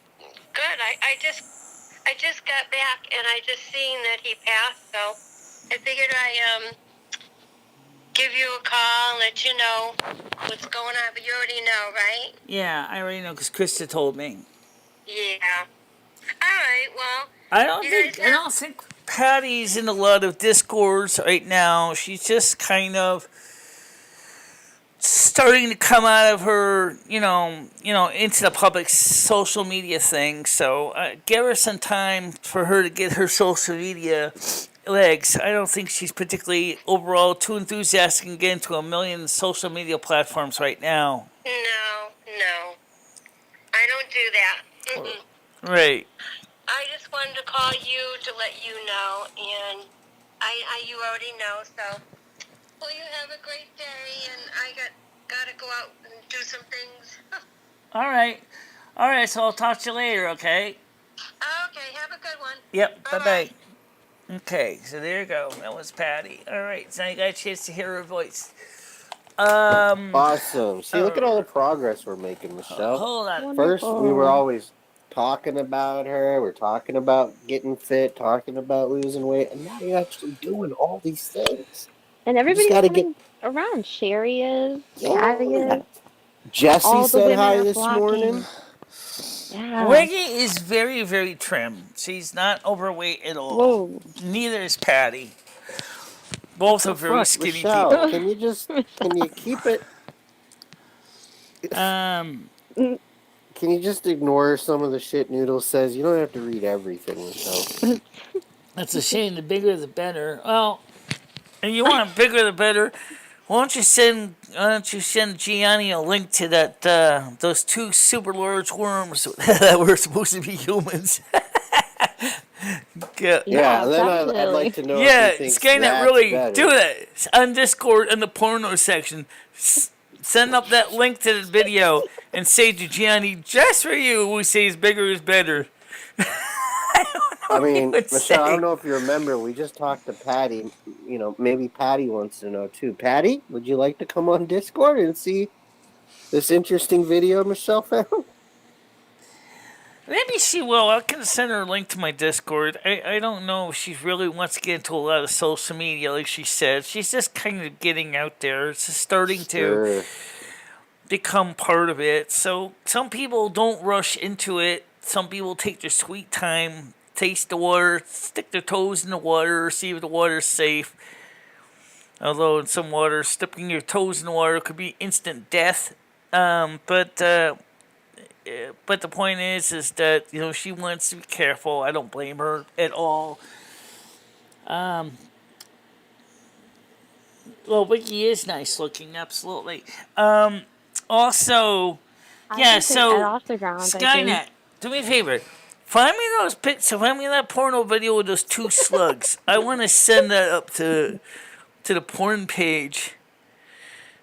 good. I just got back and I just seen that he passed, so I figured I give you a call and let you know what's going on. But you already know, right? Yeah, I already know because Krista told me. Yeah. All right. Well, I don't You think guys I know- don't think Patty's in a lot of discords right now. She's just kind of starting to come out of her, into the public social media thing. So give her some time for her to get her social media legs. I don't think she's particularly overall too enthusiastic to get into a million social media platforms right now. no. I don't do that. Mm-mm. Right. I just wanted to call you to let you know, and you already know. So, well, you have a great day, and I got to go out and do some things. All right. All right. So I'll talk to you later. Okay. Okay, have a good one. Yep. Bye Bye-bye. bye. Okay. So there you go. That was Patty. All right. So now you got a chance to hear her voice. Awesome. See, look at all the progress we're making, Michelle. Hold on. First, we were Wonderful. always talking about her. We're talking about getting fit, talking about losing weight, and now you're actually doing all these things. And everybody's gotta coming around. Sherry is. Yeah. Patty is. Jesse All the said women hi are this flocking. morning. Yeah. Reggie is very, very trim. She's not overweight at all. Whoa. Neither is Patty. Both are very Fuck, skinny Michelle, people. can you keep it? Can you just ignore some of the shit Noodle says? You don't have to read everything, Michelle. That's a shame. The bigger, the better. Well, and you want bigger, the better. Why don't you send Gianni a link to that those two super large worms that were supposed to be humans? Yeah, and then I'd definitely. like to know Yeah, if he thinks Skynet that's really better. do that on Discord in the porno section. Send up that link to the video and say to Gianni, just for you, who says bigger is better. I mean, would Michelle, I say. don't know if you remember, we just talked to Patty. You know, maybe Patty wants to know too. Patty, would you like to come on Discord and see this interesting video Michelle found? Maybe she will. I can send her a link to my Discord. I don't know if she really wants to get into a lot of social media, like she said. She's just kind of getting out there. It's just starting to Sure. become part of it. So some people don't rush into it. Some people take their sweet time, taste the water, stick their toes in the water, see if the water's safe. Although in some water, sticking your toes in the water could be instant death. But the point is that she wants to be careful. I don't blame her at all. Well, Vicky is nice looking, absolutely. Also, I yeah. can take Ed So off the ground, I think. Skynet, do me a favor. Find me those pics. Find me that porno video with those two slugs. I want to send that up to the porn page,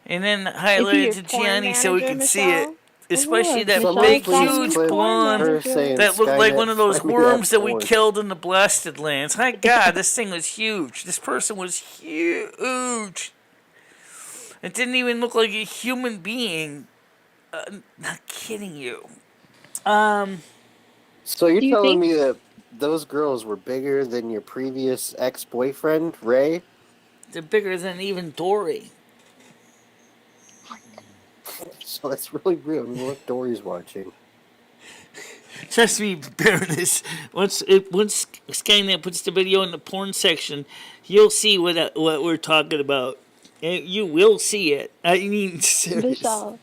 and then Is highlight he it your to porn Gianni so we manager, can see it. Michelle? Especially Look, that Somebody big, Michelle's got a huge new clip porn blonde her manager. saying that looked like Skynet, one of those find me that worms that we porn. killed in the blasted lands. My God, this thing was huge. This person was huge. It didn't even look like a human being. Not kidding you. So you're Do you telling think me that those girls were bigger than your previous ex-boyfriend, Ray? They're bigger than even Dory. So that's really real. I mean, what Dory's watching. Trust me, Baroness. Once Skynet puts the video in the porn section, you'll see what we're talking about. You will see it. I mean, serious. Michelle?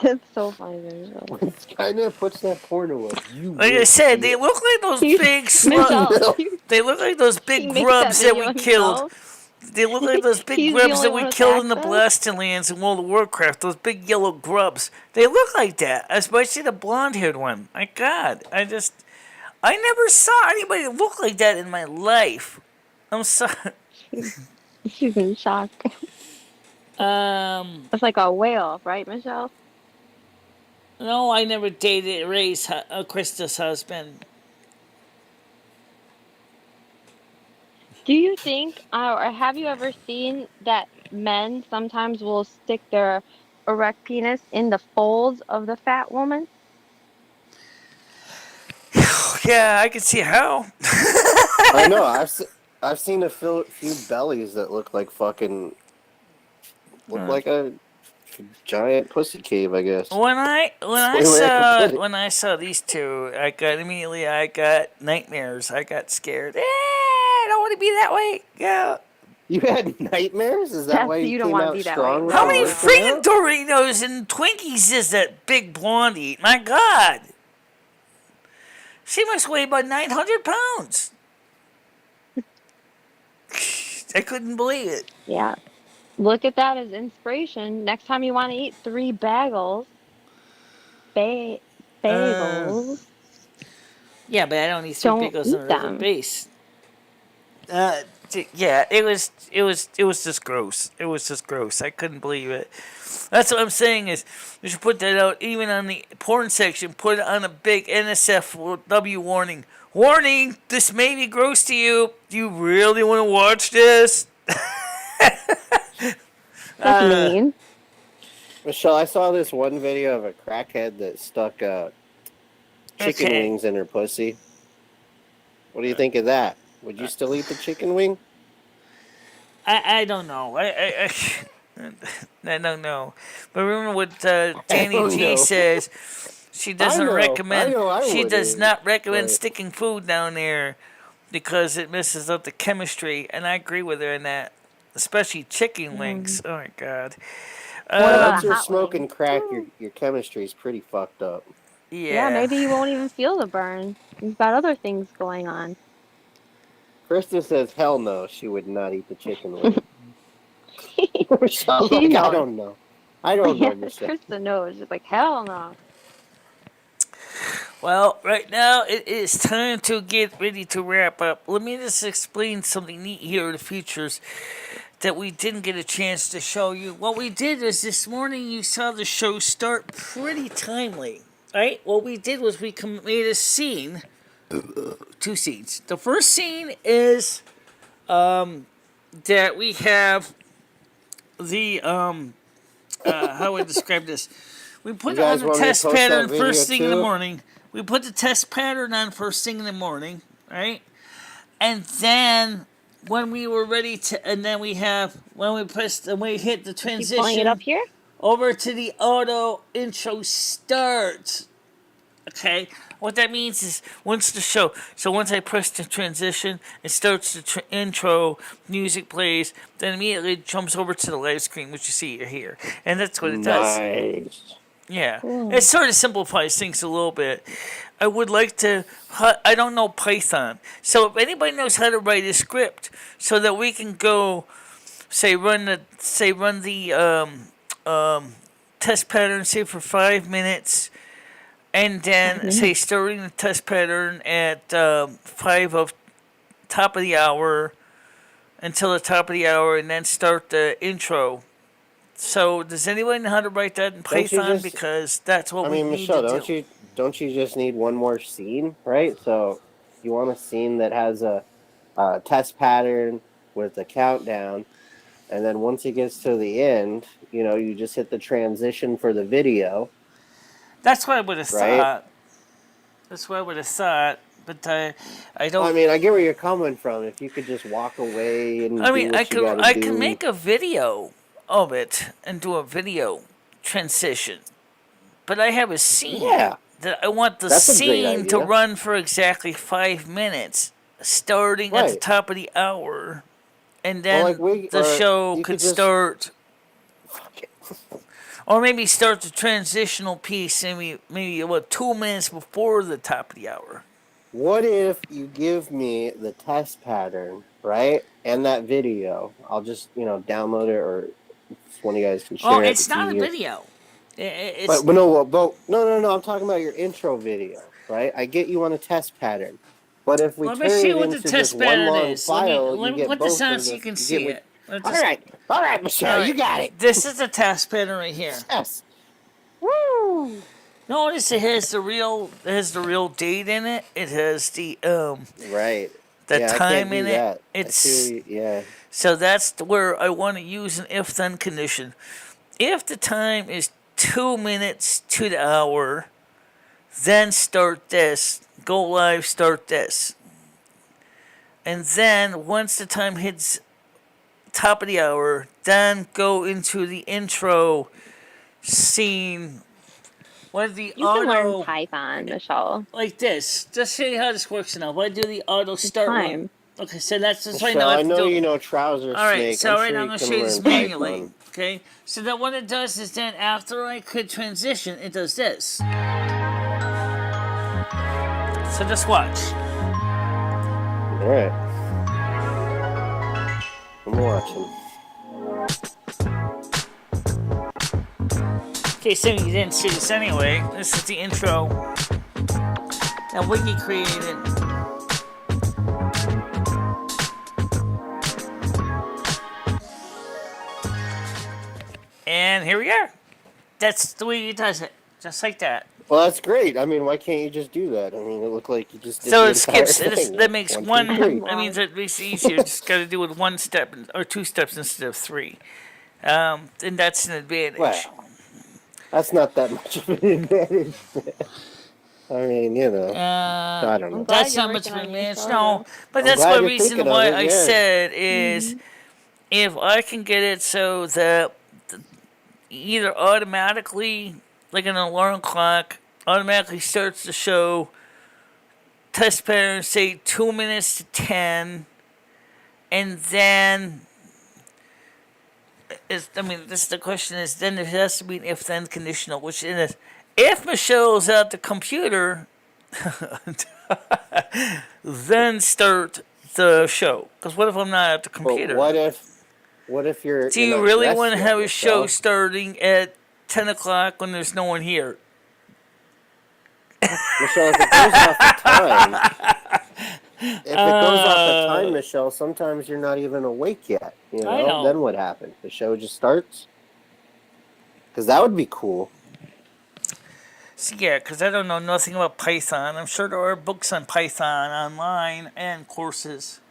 That's so funny, Michelle. When Skynet puts that porno up, you Like I will said, see they it. look like those He- big Michelle, slugs. They look like those he big makes that grubs that video we killed. himself. They look like those big He's the grubs only that one we with killed in the access. Blasted Lands in World of Warcraft. Those big yellow grubs. They look like that, especially the blonde-haired one. My God, I never saw anybody look like that in my life. I'm sorry. She's in shock. It's like a whale, right, Michelle? No, I never dated Krista's husband. Do you think, or have you ever seen that men sometimes will stick their erect penis in the folds of the fat woman? Yeah, I can see how. I know. I've seen a few bellies that look like a giant pussy cave, I guess. When I That's the way I can put it. when I saw these two, I got nightmares. I got scared. I don't want to be that way. Yeah. You had nightmares? Is that Yes, why you you don't came wanna out be that strong? way. with How the many working freaking out? Doritos and Twinkies is that big blondie? My God. She must weigh about 900 pounds. I couldn't believe it. Yeah. Look at that as inspiration. Next time you want to eat 3 bagels, bagels, Yeah, but I don't eat sweet don't pickles on eat a regular them. base. Yeah, it was just gross. It was just gross. I couldn't believe it. That's what I'm saying is you should put that out even on the porn section. Put it on a big NSFW warning. Warning! This may be gross to you. Do you really want to watch this? That's mean. Michelle, I saw this one video of a crackhead that stuck chicken Okay. wings in her pussy. What do you think of that? Would you still eat the chicken wing? I don't know. I don't know. But remember what Danny don't G know. says. She doesn't know. recommend. I know I She does wouldn't, not recommend but- sticking food down there because it messes up the chemistry. And I agree with her in that, especially chicken wings. Oh my God. What about Once a you're hot smoking wing? crack, your chemistry's pretty fucked up. Yeah, maybe you won't even feel the burn. You've got other things going on. Krista says, hell no, she would not eat the chicken wing. Michelle's She like, I knows. don't know. I don't know, Yeah, Michelle. Krista knows. She's like, hell no. Well, right now it is time to get ready to wrap up. Let me just explain something neat here in the features that we didn't get a chance to show you. What we did is this morning you saw the show start pretty timely. Right? What we did was we made a scene, 2 scenes. The first scene is that we have the how would I describe this? We You put on guys the want me to test post that pattern video first thing in the too? morning. We put the test pattern on first thing in the morning, right? And then when we were ready to, and then we have when we pressed and we hit the Is he pulling it up transition here? over to the auto intro start. Okay, what that means is once the show, so once I press the transition, it starts the intro, music plays, then immediately it jumps over to the live screen, which you see here, and that's what it does. Nice. Yeah, Cool. it sort of simplifies things a little bit. I would like to. I don't know Python, so if anybody knows how to write a script, so that we can go, run the test pattern, say for 5 minutes, and then say starting the test pattern at 5 of top of the hour until the top of the hour, and then start the intro. So does anyone know how to write that in Don't you Python? just? Because that's what I we mean, need Michelle, to do. don't you just need one more scene, right? So you want a scene that has a test pattern with a countdown, and then once it gets to the end, you just hit the transition for the video, That's what I would have right? thought. That's what I would have thought. But I I don't. mean, I get where you're coming from. If you could just walk away and I do mean, what you got to I can do, make a video of it and do a video transition. But I have a scene yeah, that I want the that's a great scene to idea, run for exactly 5 minutes, starting at the right? top of the hour, and Well, like then the show you could could just start, or maybe start the transitional piece maybe 2 minutes before the top of the hour. What if you give me the test pattern, right? And that video. I'll just, download it, or if one of you guys can Oh, share it. it's It's not a easier. video. But, It's no. I'm talking about your intro video, right? I get you on a test pattern. But if we let me turn see it what the into just test one pattern long is. Let me file, you let me get put this both on of so the. you can You get see what? it. Let's All just, right, Michelle, all you right. got it. This is the test pattern right here. Yes. Woo! Notice it has the real date in it. It has Right. the Yeah, I can't time in do it. that. I It's see. Yeah. so that's where I want to use an if then condition. If the time is 2 minutes to the hour, then start this. Go live, start this. And then once the time hits top of the hour, then go into the intro scene. What the You can learn auto Python, Michelle. like this. Just show you how this works now. If I do the auto It's start run. time. Okay, so that's just right now. Michelle, I I have to know do. you know Trouser Alright, Snake. so I'm right sure now I'm you going to can show you this learn manually. Python. Okay? So then what it does is then after I could transition, it does this. So just watch. All right. I'm watching. Okay, so you didn't see this anyway. This is the intro that Wiki created. And here we are. That's the way he does it. Just like that. Well, that's great. I mean, why can't you just do that? I mean, it looked like you just did So the it entire skips. thing. That makes One, two, one. three. That means it makes it easier. Just got to do it with 1 step or 2 steps instead of 3. And that's an advantage. Well, that's not that much of an advantage. I mean, I don't know. I'm glad That's you're not much of working an on your advantage. show, No, but I'm that's glad one you're reason thinking of why it, I yeah. said is if I can get it so that either automatically, like an alarm clock, automatically starts the show, test pattern, say 2 minutes to 10, and then the question is, then there has to be an if-then conditional, which is, if Michelle's at the computer, then start the show. Because what if I'm not at the But computer? what if you're? Do you're you not really dressed want to yet, have a show Michelle? starting at 10 o'clock when there's no one here? Michelle, if it goes off the time, Michelle, sometimes you're not even awake yet. I know. Then what happens? The show just starts? Because that would be cool. So yeah, because I don't know nothing about Python. I'm sure there are books on Python online and courses.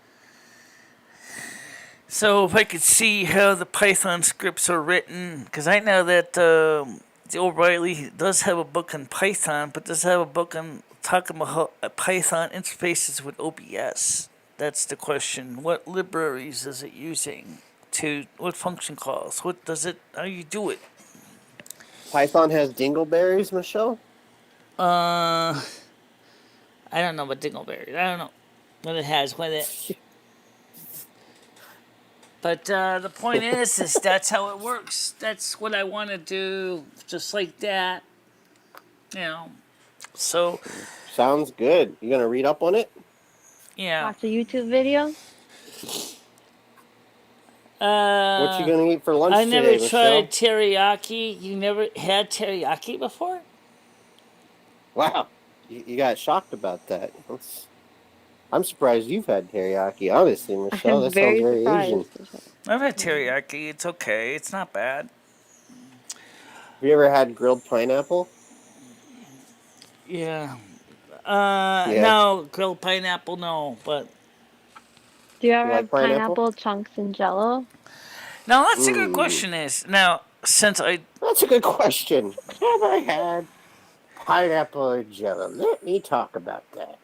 So if I could see how the Python scripts are written, because I know that the O'Reilly does have a book on Python, but does have a book on talking about how Python interfaces with OBS. That's the question. What libraries is it using? To what function calls? What does it? How you do it? Python has dingleberries, Michelle? Uh, I don't know about dingleberries. I don't know what it has with it. But the point is that's how it works. That's what I want to do, just like that. You know. So Sounds good. You gonna read up on it? yeah. Watch a YouTube video. What you gonna eat for lunch I never today, Michelle? tried teriyaki. You never had teriyaki before? Wow, you got shocked about that. I'm surprised you've had teriyaki. Honestly, Michelle, I'm that sounds very very surprised. Asian. I've had teriyaki. It's okay. It's not bad. Have you ever had grilled pineapple? Yeah. Yeah. No, grilled pineapple, no. But Do you You ever like have pineapple? pineapple chunks in Jello? now that's a good Mmm. question. Is now since I That's a good question. Have I had pineapple or jello? Let me talk about that.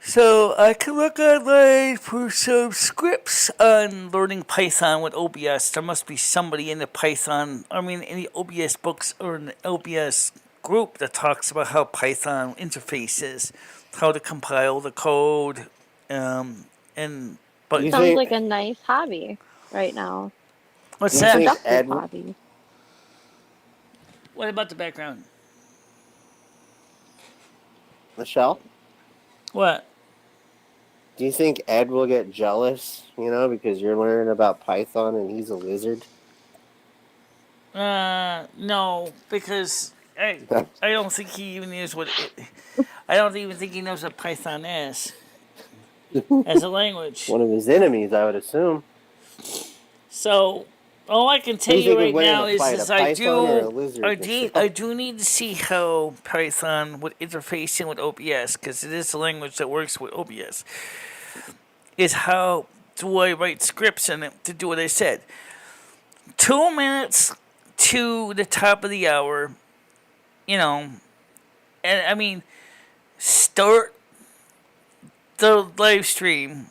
So I can look online for some scripts on learning Python with OBS. There must be somebody in the Python, in the OBS books or in the OBS group that talks about how Python interfaces, how to compile the code, and Do but you Sounds think? like a nice hobby right now. Do what's you that? think Productive Ed? hobby. What about the background? Michelle? What? Do you think Ed will get jealous? Because you're learning about Python and he's a lizard. No, because I don't think he even knows what it. I don't even think he knows what Python is as a language. One of his enemies, I would assume. So all I can Who tell do you you think would right win in now a fight, a is python or a lizard, I Michelle? do need to see how Python would interface in with OBS because it is a language that works with OBS. Is how do I write scripts in it to do what I said? 2 minutes to the top of the hour, you know, and start the live stream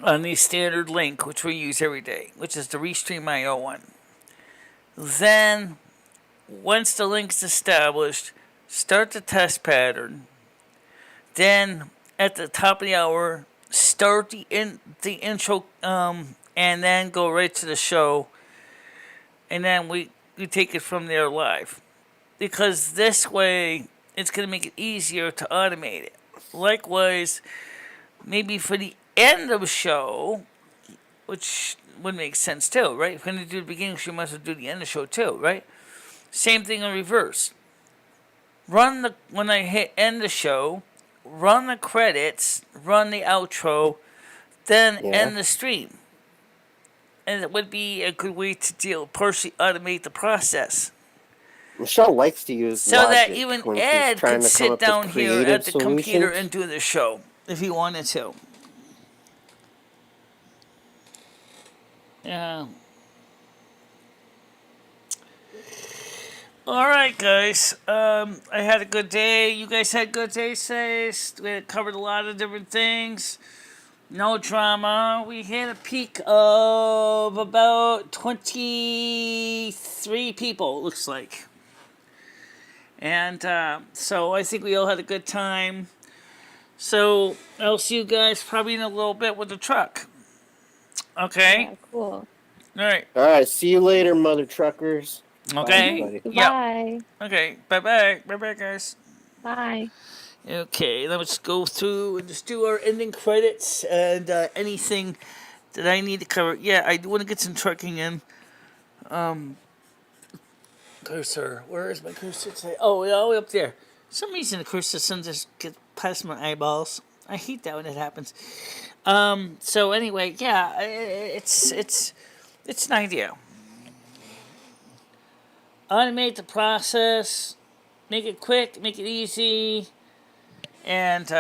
on the standard link, which we use every day, which is the Restream.io one. Then, once the link's established, start the test pattern. Then, at the top of the hour, start the intro, and then go right to the show. And then we take it from there live. Because this way, it's going to make it easier to automate it. Likewise, maybe for the end of the show, which would make sense too, right? If you're going to do the beginning, you must do the end of the show too, right? Same thing in reverse. When I hit end the show, run the credits, run the outro, then Yeah. end the stream. And it would be a good way to partially automate the process. Michelle likes to use So that logic even when she's Ed trying could to come sit up down with here creative at the computer solutions. and do the show if he wanted to. Yeah. All right, guys. I had a good day. You guys had good days. We covered a lot of different things. No drama. We hit a peak of about 23 people, it looks like. And so I think we all had a good time. So I'll see you guys probably in a little bit with the truck. Okay? Yeah, cool. All right. All right, see you later, mother truckers. Bye, Okay? everybody. Yep. Goodbye. Okay. Bye-bye. Bye-bye, guys. Bye. Okay, let's go through and just do our ending credits and anything that I need to cover. Yeah, I do want to get some trucking in. Cursor. Where is my cursor today? Oh, yeah, all the way up there. For some reason the cursor doesn't just get past my eyeballs. I hate that when it happens. So anyway, yeah, it's an idea. automate the process, make it quick, make it easy, and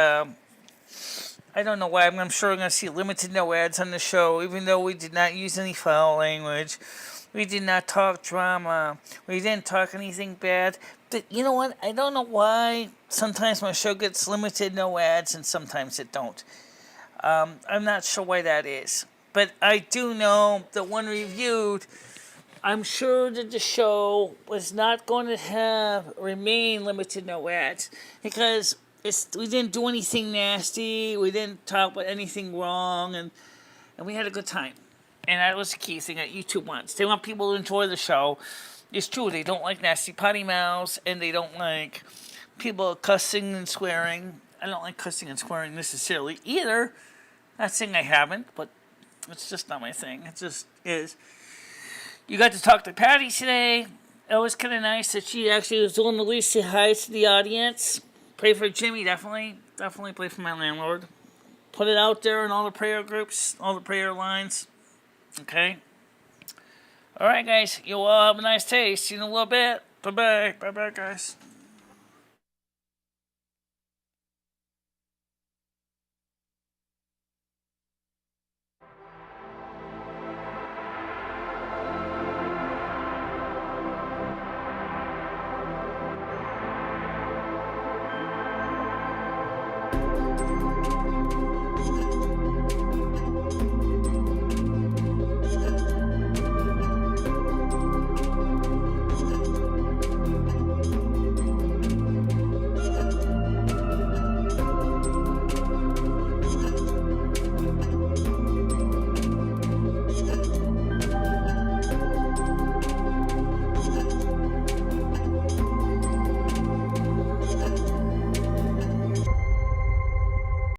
I don't know why. I'm sure I'm going to see limited no ads on the show, even though we did not use any foul language. We did not talk drama. We didn't talk anything bad. But you know what? I don't know why sometimes my show gets limited no ads and sometimes it don't. I'm not sure why that is. But I do know that when reviewed, I'm sure that the show was not going to remain limited no ads because we didn't do anything nasty. We didn't talk about anything wrong, and we had a good time. And that was the key thing that YouTube wants. They want people to enjoy the show. It's true, they don't like nasty potty mouths, and they don't like people cussing and swearing. I don't like cussing and swearing necessarily either. Not saying I haven't, but it's just not my thing. It just is. You got to talk to Patty today. It was kind of nice that she actually was willing to at least say hi to the audience. Pray for Jimmy, definitely. Definitely pray for my landlord. Put it out there in all the prayer groups, all the prayer lines. Okay? Alright, guys. You all have a nice day. See you in a little bit. Bye-bye. Bye-bye, guys.